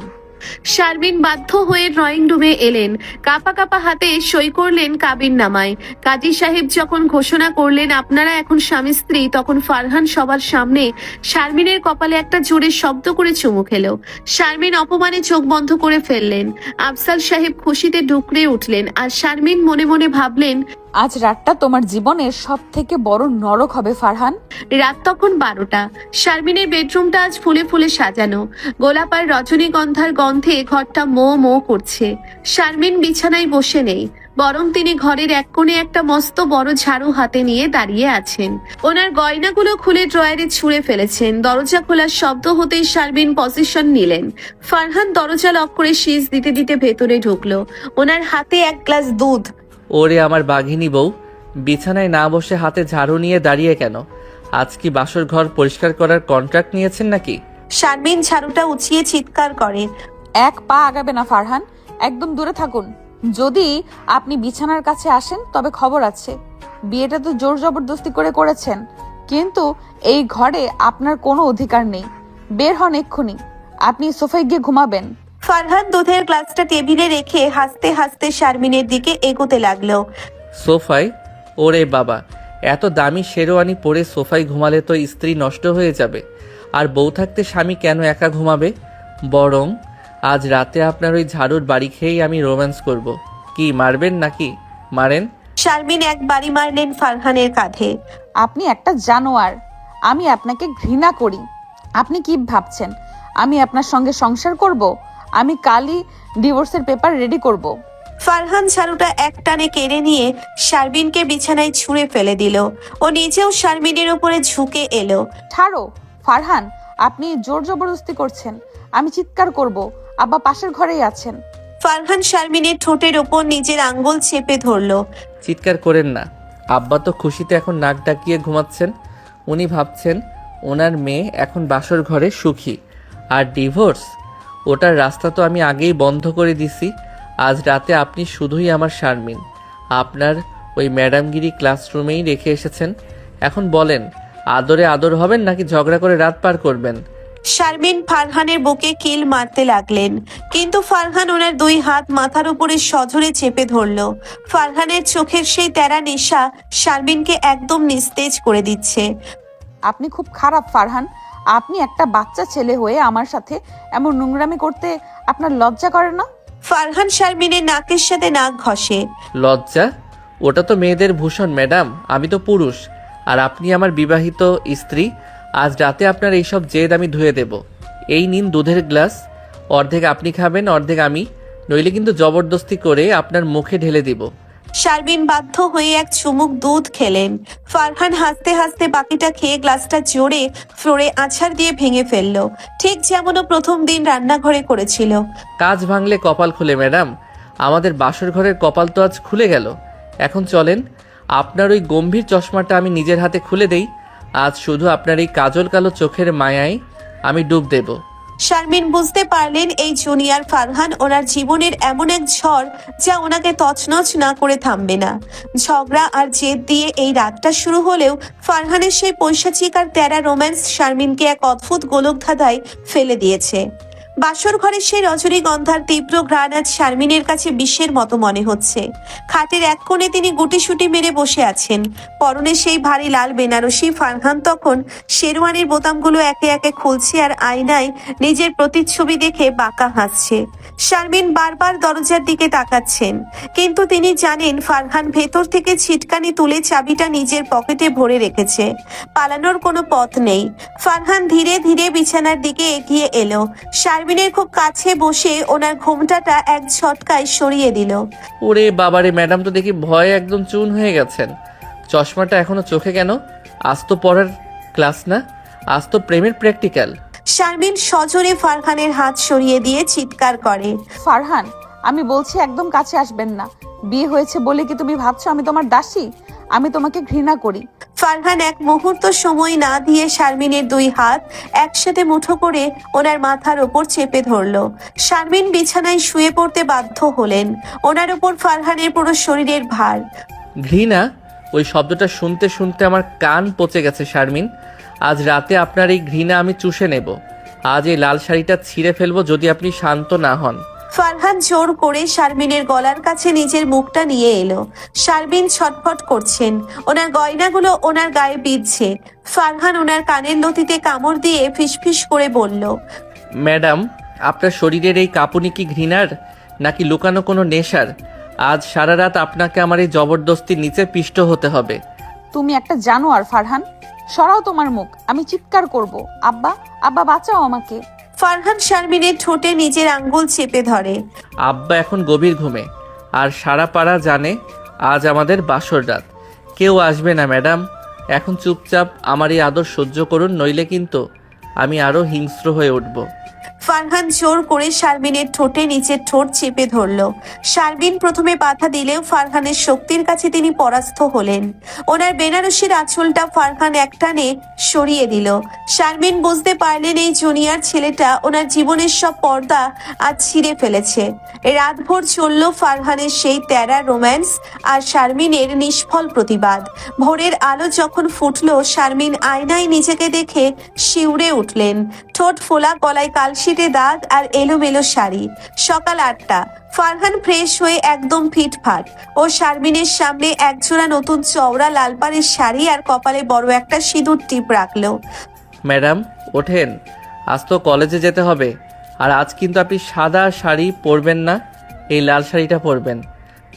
শারমিন বাধ্য হয়ে ড্রয়িং রুমে এলেন। কাপা কাপা হাতে সই করলেন কাবিন নামায়। কাজী সাহেব যখন ঘোষণা করলেন আপনারা এখন স্বামী স্ত্রী, তখন ফারহান সবার সামনে শারমিনের কপালে একটা জোরে শব্দ করে চুমু খেলো। শারমিন অপমানে চোখ বন্ধ করে ফেললেন। আফজাল সাহেব খুশিতে ডুকরে উঠলেন, আর শারমিন মনে মনে ভাবলেন, আজ রাতটা তোমার জীবনের সব থেকে বড় নরক হবে ফারহান। রাত তখন 12টা। শারমিনের বেডরুমটা আজ ফুলে ফুলে সাজানো। গোলাপ আর রজনীগন্ধার গন্ধে ঘরটা মো মো করছে। শারমিন বিছানায় বসে নেই, বরং তিনি ঘরের এক কোণে একটা মস্ত বড় ঝাড়ু হাতে নিয়ে দাঁড়িয়ে আছেন। ওনার গয়নাগুলো খুলে ড্রয়ারে ছুঁড়ে ফেলেছেন। দরজা খোলার শব্দ হতেই শারমিন পজিশন নিলেন। ফারহান দরজা লক করে শীষ দিতে দিতে ভেতরে ঢুকলো। ওনার হাতে এক গ্লাস দুধ। ওরে আমার বাঘিনী বউ, বিছানায় না বসে হাতে ঝাড়ু নিয়ে দাঁড়িয়ে কেন? আজ কি বাসর ঘর পরিষ্কার করার কন্ট্রাক্ট নিয়েছেন নাকি? শারমিন ঝাড়ুটা উঁচিয়ে চিৎকার করে, এক পা আগাবে না ফারহান, একদম দূরে থাকুন। যদি আপনি বিছানার কাছে আসেন তবে খবর আছে। বিয়েটা তো জোর জবরদস্তি করে করেছেন, কিন্তু এই ঘরে আপনার কোনো অধিকার নেই। বের হন এক্ষুনি, আপনি সোফায় গিয়ে ঘুমাবেন। ফারহান দুধের গ্লাসটা টেবিলে রেখে হাসতে হাসতে শারমিনের দিকে এগোতে লাগলো। সোফায়? ওরে বাবা, এত দামি শেরওয়ানি পরে সোফায় ঘুমালে তো স্ত্রী নষ্ট হয়ে যাবে। আর বউ থাকতে স্বামী কেন একা ঘুমাবে? বরং আজ রাতে আপনার ওই ঝাড়ুর বাড়ি খেয়েই আমি রোম্যান্স করব। কি মারবেন নাকি? মারেন। শারমিন এক বাড়ি মারলেন ফারহানের কাঁধে। আপনি একটা জানোয়ার, আমি আপনাকে ঘৃণা করি। আপনি কি ভাবছেন আমি আপনার সঙ্গে সংসার করব? আমি কালই ডিভোর্সের পেপার রেডি করব। ফারহান ঝাড়ুটা এক টানে কেড়ে নিয়ে শারমিনকে বিছানায় ছুঁড়ে ফেলে দিল। ও নিজেও শারমিনের উপরে ঝুঁকে এলো। ছাড়ো ফারহান, আপনি জোর জবরদস্তি করছেন। আমি চিৎকার করব, আব্বা পাশের ঘরেই আছেন। ফারহান শারমিনের ঠোঁটের ওপর নিজের আঙ্গুল চেপে ধরলো। চিৎকার করেন না, আব্বা তো খুশিতে এখন নাক ডাকিয়ে ঘুমাচ্ছেন। উনি ভাবছেন ওনার মেয়ে এখন বাসর ঘরে সুখী। আর ডিভোর্স, ওটার রাস্তা তো আমি আগেই বন্ধ করে দিছি। আজ রাতে আপনি শুধুই আমার শারমিন। আপনার ওই ম্যাডামগিরি ক্লাসরুমেই রেখে এসেছেন। এখন বলেন, আদরে আদর হবেন নাকি ঝগড়া করে রাত পার করবেন? শারমিন ফারহানের বুকে কিল মারতে লাগলেন, কিন্তু ফারহান ওনার দুই হাত মাথার উপরে সজোরে চেপে ধরলো। ফারহানের চোখের সেই তেরা নেশা শারমিনকে একদম নিস্তেজ করে দিচ্ছে। আপনি খুব খারাপ ফারহান। আপনি একটা বাচ্চা ছেলে হয়ে আমার সাথে এমন নোংরামি করতে আপনার লজ্জা করে না? ফারহান শারমিনের নাকের সাথে নাক ঘষে। লজ্জা? ওটা তো মেয়েদের ভূষণ ম্যাডাম, আমি তো পুরুষ। আর আপনি আমার বিবাহিত স্ত্রী। আজ রাতে আপনার এইসব জেদ আমি ধুয়ে দেব। এই নিন দুধের গ্লাস, অর্ধেক আপনি খাবেন অর্ধেক আমি, নইলে কিন্তু জবরদস্তি করে আপনার মুখে ঢেলে দিব। শারমিন বাধ্য হয়ে এক চুমুক দুধ খেলেন। ফারহান হাসতে হাসতে বাকিটা খেয়ে গ্লাসটা জোরে ফ্লোরে আছাড় দিয়ে ভেঙে ফেললো, ঠিক যেমনও প্রথম দিন রান্নাঘরে করেছিল। কাজ ভাঙলে কপাল খুলে ম্যাডাম, আমাদের বাসর ঘরের কপাল তো আজ খুলে গেল। এখন চলেন, আপনার ওই গম্ভীর চশমাটা আমি নিজের হাতে খুলে দেই। আজ শুধু আপনার এই কাজল কালো চোখের মায়ায় আমি ডুব দেব। শারমিন বুঝতে পারলেন এই জুনিয়র ফারহান ওনার জীবনের এমন এক ঝড় যা ওনাকে তছনছ না করে থামবে না। ঝগড়া আর জেদ দিয়ে এই রাতটা শুরু হলেও ফারহানের সেই পৈশাচিক আর তেরা রোম্যান্স শারমিনকে এক অদ্ভুত গোলকধাঁধায় ফেলে দিয়েছে। বাসর ঘরের সেই রজনীগন্ধার তীব্র ঘ্রাণ আজ শারমিনের কাছে বিষের মতো মনে হচ্ছে। খাটের এক কোণে তিনি গুটিসুটি মেরে বসে আছেন, পরনে সেই ভারী লাল বেনারসি। ফারহান তখন শেরওয়ানির বোতামগুলো একে একে খুলছে আর আয়নায় নিজের প্রতিচ্ছবি দেখে বাঁকা হাসছে। শারমিন বারবার দরজার দিকে তাকাচ্ছেন, কিন্তু তিনি জানেন ফারহান ভেতর থেকে ছিটকানি তুলে চাবিটা নিজের পকেটে ভরে রেখেছে। পালানোর কোনো পথ নেই। ফারহান ধীরে ধীরে বিছানার দিকে এগিয়ে এলো, শারমিনের খুব কাছে বসে ওনার ঘোমটাটা এক ঝটকায় সরিয়ে দিল। ওরে বাবারে, ম্যাডাম তো দেখি ভয়ে একদম চুন হয়ে গেছেন। চশমাটা এখনো চোখে কেন? আজ তো পড়ার ক্লাস না, আজ তো প্রেমের প্র্যাকটিক্যাল। শারমিন সজোরে ফারহানের হাত সরিয়ে দিয়ে চিৎকার করে, ফারহান, আমি বলছি একদম কাছে আসবেন না। বিয়ে হয়েছে বলে কি তুমি ভাবছো আমি তোমার দাসী? আমি তোমাকে ঘৃণা করি। ফারহান এক মুহূর্ত সময় না দিয়ে শারমিনের দুই হাত একসাথে মুঠো করে ওনার মাথার ওপর চেপে ধরলো। শারমিন বিছানায় শুয়ে পড়তে বাধ্য হলেন, ওনার ওপর ফারহানের পুরো শরীরের ভার। ঘৃণা? ওই শব্দটা শুনতে শুনতে আমার কান পচে গেছে শারমিন। আজ রাতে আপনার এই ঘৃণা আমি চুষে নেব। আজ এই লাল শাড়িটা ছিঁড়ে ফেলবো যদি আপনি শান্ত না হন। ফারহান জোর করে শারমিনের গলার কাছে নিজের মুখটা নিয়ে এলো। শারমিন ছটফট করছেন, ওনার গয়নাগুলো ওনার গায়ে বিঁধছে। ফারহান ওনার কানের লতিতে কামড় দিয়ে ফিসফিস করে বলল, ম্যাডাম, আপনার শরীরের এই কাঁপুনি কি ঘৃণার নাকি লুকানো কোনো নেশার? আজ সারা রাত আপনাকে আমার এই জবরদস্তির নিচে পিষ্ট হতে হবে। তুমি একটা জানোয়ার ফারহান, সরাও তোমার মুখ, আমি চিৎকার করব। আব্বা, আব্বা বাঁচাও আমাকে। ফারহান শারমিনের ঠোঁটে নিজের আঙ্গুল চেপে ধরে। আব্বা এখন গভীর ঘুমে, আর সারা পাড়া জানে আজ আমাদের বাসর রাত। কেউ আসবে না ম্যাডাম, এখন চুপচাপ আমার এই আদর সহ্য করুন, নইলে কিন্তু আমি আরও হিংস্র হয়ে উঠব। ফারহান জোর করে শারমিনের ঠোঁটে নিচের ঠোঁট চেপে ধরল। শারমিন প্রথমে বাধা দিলেও ফারহানের শক্তির কাছে তিনি পরাস্ত হলেন। ওনার বেনারসির আঁচলটা ফারহান একটানে সরিয়ে দিল। শারমিন বুঝতে পারলেন এই জুনিয়র ছেলেটা ওনার জীবনের সব পর্দা আজ ছিঁড়ে ফেলেছে। রাতভর চলল ফারহানের সেই তেরা রোম্যান্স আর শারমিনের নিষ্ফল প্রতিবাদ। ভোরের আলো যখন ফুটল, শারমিন আয়নায় নিজেকে দেখে শিউরে উঠলেন। ঠোঁট ফোলা, গলায় কালশিটে দাগ আর এলোমেলো শাড়ি। সকাল 8টা। ফারহান ফ্রেশ হয়ে একদম ফিটফাট। ও শারমিনের সামনে একজোড়া নতুন চওড়া লাল পাড়ের শাড়ি আর কপালে বড় একটা সিঁদুর টিপ রাখলো। ম্যাডাম ওঠেন, আজ তো কলেজে যেতে হবে। আর আজ কিন্তু আপনি সাদা শাড়ি পরবেন না, এই লাল শাড়িটা পরবেন।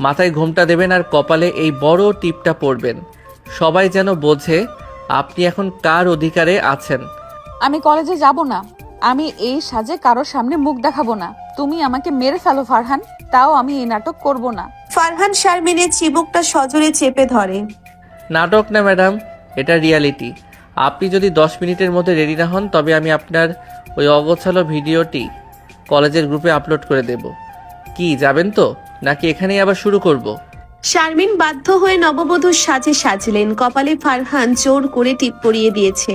মাথায় ঘোমটা দেবেন আর কপালে এই বড় টিপটা পরবেন। সবাই যেন বোঝে আপনি এখন কার অধিকারে আছেন। আমি কলেজে যাব না, আমি এই সাজে কারোর সামনে মুখ দেখাবো না। তুমি আমাকে মেরে ফেলো ফারহান, তাও আমি এই নাটক করব না। ফারহান শারমিনের চিবুকটা সজোরে চেপে ধরে। নাটক না ম্যাডাম, এটা রিয়ালিটি। আপনি যদি 10 মিনিটের মধ্যে রেডি না হন, তবে আমি আপনার ওই অগোছালো ভিডিওটি কলেজের গ্রুপে আপলোড করে দেব। কি যাবেন তো, নাকি এখানেই আবার শুরু করব? শারমিন বাধ্য হয়ে নববধূর সাজে সাজলেন। কপালে ফারহান জোর করে টিপ পরিয়ে দিয়েছে,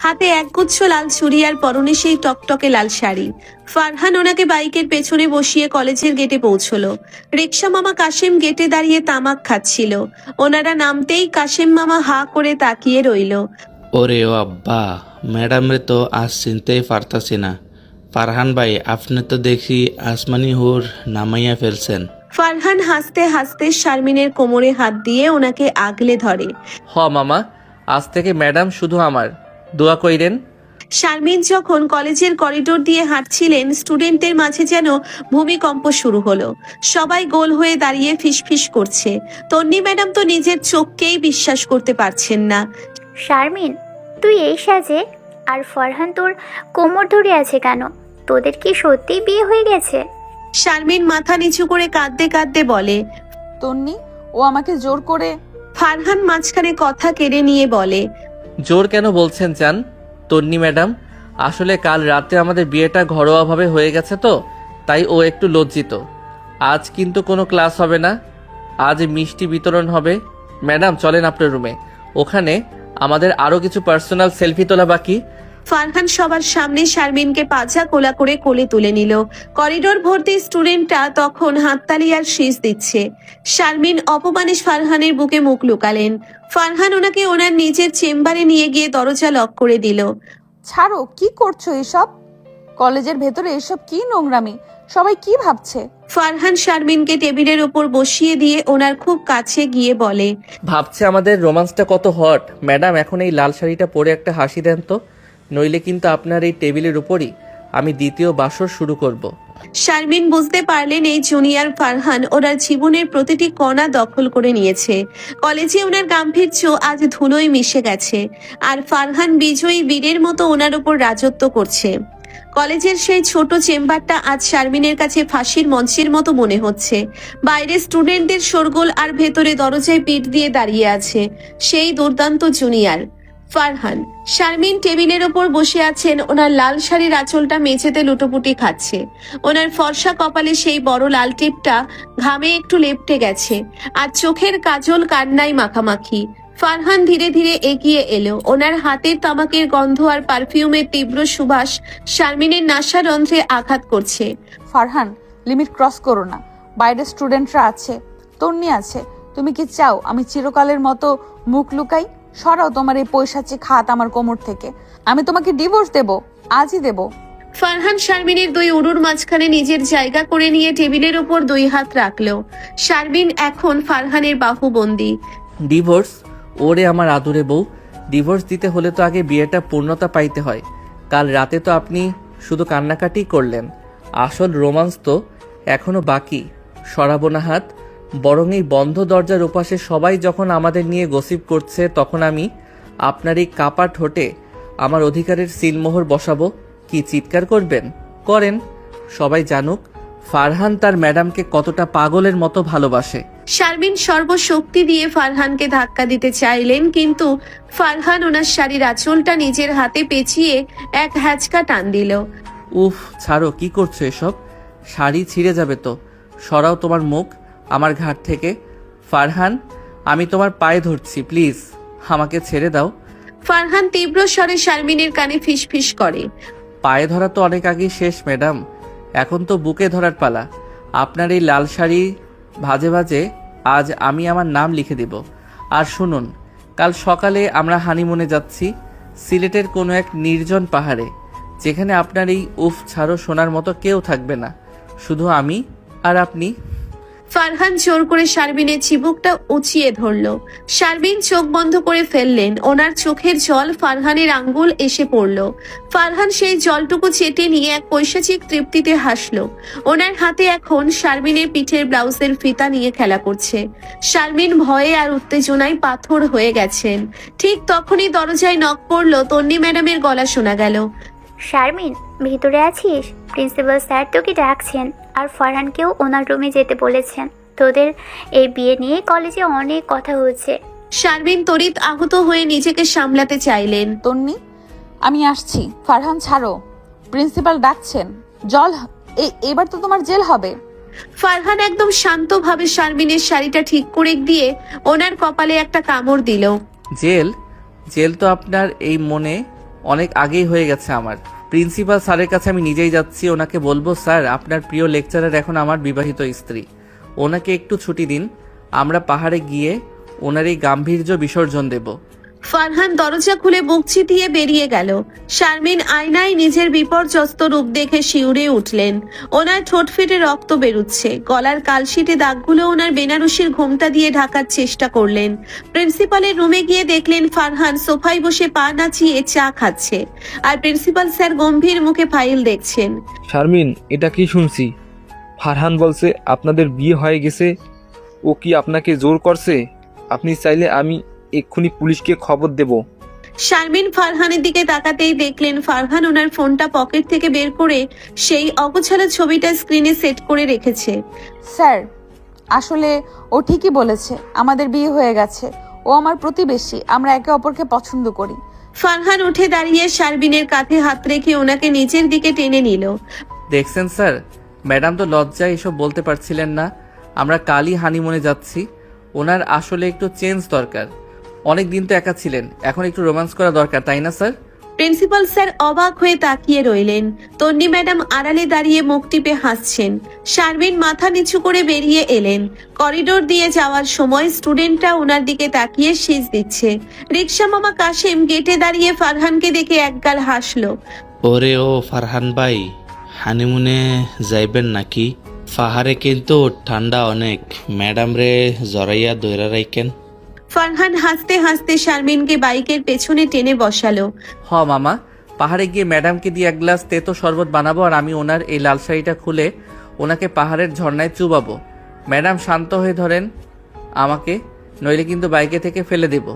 হাতে একগুচ্ছ লাল চুড়ি আর পরনে সেই টকটকে লাল শাড়ি। ফারহান ওনাকে বাইকের পেছনে বসিয়ে কলেজের গেটে পৌঁছলো। রিক্সা মামা কাশেম গেটে দাঁড়িয়ে তামাক খাচ্ছিল। ওনারা নামতেই কাশেম মামা হা করে তাকিয়ে রইল। ওরে ও আব্বা, ম্যাডাম রে তো আজ চিনতেই পারতাছি না। ফারহান ভাই, আপনি তো দেখি আসমানি হুর নামাইয়া ফেলছেন। ফারহান হাসতে হাসতে শারমিনের কোমরে হাত দিয়ে ওনাকে আগলে ধরে। হ মামা, আজ থেকে ম্যাডাম শুধু আমার, দোয়া কইরেন। শারমিন যখন কলেজের করিডোর দিয়ে হাঁটছিলেন, স্টুডেন্টদের মাঝে যেন ভূমিকম্প শুরু হলো। সবাই গোল হয়ে দাঁড়িয়ে ফিসফিস করছে। তন্নি ম্যাডাম তো নিজের চোখকেই বিশ্বাস করতে পারছেন না। শারমিন, তুই এই সাজে আর ফরহান তোর কোমর ধরে আছে কেন? তোদের কি সত্যিই বিয়ে হয়ে গেছে? শারমিন মাথা নিচু করে কাঁদতে কাঁদতে বলে। তন্নি, ও আমাকে জোর করে। ফারহান মাঝখানে কথা কেড়ে নিয়ে বলে। জোর কেন বলছেন চান তন্নি ম্যাডাম? আসলে কাল রাতে আমাদের বিয়েটা ঘরোয়াভাবে হয়ে গেছে তো, তাই ও একটু লজ্জিত। আজ কিন্তু কোনো ক্লাস হবে না, আজ মিষ্টি বিতরণ হবে। ম্যাডাম চলেন আপনার রুমে, ওখানে আমাদের আরও কিছু পার্সোনাল সেলফি তোলা বাকি। ফারহান সবার সামনে শারমিনকে পাজা কোলা করে কোলে তুলে নিল। করিডোর ভর্তি স্টুডেন্টরা তখন হাততালি আর শীষ দিচ্ছে। শারমিন অপমানে ফারহানের বুকে মুখ লুকালেন। ফারহান ওনাকে ওনার নিজের চেম্বারে নিয়ে গিয়ে দরজা লক করে দিল। ছাড়ো, কি করছো এসব? কলেজের ভেতরে এসব কি নোংরামি? সবাই কি ভাবছে? ফারহান শারমিনকে টেবিলের উপর বসিয়ে দিয়ে ওনার খুব কাছে গিয়ে বলে। ভাবছে আমাদের রোমান্সটা কত হট। ম্যাডাম এখন এই লাল শাড়িটা পরে একটা হাসি দেন তো, নইলে কিন্তু আপনার এই টেবিলের উপরই আমি দ্বিতীয় বাসর শুরু করব। শারমিন বুঝতে পারলেন এই জুনিয়র ফারহান ওনার জীবনের প্রতিটি কণা দখল করে নিয়েছে। কলেজে ওনার গাম্ভীর্য আজ ধুলোয় মিশে গেছে, আর ফারহান বিজয়ী বীরের মতো ওনার উপর রাজত্ব করছে। কলেজের সেই ছোট চেম্বারটা আজ শারমিনের কাছে ফাঁসির মঞ্চের মতো মনে হচ্ছে। বাইরে স্টুডেন্টদের শোরগোল, আর ভেতরে দরজায় পিঠ দিয়ে দাঁড়িয়ে আছে সেই দুর্দান্ত জুনিয়র ফারহান। শারমিন টেবিলের ওপর বসে আছেন, ওনার লাল শাড়ির আঁচলটা মেঝেতে লুটোপুটি খাচ্ছে। ওনার ফর্সা কপালে সেই বড় লাল টিপটা ঘামে একটু লেপটে গেছে, আর চোখের কাজল কান্নায় মাখামাখি। ফারহান ধীরে ধীরে এগিয়ে এলো। ওনার হাতের তামাকের গন্ধ আর পারফিউমের তীব্র সুবাস শারমিনের নাসারন্ধ্রে আঘাত করছে। ফারহান, লিমিট ক্রস করো না। বাইরে স্টুডেন্টরা আছে, তন্নি আছে। তুমি কি চাও আমি চিরকালের মতো মুখ লুকাই? সরাও তোমার এই পৈশাচিক হাত আমার কোমর থেকে। আমি তোমাকে ডিভোর্স দেব, আজই দেব। ফারহান শারমিনের দুই উরুর মাঝখানে নিজের জায়গা করে নিয়ে টেবিলের উপর দুই হাত রাখলো। শারমিন এখন ফারহানের বাহুবন্দী। ডিভোর্স? ওরে আমার আদুরে বউ, ডিভোর্স দিতে হলে তো আগে বিয়েটা পূর্ণতা পাইতে হয়। কাল রাতে তো আপনি শুধু কান্নাকাটি করলেন, আসল রোমান্স তো এখনো বাকি। সরাবো না হাত, বরং এই বন্ধ দরজার ওপাশে সবাই যখন আমাদের নিয়ে গসিপ করছে, তখন আমি আপনার এই কাপা ঠোঁটে আমার অধিকারের সিলমোহর বসাবো। কি চিৎকার করবেন? করেন, সবাই জানুক ফারহান তার ম্যাডামকে কতটা পাগলের মতো ভালোবাসে। শারমিন সর্বশক্তি দিয়ে ফারহানকে ধাক্কা দিতে চাইলেন, কিন্তু ফারহান ওনার শাড়ির আঁচলটা নিজের হাতে পেঁচিয়ে এক হ্যাচকা টান দিল। উফ, ছাড়ো, কি করছো এসব? শাড়ি ছিঁড়ে যাবে তো। সরাও তোমার মুখ আমার ঘাট থেকে। ফারহান, আমি তোমার পায়ে ধরছি, প্লিজ আমাকে ছেড়ে দাও। ফারহান তীব্র স্বরে শারমিনের কানে ফিসফিস করে। পায়ে ধরা তো অনেক আগেই শেষ ম্যাডাম, এখন তো বুকে ধরার পালা। আপনার এই লাল শাড়ি ভাজে ভাজে আজ আমি আমার নাম লিখে দেব। আর শুনুন, কাল সকালে আমরা হানিমুনে যাচ্ছি সিলেটের কোনো এক নির্জন পাহাড়ে, যেখানে আপনার এই উফ ছাড়ো শোনার মতো কেউ থাকবে না, শুধু আমি আর আপনি। ফারহান জোর করে শারমিনের চিবুকটা উঁচিয়ে ধরলো। শারমিন চোখ বন্ধ করে ফেললেন। ওনার চোখের জল ফারহানের আঙ্গুল এসে পড়লো। ফারহান সেই জলটুকু চেটে নিয়ে এক পৈশাচিক তৃপ্তিতে হাসলো। ওনার হাতে এখন শারমিনের পিঠের ব্লাউজের ফিতা নিয়ে খেলা করছে। শারমিন ভয়ে আর উত্তেজনায় পাথর হয়ে গেছেন। ঠিক তখনই দরজায় নক পড়লো। তন্নি ম্যাডামের গলা শোনা গেল। শারমিন, ভিতরে আছিস? প্রিন্সিপাল স্যার তোকে ডাকছেন, আর ফারহানকেও ওনার রুমে যেতে বলেছেন। তোদের এই বিয়ে নিয়ে কলেজে অনেক কথা হচ্ছে। শারমিন তড়িৎ আহত হয়ে নিজেকে সামলাতে চাইলেন। তন্নি, আমি আসছি। ফারহান ছাড়ো, প্রিন্সিপাল ডাকছেন। জল, এবার তো তোমার জেল হবে। ফারহান একদম শান্তভাবে শারমিনের শাড়িটা ঠিক করে দিয়ে ওনার কপালে একটা কামড় দিল। জেল? জেল তো আপনার এই মনে অনেক আগেই হয়ে গেছে আমার। প্রিন্সিপাল স্যারের কাছে আমি নিজেই যাচ্ছি, ওনাকে বলবো স্যার আপনার প্রিয় লেকচারার এখন আমার বিবাহিত স্ত্রী, ওনাকে একটু ছুটি দিন, আমরা পাহাড়ে গিয়ে ওনার এই গাম্ভীর্য বিসর্জন দেব। ফারহান দরজা খুলে বুক চিতিয়ে বেরিয়ে গেল। শারমিন আয়নায় নিজের বিপর্যস্ত রূপ দেখে শিউরে উঠলেন। ওনার ঠোঁট ফেটে রক্ত বেরুচ্ছে। গলার কালশিটে দাগগুলো ওনার বেনারসির ঘোমটা দিয়ে ঢাকার চেষ্টা করলেন। প্রিন্সিপালের রুমে গিয়ে দেখলেন ফারহান সোফায় বসে পা নাচিয়ে চা খাচ্ছে, আর প্রিন্সিপাল স্যার গম্ভীর মুখে ফাইল দেখছেন। শারমিন, এটা কি শুনছি? ফারহান বলছে আপনাদের বিয়ে হয়ে গেছে। ও কি আপনাকে জোর করছে? আপনি চাইলে আমি এক্ষুনি পুলিশকে খবর দেব। শারমিন ফারহানের দিকে তাকাতেই দেখলেন ফারহান ওনার ফোনটা পকেট থেকে বের করে সেই অগোছালো ছবিটা স্ক্রিনে সেট করে রেখেছে। স্যার আসলে ও ঠিকই বলেছে, আমাদের বিয়ে হয়ে গেছে। ও আমার প্রতিবেশী, আমরা একে অপরকে পছন্দ করি। ফারহান উঠে দাঁড়িয়ে শারমিনের কাঁধে হাত রেখে ওনাকে নিচের দিকে টেনে নিল। দেখছেন স্যার, ম্যাডাম তো লজ্জায় এসব বলতে পারছিলেন না। আমরা কালই হানিমুনে যাচ্ছি, ওনার আসলে একটু চেঞ্জ দরকার। অনেক দিন তো একা ছিলেন, এখন একটু রোম্যান্স করা দরকার, তাই না স্যার? প্রিন্সিপাল স্যার অবাক হয়ে তাকিয়ে রইলেন। তন্নি ম্যাডাম আড়ালে দাঁড়িয়ে মুখ টিপে হাসছেন। শারমিন মাথা নিচু করে বেরিয়ে এলেন। করিডোর দিয়ে যাওয়ার সময় স্টুডেন্টরা ওনার দিকে তাকিয়ে শীষ দিচ্ছে। রিক্সা মামা কাশেম গেটে দাঁড়িয়ে ফারহানকে দেখে একগাল হাসলো। ওরে ও ফারহান ভাই, হানিমুনে যাইবেন নাকি? পাহাড়ে কিন্তু ঠান্ডা অনেক, ম্যাডাম রে জড়াইয়া দৈরা রাইকেন। ফারহান হাসতে হাসতে শারমিনকে বাইকের পেছনে টেনে বসালো। হ মামা, পাহাড়ে গিয়ে ম্যাডামকে দিয়ে এক গ্লাস তেতো শরবত বানাবো, আর আমি ওনার এই লাল শাড়িটা খুলে ওনাকে পাহাড়ের ঝর্ণায় চুবাবো। ম্যাডাম শান্ত হয়ে ধরেন আমাকে, নইলে কিন্তু বাইকে থেকে ফেলে দেব।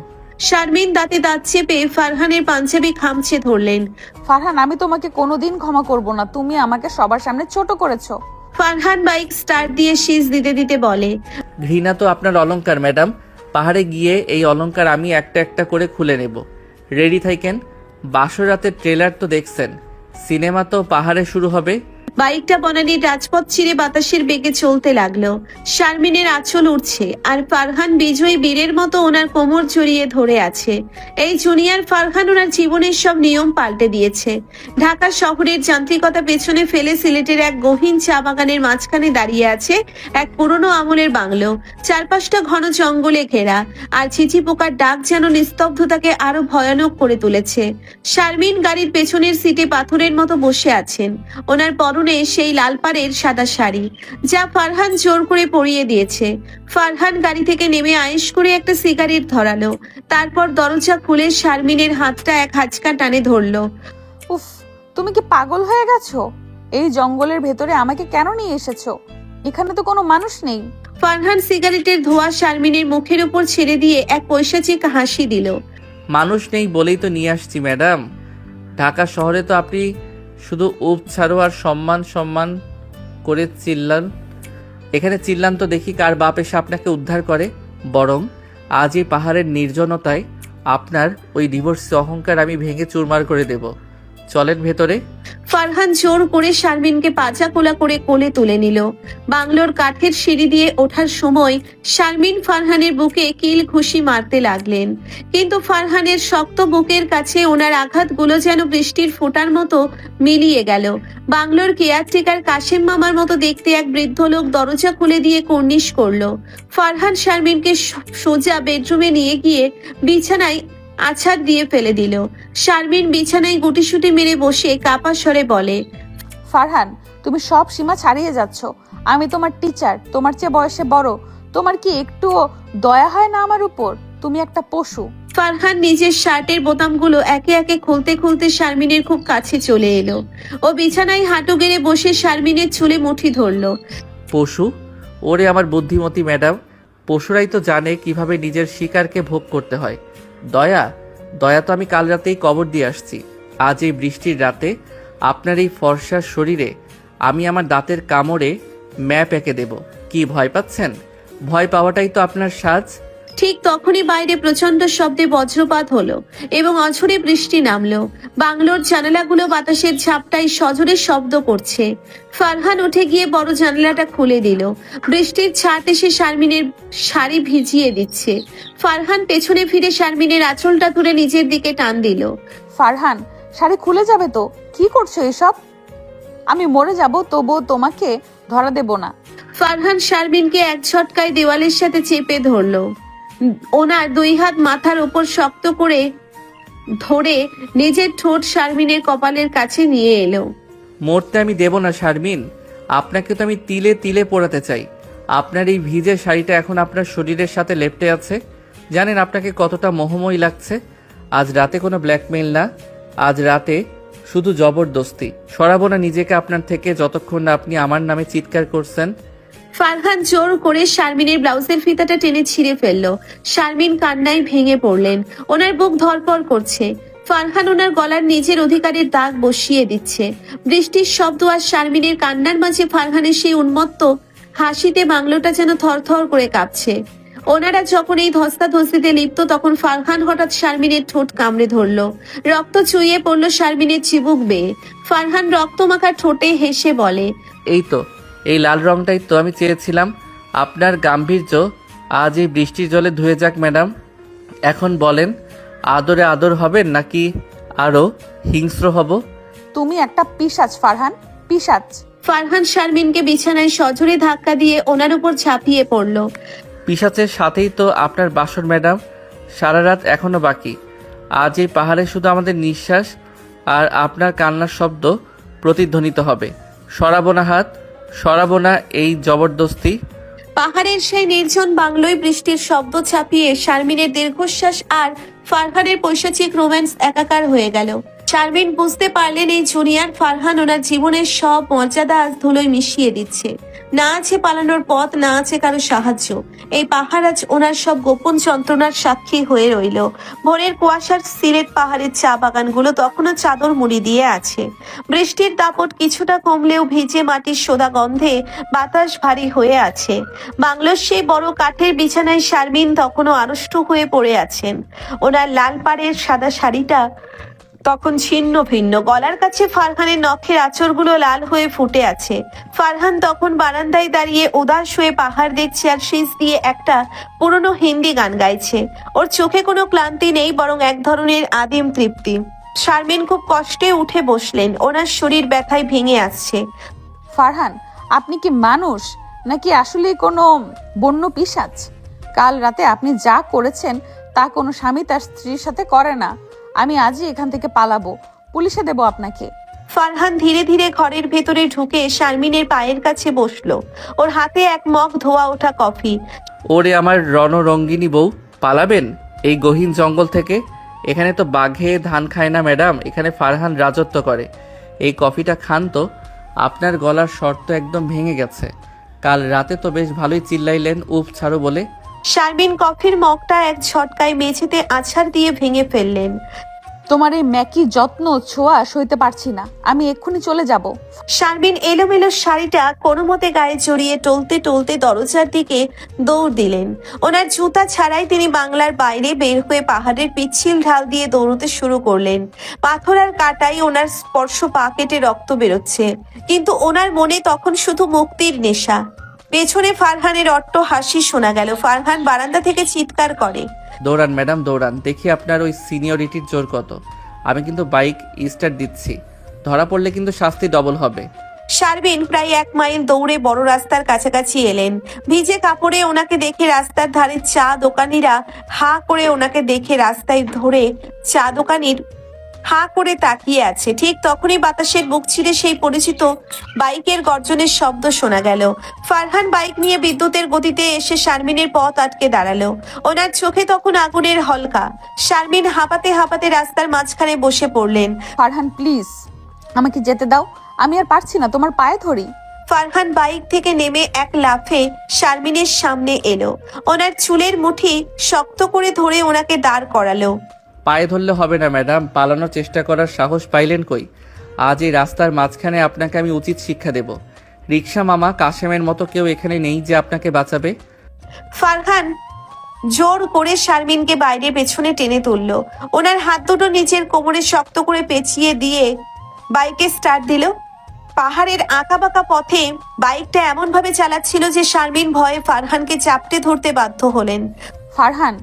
শারমিন দাঁতে দাঁত চেপে ফারহানের পাঞ্জাবি খামছে ধরলেন। ফারহান, আমি তোমাকে কোনোদিন ক্ষমা করব না। তুমি আমাকে সবার সামনে ছোট করেছো। ফারহান বাইক স্টার্ট দিয়ে শীষ দিতে দিতে বলে, ঘৃণা তো আপনার অলংকার ম্যাডাম। পাহাড়ে গিয়ে এই অলংকার আমি একটা একটা করে খুলে নেব। রেডি থাকেন, বাসর রাতের ট্রেলার তো দেখছেন, সিনেমা তো পাহাড়ে শুরু হবে। বাইকটা বনানীর রাজপথ ছিঁড়ে বাতাসের বেগে চলতে লাগলো। শারমিনের আঁচল উঠছে আর ফারহান বিজয়ী বীরের মতো ওনার কোমর জড়িয়ে ধরে আছে। এই জুনিয়র ফারহান ওনার জীবনের সব নিয়ম পাল্টে দিয়েছে। ঢাকা শহরের যান্ত্রিকতা পেছনে ফেলে সিলেটের এক গহীন চা বাগানের মাঝখানে দাঁড়িয়ে আছে এক পুরনো আমলের বাংলো। চারপাশটা ঘন জঙ্গলে ঘেরা, আর ছিচি পোকার ডাক যেন নিস্তব্ধতাকে আরো ভয়ানক করে তুলেছে। শারমিন গাড়ির পেছনের সিটে পাথরের মতো বসে আছেন। ওনার পরনে সেই লাল পাড়ের সাদা শাড়ি, যা ফারহান জোর করে পরিয়ে দিয়েছে। ফারহান গাড়ি থেকে নেমে আয়েশ করে একটা সিগারেট ধরালো, তারপর দরজা খুলে শারমিনের হাতটা এক হাঁচকা টানে ধরলো। উফ, তুমি কি পাগল হয়ে গেছো? এই জঙ্গলের ভেতরে আমাকে কেন নিয়ে এসেছো? এখানে তো কোনো মানুষ নেই। ফারহান সিগারেটের ধোঁয়া শারমিনের মুখের উপর ছেড়ে দিয়ে এক পৈশাচিক হাসি দিল। মানুষ নেই বলেই তো নিয়ে আসছি ম্যাডাম। ঢাকা শহরে তো আপনি শুধু উপ ছাড়ো আর সম্মান সম্মান করে চিল্লান। এখানে চিল্লান তো দেখি কার বাপ এসে আপনাকে উদ্ধার করে। বরং আজ এই পাহাড়ের নির্জনতায় আপনার ওই ডিভোর্সি অহংকার আমি ভেঙে চুরমার করে দেব। চলেন ভেতরে। ফারহান জোর করে শারমিনকে পাজা কোলা করে কোলে তুলে নিল। বাংলোর কাঠের সিঁড়ি দিয়ে ওঠার সময় শারমিন ফারহানের বুকে কিল ঘুষি মারতে লাগলেন, কিন্তু ফারহানের শক্ত বুকের কাছে ওনার আঘাতগুলো যেন বৃষ্টির ফোঁটার মতো মিলিয়ে গেল। বাংলোর কেয়ারটেকার কাশেম মামার মতো দেখতে এক বৃদ্ধ লোক দরজা খুলে দিয়ে কর্নিশ করলো। ফারহান শারমিনকে সোজা বেডরুমে নিয়ে গিয়ে বিছানায় আছাড় দিয়ে ফেলে দিল। শারমিন বিছানায় গুটিসুটি মেরে বসে কাপা স্বরে বলে, ফারহান, তুমি সব সীমা ছাড়িয়ে যাচ্ছ। আমি তোমার টিচার, তোমার চেয়ে বয়সে বড়। তোমার কি একটুও দয়া হয় না আমার উপর? তুমি একটা পশু। ফারহান নিজের শার্টের বোতামগুলো একে একে খুলতে খুলতে শারমিনের খুব কাছে চলে এলো। ও বিছানায় হাঁটু গেড়ে বসে শারমিনের চুলে মুঠি ধরলো। পশু? ওরে আমার বুদ্ধিমতী ম্যাডাম, পশুরাই তো জানে কিভাবে নিজের শিকারকে ভোগ করতে হয়। দয়া? দয়া তো আমি কাল রাতেই কবর দিয়ে আসছি। আজ এই বৃষ্টির রাতে আপনার এই ফর্সার শরীরে আমি আমার দাঁতের কামড়ে ম্যাপ এঁকে দেব। কি ভয় পাচ্ছেন? ভয় পাওয়াটাই তো আপনার সাজ। ঠিক তখনই বাইরে প্রচন্ড শব্দে বজ্রপাত হলো এবং অঝরে বৃষ্টি নামলো। বাংলোর জানালাগুলো বাতাসের ঝাপটায় সজোরে শব্দ করছে। ফারহান উঠে গিয়ে বড় জানালাটা খুলে দিল। বৃষ্টির ছাট এসে শারমিনের শাড়ি ভিজিয়ে দিচ্ছে। ফারহান পেছনে ফিরে শারমিনের আঁচলটা ধরে নিজের দিকে টান দিল। ফারহান, শাড়ি খুলে যাবে তো? কি করছো এসব? আমি মরে যাব, তবুও তোমাকে ধরা দেব না। ফারহান শারমিনকে এক ঝটকায় দেওয়ালের সাথে চেপে ধরলো। ওনার দুই হাত মাথার উপর শক্ত করে ধরে নিজের ঠোঁট শারমিনের কপালের কাছে নিয়ে এলো। মরতে আমি দেব না শারমিন, আপনাকে তো আমি তিলে তিলে পোড়াতে চাই। আপনার এই ভিজে শাড়িটা এখন আপনার শরীরের সাথে লেপ্টে আছে। জানেন আপনাকে কতটা মোহময়ী লাগছে। আজ রাতে কোনো ব্ল্যাকমেইল না, আজ রাতে শুধু জবরদস্তি। সরাবো না নিজেকে আপনার থেকে যতক্ষণ না আপনি আমার নামে চিৎকার করছেন। ফারহান জোর করে শারমিনের ব্লাউজের ফিতাটা টেনে ছিঁড়ে ফেললো। শারমিন কান্নায় ভেঙে পড়লেন। ওনার বুক ধড়ফড় করছে। ফারহান ওনার গলার নিজের অধিকারের দাগ বসিয়ে দিচ্ছে। বৃষ্টির শব্দ আর শারমিনের কান্নার মাঝে ফারহানের সেই উন্মত্ত হাসিতে বাংলোটা যেন থরথর করে কাঁপছে। ওনারা যখন এই ধস্তাধস্তিতে লিপ্ত তখন ফারহান হঠাৎ শারমিনের ঠোঁট কামড়ে ধরলো। রক্ত চুইয়ে পড়লো শারমিনের চিবুক বেয়ে। ফারহান রক্তমাখা ঠোঁটে হেসে বলে, এই তো, এই লাল রংটাই তো আমি চেয়েছিলাম। আপনার গাম্ভীর্য আজ এই বৃষ্টির জলে ধুয়ে যাক ম্যাডাম। এখন বলেন, আদরে আদর হবেন নাকি আরও হিংস্র হব? তুমি একটা পিশাচ ফারহান, পিশাচ। ফারহান শারমিনকে বিছানায় সজোরে ধাক্কা দিয়ে ওনার উপর ঝাঁপিয়ে পড়ল। পিশাচের সাথেই তো আপনার বাসর ম্যাডাম। সারা রাত এখনো বাকি। আজ এই পাহাড়ে শুধু আমাদের নিঃশ্বাস আর আপনার কান্নার শব্দ প্রতিধ্বনিত হবে। সরাবো না হাত, সরাবো না এই জবরদস্তি। পাহাড়ের সেই নির্জন বাংলোয় বৃষ্টির শব্দ ছাপিয়ে শারমিনের দীর্ঘশ্বাস আর ফারহানের পৈশাচিক রোম্যান্স একাকার হয়ে গেল। শারমিন বুঝতে পারলেন এই জুনিয়র ফারহান ওনার জীবনের সব মর্যাদা আজ ধুলোয় মিশিয়ে দিচ্ছে। না আছে পালানোর পথ, না আছে কারো সাহায্য। এই পাহাড় আজ ওনার সব গোপন যন্ত্রণার সাক্ষী হয়ে রইল। ভোরের কুয়াশার সিলেট পাহাড়ের চা বাগানগুলো তখনও চাদর মুড়ি দিয়ে আছে। বৃষ্টির দাপট কিছুটা কমলেও ভিজে মাটির সোদা গন্ধে বাতাস ভারী হয়ে আছে। বাংলোর সেই বড় কাঠের বিছানায় শারমিন তখনও আড়ষ্ট হয়ে পড়ে আছেন। ওনার লাল পাড়ের সাদা শাড়িটা তখন ছিন্ন ভিন্ন। গলার কাছে ফারহানের নখের আঁচড়গুলো লাল হয়ে ফুটে আছে। ফারহান তখন বারান্দায় দাঁড়িয়ে উদাস হয়ে পাহাড় দেখছে আর শীষ দিয়ে একটা পুরনো হিন্দি গান গাইছে। ওর চোখে কোনো ক্লান্তি নেই, বরং এক ধরনের আদিম তৃপ্তি। শারমিন খুব কষ্টে উঠে বসলেন। ওনার শরীর ব্যথায় ভেঙে আসছে। ফারহান, আপনি কি মানুষ নাকি আসলে কোনো বন্য পিশাচ? কাল রাতে আপনি যা করেছেন তা কোনো স্বামী তার স্ত্রীর সাথে করে না। আমি আজই এখান থেকে পালাবো, পুলিশে দেব আপনাকে। ফারহান ধীরে ধীরে ঘরের ভেতরে ঢুকে শারমিনের পায়ের কাছে বসলো। ওর হাতে এক মগ ধোয়া ওঠা কফি। ওরে আমার রণরঙ্গিনী বউ, পালাবেন এই গহীন জঙ্গল থেকে? এখানে তো বাঘে ধান খায় না ম্যাডাম, এখানে ফারহান রাজত্ব করে। এই কফিটা খান তো। আপনার গলার স্বর তো একদম ভেঙে গেছে। কাল রাতে তো বেশ ভালোই চিল্লাইলেন উফ ছাড়ো বলে। শারমিন কফির মগটা এক ঝটকায় মেঝেতে আছাড় দিয়ে ভেঙে ফেললেন। তোমার এই ম্যাকি যত্ন ছোঁয়া সইতে পারছি না, আমি এক্ষুনি চলে যাব। শারমিন এলোমেলো শাড়িটা কোনো মতে গায়ে জড়িয়ে টলতে টলতে দরজার দিকে দৌড় দিলেন। ওনার জুতা ছাড়াই তিনি বাংলার বাইরে বের হয়ে পাহাড়ের পিচ্ছিল ঢাল দিয়ে দৌড়তে শুরু করলেন। পাথর আর কাটাই ওনার স্পর্শ পা কেটে রক্ত বেরোচ্ছে, কিন্তু ওনার মনে তখন শুধু মুক্তির নেশা। পেছনে ফারহানের অট্ট হাসি শোনা গেল। ফারহান বারান্দা থেকে চিৎকার করে, দৌড়ান ম্যাডাম দৌড়ান, দেখি আপনার ওই সিনিয়রিটির জোর কত। আমি কিন্তু বাইক স্টার্ট দিচ্ছি, ধরা পড়লে কিন্তু শাস্তি ডবল হবে। শারমিন প্রায় 1 মাইল দৌড়ে বড় রাস্তার কাছাকাছি এলেন। ভিজে কাপড়ে ওনাকে দেখে রাস্তার ধারে চা দোকানিরা হা করে ওনাকে দেখে রাস্তায় ধরে চা দোকানির হা করে তাকিয়ে আছে। ঠিক তখনই বাতাসের বুক ছিঁড়ে সেই পরিচিত বাইকের গর্জনের শব্দ শোনা গেল। ফারহান বাইক নিয়ে বিদ্যুতের গতিতে এসে শারমিনের পথ আটকে দাঁড়ালো। ওনার চোখে তখন আগুনের হলকা। শারমিন হাঁপাতে হাঁপাতে রাস্তার মাঝখানে বসে পড়লেন। ফারহান প্লিজ আমাকে যেতে দাও, আমি আর পারছি না, তোমার পায়ে ধরি। ফারহান বাইক থেকে নেমে এক লাফে শারমিনের সামনে এলো। ওনার চুলের মুঠি শক্ত করে ধরে ওনাকে দাঁড় করালো। পায়ে ধরলে হবে না ম্যাডাম, পালানোর চেষ্টা করার সাহস পাইলেন কই? আজ এই রাস্তার মাঝখানে আপনাকে আমি উচিত শিক্ষা দেব। রিক্সা মামা কাশেমের মতো কেউ এখানে নেই যে আপনাকে বাঁচাবে। ফারহান জোর করে শারমিনকে বাইরে পেছনে টেনে তুলল। ওনার হাত দুটো নিচের কোমরে শক্ত করে পেঁচিয়ে দিয়ে বাইকে স্টার্ট দিল। পাহাড়ের আঁকাবাঁকা পথে বাইকটা এমন ভাবে চালাচ্ছিল যে শারমিন ভয়ে ফারহানকে চাপটে ধরতে বাধ্য হলেন। ফারহান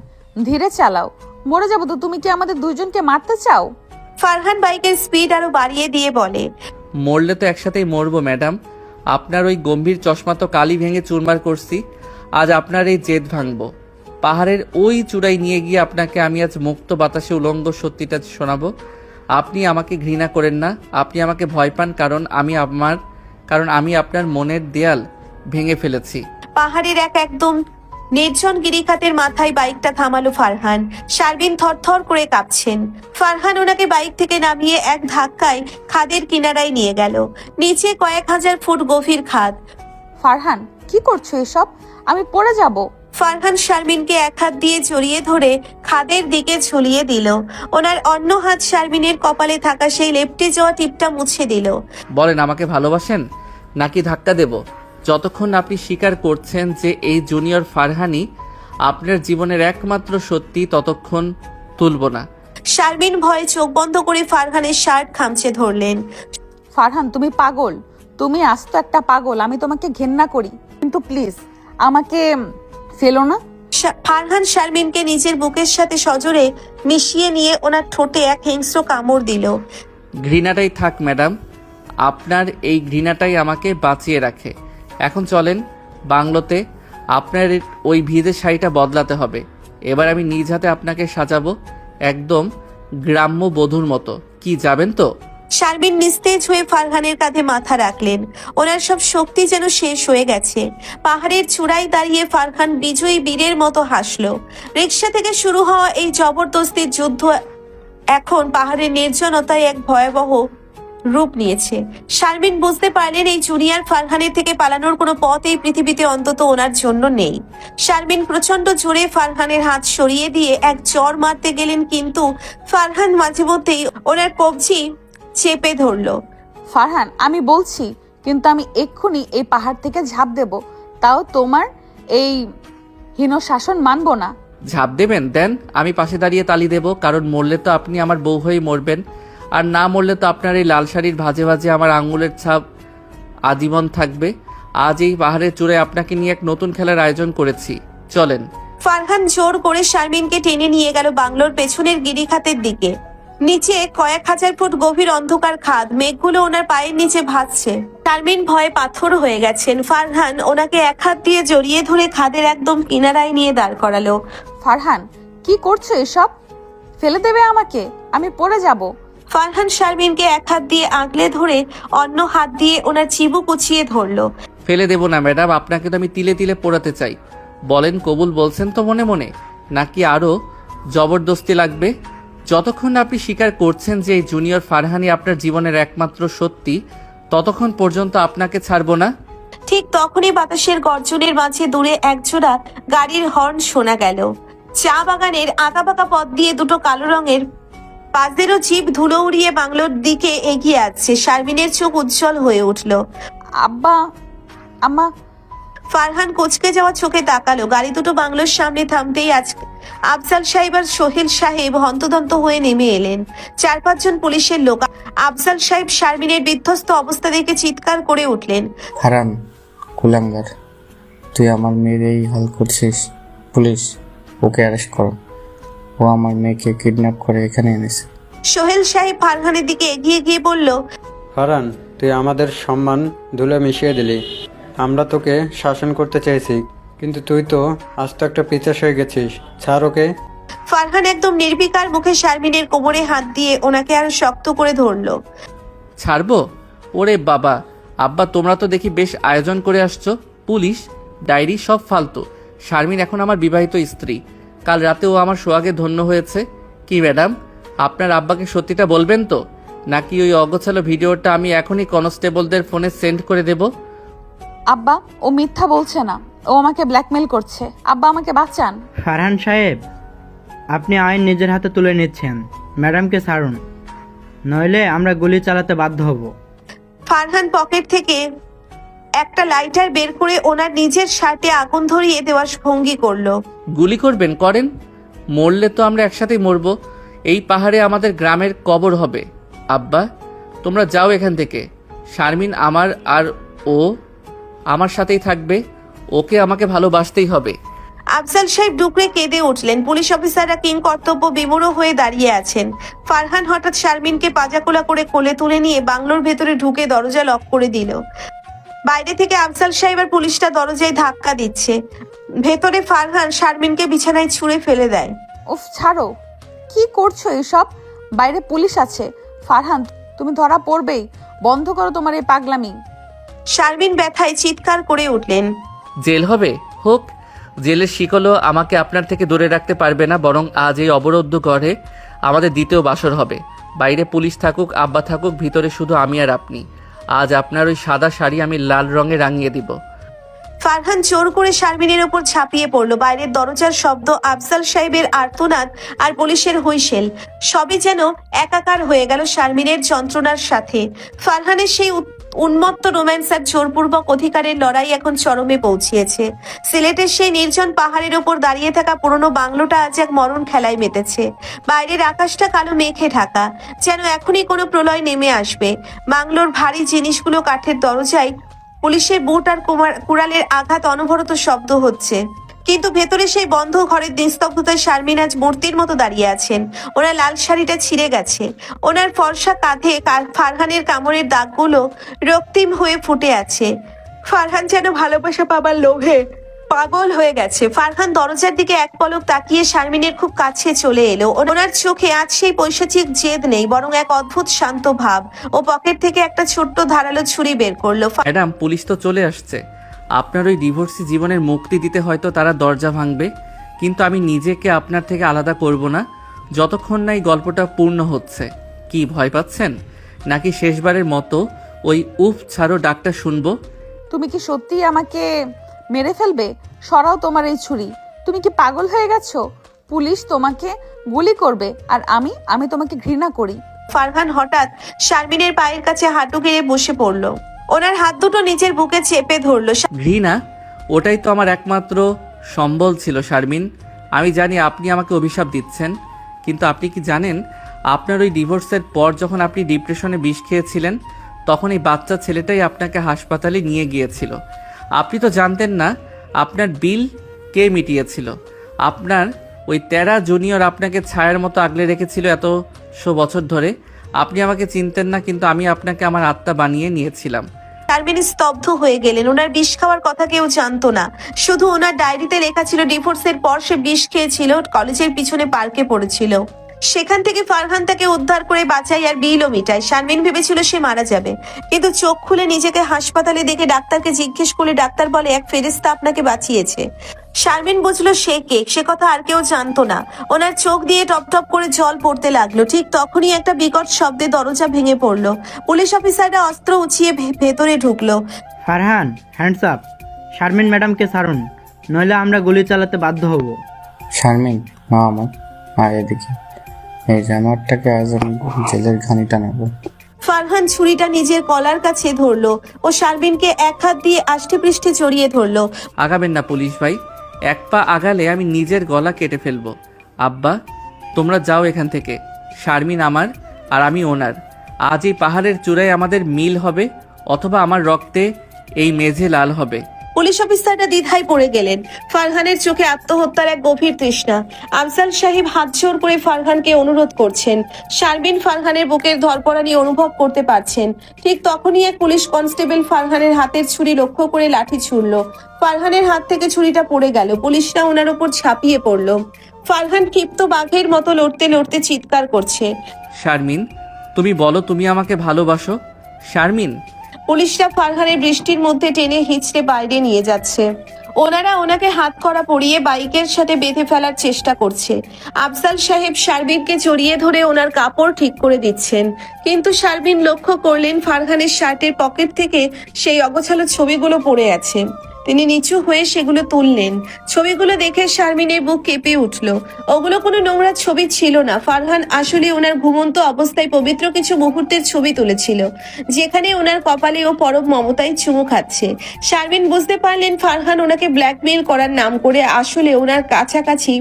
ধীরে চালাও, মরে যাবো তো। তুমি কি আমাদের দুইজনকে মারতে চাও? ফারহান বাইকের স্পিড আরো বাড়িয়ে দিয়ে বলে, মরলে তো একসাথেই মরবো ম্যাডাম। আপনার ওই গম্ভীর চশমা তো কালি ভেঙে চুরমার করছি, আজ আপনার এই জেদ ভাঙবো। পাহাড়ের ওই চূড়ায় নিয়ে গিয়ে আপনাকে আমি আজ মুক্ত বাতাসে উলঙ্গ সত্যিটা শোনাবো। আপনি আমাকে ঘৃণা করেন না, আপনি আমাকে ভয় পান, কারণ আমি আপনার মনের দেয়াল ভেঙে ফেলেছি। পাহাড়ের একদম নির্জন গিরিখাতের মাথায় বাইকটা থামালো ফারহান। শারমিন থরথর করে কাঁপছেন। ফারহান ওনাকে বাইক থেকে নামিয়ে এক ধাক্কায় খাদের কিনারায় নিয়ে গেল। নিচে কয়েক হাজার ফুট গভীর খাদ। ফারহান কি করছো এসব? আমি পড়ে যাব। ফারহান শারমিনকে এক হাত দিয়ে জড়িয়ে ধরে খাদের দিকে ঝুলিয়ে দিল। ওনার অন্য হাত শারমিনের কপালে থাকা সেই লেপ্টে যাওয়া টিপটা মুছে দিল। বলেন, আমাকে ভালোবাসেন নাকি ধাক্কা দেব? যতক্ষণ আপনি স্বীকার করছেন যে এই জুনিয়র ফারহানি আপনার জীবনের একমাত্র সত্যি, ততক্ষণ তুলব না। শারমিন ভয়ে চোখ বন্ধ করে ফারহানের শার্ট খামচে ধরলেন। ফারহান, তুমি পাগল, তুমি আস্ত একটা পাগল। আমি তোমাকে ঘেন্না করি, কিন্তু প্লিজ আমাকে ফেলো না। ফারহান শারমিনকে নিজের বুকের সাথে সজোরে মিশিয়ে নিয়ে ওনার ঠোঁটে এক হিংস্র কামড় দিল। ঘৃণাটাই থাক ম্যাডাম, আপনার এই ঘৃণাটাই আমাকে বাঁচিয়ে রাখে। এখন চলেন বাংলোতে, আপনার ওই ভিজে শাড়িটা বদলাতে হবে। এবার আমি নিজ হাতে আপনাকে সাজাবো, একদম গ্রাম্য বধূর মতো। কি যাবেন তো? শারমিন নিস্তেজ হয়ে ফারহানের কাঁধে মাথা রাখলেন। ওনার সব শক্তি যেন শেষ হয়ে গেছে। পাহাড়ের চূড়ায় দাঁড়িয়ে ফারহান বিজয়ী বীরের মতো হাসলো। রিক্সা থেকে শুরু হওয়া এই জবরদস্তির যুদ্ধ এখন পাহাড়ের নির্জনতায় এক ভয়াবহ রূপ নিয়েছে। শারমিন বুঝতে পারলেন এই জুনিয়র ফারহানের থেকে পালানোর কোনো পথ এই পৃথিবীতে অন্তত ওনার জন্য নেই। শারমিন প্রচন্ড জোরে ফারহানের হাত সরিয়ে দিয়ে এক চড় মারতে গেলেন, কিন্তু ফারহান মাঝে মধ্যেই ওনার কবজি চেপে ধরলো। ফারহান, আমি বলছি, কিন্তু আমি এক্ষুনি এই পাহাড় থেকে ঝাঁপ দেব, তাও তোমার এই হীন শাসন মানব না। ঝাঁপ দেবেন? দেন, আমি পাশে দাঁড়িয়ে তালি দেব, কারণ মরলে তো আপনি আমার বউ হয়েই মরবেন, আর না মরলে তো আপনার এই লাল শাড়ির ভাজে ভাজে আমার আঙুলের ছাপ আজীবন থাকবে। আজ এই পাহাড়ের চূড়ায় আপনাকে নিয়ে এক নতুন খেলার আয়োজন করেছি, চলেন। ফারহান জোর করে শারমিনকে টেনে নিয়ে গেল বাংলোর পেছনের গিরিখাতের দিকে। নিচে কয়েক হাজার ফুট গভীর অন্ধকার খাদ, মেঘগুলো ওনার পায়ের নিচে ভাসছে। শারমিন ভয়ে পাথর হয়ে গেছেন। ফারহান ওনাকে এক হাত দিয়ে জড়িয়ে ধরে খাদের একদম কিনারায় নিয়ে দাঁড় করালো। ফারহান, কি করছো এসব? ফেলে দেবে আমাকে, আমি পড়ে যাব। ফারহান শারমিনকে এক হাত দিয়ে আঁকলে ধরে অন্য হাত দিয়ে ওনার চিবু কুচিয়ে ধরলো। ফেলে দেব না ম্যাডাম, আপনাকে তো আমি তিলে তিলে পোড়াতে চাই। বলেন, কবুল বলছেন তো মনে মনে, নাকি আরো জবরদস্তি লাগবে? যতক্ষণ না আপনি স্বীকার করছেন যে এই জুনিয়র ফারহানি আপনার জীবনের একমাত্র সত্যি, ততক্ষণ পর্যন্ত আপনাকে ছাড়বো না। ঠিক তখনই বাতাসের গর্জনের মাঝে দূরে একজোড়া গাড়ির হর্ন শোনা গেল। চা বাগানের আঁকাবাঁকা পথ দিয়ে দুটো কালো রঙের পাজেরো জিপ ধুলো উড়িয়ে বাংলোর দিকে এগিয়ে আসছে। শারমিনের চোখ উজ্জ্বল হয়ে উঠল। আব্বা, আম্মা। ফারহান কুঁচকে যাওয়া চোখে তাকালো। গাড়ি দুটো বাংলোর সামনে থামতেই আফজাল সাহেব আর সোহেল সাহেব হন্তদন্ত হয়ে নেমে এলেন। 4-5 জন পুলিশের লোক। আফজাল সাহেব শারমিনের বিধ্বস্ত অবস্থা দেখে চিৎকার করে উঠলেন, হারান কুলাঙ্গার, তুই আমার মেয়ের এই হাল করছিস। পুলিশ, ওকে অ্যারেস্ট করো। ও আমার মেয়েকে কিডন্যাপ করে এখানে এনেছে। সোহেল সাহেব ফারহানের দিকে এগিয়ে গিয়ে বলল, ফারহান, তুই আমাদের সম্মান ধুলে মিশিয়ে দিলি। আমরা তোকে শাসন করতে চেয়েছি, কিন্তু তুই তো আজ তো একটা পিচাস হয়ে গেছিস। ছাড় ওকে। ফারহান একদম নির্বিকার মুখে শারমিনের কোমরে হাত দিয়ে ওনাকে আরো শক্ত করে ধরলো। ছাড়বো? ওরে বাবা, আব্বা তোমরা তো দেখি বেশ আয়োজন করে আসছো। পুলিশ, ডায়েরি সব ফালতু। শারমিন এখন আমার বিবাহিত স্ত্রী। কাল রাতে ও আমার সোহাগে ধন্য হয়েছে। কি ম্যাডাম, আপনার আব্বাকে সত্যিটা বলবেন তো, নাকি ওই অগোছালো ভিডিওটা আমি এখনই কনস্টেবলদের ফোনে সেন্ড করে দেব? আব্বা, ও মিথ্যা বলছে না, ও আমাকে ব্ল্যাকমেল করছে। আব্বা, আমাকে বাঁচান। ফারহান সাহেব, আপনি আইন নিজের হাতে তুলে নিচ্ছেন। ম্যাডামকে ছাড়ুন, নইলে আমরা গুলি চালাতে বাধ্য হব। ফারহান পকেট থেকে একটা লাইটার বের করে ওনার নিজের শার্টে আগুন ধরিয়ে দেওয়ার ভঙ্গি করলো। গুলি করবেন? করেন। মরলে তো আমরা একসাথেই মরবো। এই পাহাড়ে আমাদের গ্রামের কবর হবে। আব্বা, তোমরা যাও এখান থেকে। শারমিন আমার, আর ও আমার সাথেই থাকবে। ওকে আমাকে ভালোবাসতেই হবে। আফজাল সাহেব ডুকরে কেঁদে উঠলেন। পুলিশ অফিসাররা কিং কর্তব্য বিমূঢ় হয়ে দাঁড়িয়ে আছেন। ফারহান হঠাৎ শারমিনকে পাজাকোলা করে কোলে তুলে নিয়ে বাংলোর ভেতরে ঢুকে দরজা লক করে দিল। বাইরে থেকে আফজাল সাহেব আর পুলিশটা দরজায় ধাক্কা দিচ্ছে। ভেতরে ফারহান শারমিনকে বিছানায় ছুঁড়ে ফেলে দেয়। উফ, ছাড়ো, কি করছো এসব? বাইরে পুলিশ আছে। ফারহান, তুমি ধরা পড়বেই। বন্ধ করো তোমার এই পাগলামি। শারমিন ব্যথায় চিৎকার করে উঠলেন। জেল হবে? হোক, জেলের শিকলও আমাকে আপনার থেকে দূরে রাখতে পারবে না। বরং আজ এই অবরুদ্ধ ঘরে আমাদের দ্বিতীয় বাসর হবে। বাইরে পুলিশ থাকুক, আব্বা থাকুক, ভিতরে শুধু আমি আর আপনি। আজ আপনার ওই সাদা শাড়ি আমি লাল রঙে রাঙিয়ে দিব। ফারহান জোর করে শারমিনের ওপর ঝাঁপিয়ে পড়লো। বাইরের দরজার শব্দ, আফজাল সাহেবের আর্তনাদ আর পুলিশের হুইসেল সবই যেন একাকার হয়ে গেল শারমিনের যন্ত্রণার সাথে। ফারহানের সেই উন্মত্ত রোম্যান্স আর জোরপূর্বক অধিকারের লড়াই এখন চরমে পৌঁছিয়েছে। সিলেটের সেই নির্জন পাহাড়ের ওপর দাঁড়িয়ে থাকা পুরনো বাংলোটা আজ এক মরণ খেলায় মেতেছে। বাইরের আকাশটা কালো মেঘে ঢাকা, যেন এখনই কোনো প্রলয় নেমে আসবে। বাংলোর ভারী জিনিসগুলো কাঠের দরজায় পুলিশের বুট আর কুড়ালের আঘাত অনবরত শব্দ হচ্ছে, কিন্তু ভেতরে সেই বন্ধ ঘরের নিস্তব্ধতায় শারমিন আজ মূর্তির মতো দাঁড়িয়ে আছেন। ওনার লাল শাড়িটা ছিঁড়ে গেছে, ওনার ফর্সা কাঁধে ফারহানের কামড়ের দাগগুলো রক্তিম হয়ে ফুটে আছে। ফারহান যেন ভালোবাসা পাবার লোভে পাগল হয়ে গেছে। ফারহান দরজার দিকে এক পলক তাকিয়ে শারমিনের খুব কাছে চলে এলো। ওনার চোখে আজ সেই পৈশাচিক জেদ নেই, বরং এক অদ্ভুত শান্ত ভাব। ও পকেট থেকে একটা ছোট্ট ধারালো ছুরি বের করলো। ম্যাডাম, পুলিশ তো চলে আসছে। আপনার ওই ডিভোর্সি জীবনের মুক্তি দিতে হয়তো তারা দরজা ভাঙবে, কিন্তু আমি নিজেকে আপনার থেকে আলাদা করব না যতক্ষণ না এই গল্পটা পূর্ণ হচ্ছে। কি ভয় পাচ্ছেন, নাকি শেষবারের মতো ওই উফ ছাড়ো ডাকটা শুনবো? তুমি কি সত্যি আমাকে মেরে ফেলবে? সরাও তোমার এই ছুরি। তুমি কি পাগল হয়ে গেছো? পুলিশ তোমাকে গুলি করবে, আর আমি তোমাকে ঘৃণা করি। ফারহান হঠাৎ শারমিনের পায়ের কাছে হাঁটু গেড়ে বসে পড়লো। ওনার হাত দুটো নিজের বুকে চেপে ধরলো। ঘৃণা? ওটাই তো আমার একমাত্র সম্বল ছিল শারমিন। আমি জানি আপনি আমাকে অভিশাপ দিচ্ছেন, কিন্তু আপনি কি জানেন আপনার ওই ডিভোর্সের পর যখন আপনি ডিপ্রেশনে বিষ খেয়েছিলেন, তখন এই বাচ্চা ছেলেটাই আপনাকে হাসপাতালে নিয়ে গিয়েছিল। আপনি তো জানতেন না আপনার বিল কে মিটিয়েছিল। আপনার ওই তেরা জুনিয়র আপনাকে ছায়ার মতো আগলে রেখেছিল এতশো বছর ধরে। আপনি আমাকে চিনতেন না, কিন্তু আমি আপনাকে আমার আত্মা বানিয়ে নিয়েছিলাম। শারমিন স্তব্ধ হয়ে গেলেন। ওনার বিষ খাওয়ার কথা কেউ জানতো না, শুধু ওনার ডায়েরিতে লেখা ছিল ডিভোর্সের পর সে বিষ খেয়েছিল, কলেজের পিছনে পার্কে পড়েছিল। সেখান থেকে ফারহান তাকে উদ্ধার করে বাঁচায় আর বিলও মিটায়। শারমিন ভেবেছিল সে মারা যাবে, কিন্তু চোখ খুলে নিজেকে হাসপাতালে দেখে ডাক্তারকে জিজ্ঞেস করলে ডাক্তার বলে এক ফেরেশতা আপনাকে বাঁচিয়েছে। শারমিন বুঝলো সে কে, সে কথা আর কেউ জানতো না। ওনার চোখ দিয়ে টপ টপ করে জল পড়তে লাগলো। ঠিক তখনই একটা বিকট শব্দে দরজা ভেঙে পড়লো। পুলিশ অফিসাররা অস্ত্র উঁচিয়ে ভেতরে ঢুকলো। Farhan, hands up. শারমিন ম্যাডামকে ছাড়ুন, নইলে আমরা গুলি চালাতে বাধ্য হব। শারমিন, মা আমার আয় এদিকে। এই জানোয়ারটাকে আজ আমি জেলের ঘানিটা নেব। ফারহান ছুরিটা নিজের গলার কাছে ধরলো ও শারমিনকে এক হাত দিয়ে আষ্টে পৃষ্ঠে জড়িয়ে ধরলো। আগাবেন না পুলিশ ভাই, এক পা আগালে আমি নিজের গলা কেটে ফেলবো। আব্বা, তোমরা যাও এখান থেকে। শারমিন আমার আর আমি ওনার। আজ এই পাহাড়ের চূড়ায় আমাদের মিল হবে, অথবা আমার রক্তে এই মেঝে লাল হবে। পুলিশ অফিসাররা দ্বিধায় পড়ে গেলেন। ফারহানের চোখে আত্মহত্যার এক গভীর তৃষ্ণা। আফজাল সাহেব হাত জোর করে ফারহানকে অনুরোধ করছেন। শারমিন ফারহানের বুকের ধরপড়ানি অনুভব করতে পারছেন। ঠিক তখনই এক পুলিশ কনস্টেবল ফারহানের হাতের ছুরি লক্ষ্য করে লাঠি ছুড়ল। ফারহানের হাত থেকে ছুরিটা পড়ে গেল। পুলিশরা ওনার উপর ঝাঁপিয়ে পড়ল। ফারহান ক্ষিপ্ত বাঘের মতো লড়তে লড়তে চিৎকার করছে, শারমিন, তুমি বলো তুমি আমাকে ভালোবাসো? শারমিন। পুলিশরা ফারহানের বৃষ্টির মধ্যে টেনে হিঁচড়ে বাইরে নিয়ে যাচ্ছে। ওনারা ওনাকে হাত করা পরিয়ে বাইকের সাথে বেঁধে ফেলার চেষ্টা করছে। আফজাল সাহেব শারমিনকে জড়িয়ে ধরে ওনার কাপড় ঠিক করে দিচ্ছেন, কিন্তু শারমিন লক্ষ্য করলেন ফারহানের শার্টের পকেট থেকে সেই অগোছালো ছবিগুলো পড়ে আছে। তিনি নিচু হয়ে সেগুলো তুললেন। ছবিগুলো দেখে শারমিনের বুক কেঁপে উঠল। ওগুলো কোনো নোংরা ছবি ছিল না। ফারহান আসলে ওনার ঘুমন্ত অবস্থায় পবিত্র কিছু মুহূর্তের ছবি তুলেছিল, যেখানে ওনার কপালে ও পরম মমতায় চুমু খাচ্ছে। শারমিন বুঝতে পারলেন ফারহান ওনাকে ব্ল্যাকমেইল করার নাম করে আসলে ওনার কাছাকাছি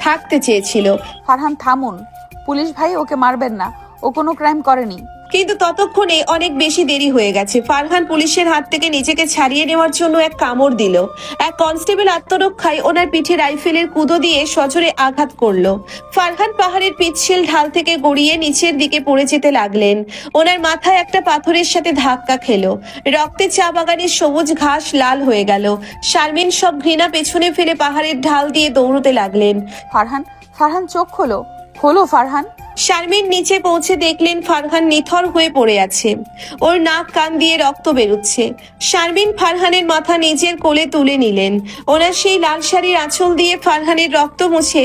থাকতে চেয়েছিল। ফারহান, থামুন। পুলিশ ভাই, ওকে মারবেন না, ও কোনো ক্রাইম করেনি। কিন্তু ততক্ষণে অনেক বেশি দেরি হয়ে গেছে। ফারহান পুলিশের হাত থেকে নিজেকে ছাড়িয়ে নেওয়ার জন্য এক কামড় দিল। এক কনস্টেবল আত্মরক্ষায় ওনার পিঠে রাইফেলের কুদো দিয়ে সজোরে আঘাত করলো। ফারহান পাহাড়ের পিচ্ছিল ঢাল থেকে গড়িয়ে নিচের দিকে পড়ে যেতে লাগলেন। ওনার মাথায় একটা পাথরের সাথে ধাক্কা খেলো। রক্তে চা বাগানের সবুজ ঘাস লাল হয়ে গেল। শারমিন সব ঘৃণা পেছনে ফেলে পাহাড়ের ঢাল দিয়ে দৌড়তে লাগলেন। ফারহান চোখ খোলো, খোলো ফারহান। শারমিন নিচে পৌঁছে দেখলেন ফারহান নিথর হয়ে পড়ে আছে। ওর নাক কান দিয়ে রক্ত বেরোচ্ছে। শারমিন ফারহানের মাথা নিজের কোলে তুলে নিলেন। ওনার সেই লাল শাড়ির আঁচল দিয়ে ফারহানের রক্ত মুছে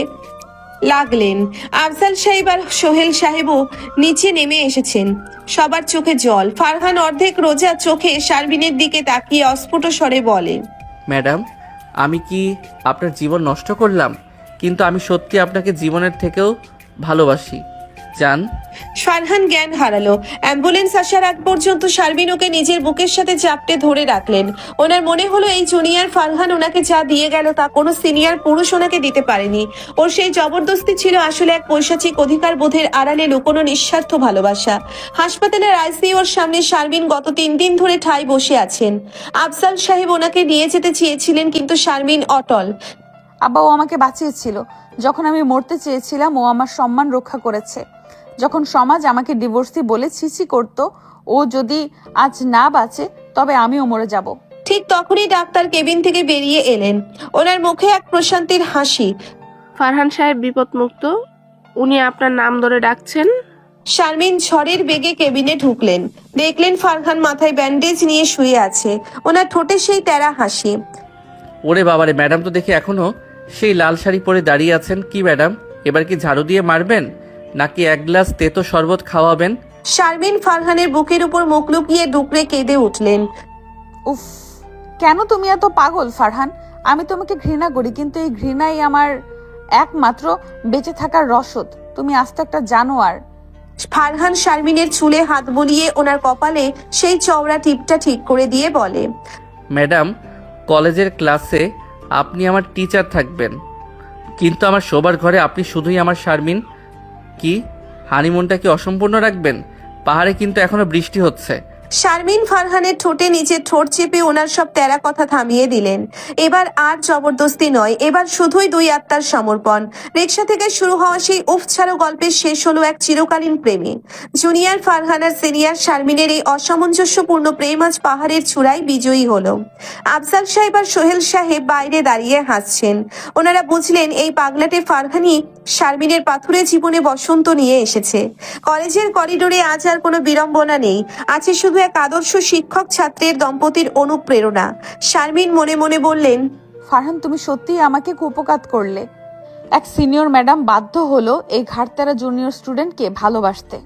লাগলেন। আফজাল সাহেব আর সোহেল সাহেবও নিচে নেমে এসেছেন। সবার চোখে জল। ফারহান অর্ধেক রোজা চোখে শারমিনের দিকে তাকিয়ে অস্ফুট স্বরে বলে, ম্যাডাম, আমি কি আপনার জীবন নষ্ট করলাম? কিন্তু আমি সত্যি আপনাকে জীবনের থেকেও ভালোবাসি। জান। ফারহান জ্ঞান হারালো। অ্যাম্বুলেন্স আসার আগ পর্যন্ত শারমিন ওকে নিজের বুকের সাথে চাপটে ধরে রাখলেন। ওনার মনে হলো এই জুনিয়র ফারহান ওনাকে যা দিয়ে গেল তা কোনো সিনিয়র পুরুষ ওনাকে দিতে পারেনি। ওর সেই জবরদস্তি ছিল আসলে এক পৈশাচিক অধিকার বোধের আড়ালে লুকোনো নিঃস্বার্থ ভালোবাসা। হাসপাতালের আইসিইউর সামনে শারমিন গত 3 দিন ধরে ঠায় বসে আছেন। আফজাল সাহেব ওনাকে নিয়ে যেতে চেয়েছিলেন, কিন্তু শারমিন অটল। আব্বা, ও আমাকে বাঁচিয়েছিল। যখন আমি মরতে চেয়েছিলাম ও আমার সম্মান রক্ষা করেছে। যখন সমাজ আমাকে ডিভোর্সি বলে ছিছি করত, ও যদি আজ না বাঁচে তবে আমিও মরে যাব। ঠিক তখনই ডাক্তার কেবিন থেকে বেরিয়ে এলেন। ওনার মুখে এক প্রশান্তির হাসি। ফারহান সাহেব বিপদমুক্ত, উনি আপনার নাম ধরে ডাকছেন। শারমিন ঝড়ের বেগে কেবিনে ঢুকলেন। দেখলেন ফারহান মাথায় ব্যান্ডেজ নিয়ে শুয়ে আছে। ওনার ঠোঁটে সেই তেরা হাসি। ওরে বাবারে, ম্যাডাম তো দেখি এখনো সেই লাল শাড়ি পরে দাঁড়িয়ে আছেন। কি ম্যাডাম, এবার কি ঝাড়ু দিয়ে মারবেন নাকি এক গ্লাস তেতো শরবত খাওয়াবেন? শারমিন ফারহানের বুকের উপর মুখ লুকিয়ে ডুকরে কেঁদে উঠলেন। উফ, কেন তুমি এত পাগল ফারহান? আমি তোমাকে ঘৃণা করি, কিন্তু এই ঘৃণাই আমার একমাত্র বেঁচে থাকার রসদ। তুমি আস্তে একটা জানোয়ার। ফারহান শারমিনের চুলে হাত বুলিয়ে ওনার কপালে সেই চওড়া টিপটা ঠিক করে দিয়ে বলে, ম্যাডাম, কলেজের ক্লাসে আপনি আমার টিচার থাকবেন, কিন্তু আমার শোবার ঘরে আপনি শুধুই আমার শারমিন। কি হানিমুনটা কি অসম্পূর্ণ রাখবেন? পাহাড়ে কিন্তু এখনো বৃষ্টি হচ্ছে। শারমিন ফারহানের ঠোঁটে নিজের ঠোঁট চেপে ওনার সব তেরা কথা থামিয়ে দিলেন। এবার আর জবরদস্তি নয়, এবার শুধুই দুই আত্মার সমর্পণ। রিক্সা থেকে শুরু হওয়া সেই উফ ছাড়ো গল্পের শেষ হলো এক চিরকালীন প্রেমে। জুনিয়র ফারহান আর সিনিয়র শারমিনের এই অসামঞ্জস্যপূর্ণ প্রেম আজ পাহাড়ের চূড়ায় বিজয়ী হলো। আফজাল সাহেব আর সোহেল সাহেব বাইরে দাঁড়িয়ে হাসছেন। ওনারা বুঝলেন এই পাগলাটে ফারহানই শারমিনের পাথুরে জীবনে বসন্ত নিয়ে এসেছে। কলেজের করিডোরে আজ আর কোনো বিড়ম্বনা নেই, আছে শুধু এক আদর্শ শিক্ষক ছাত্রের দম্পতির অনুপ্রেরণা। শারমিন মনে মনে বললেন, ফারহান, তুমি সত্যিই আমাকে কুপকাত করলে। এক সিনিয়র ম্যাডাম বাধ্য হলো এই ঘাটতারা জুনিয়র স্টুডেন্টকে ভালোবাসতে।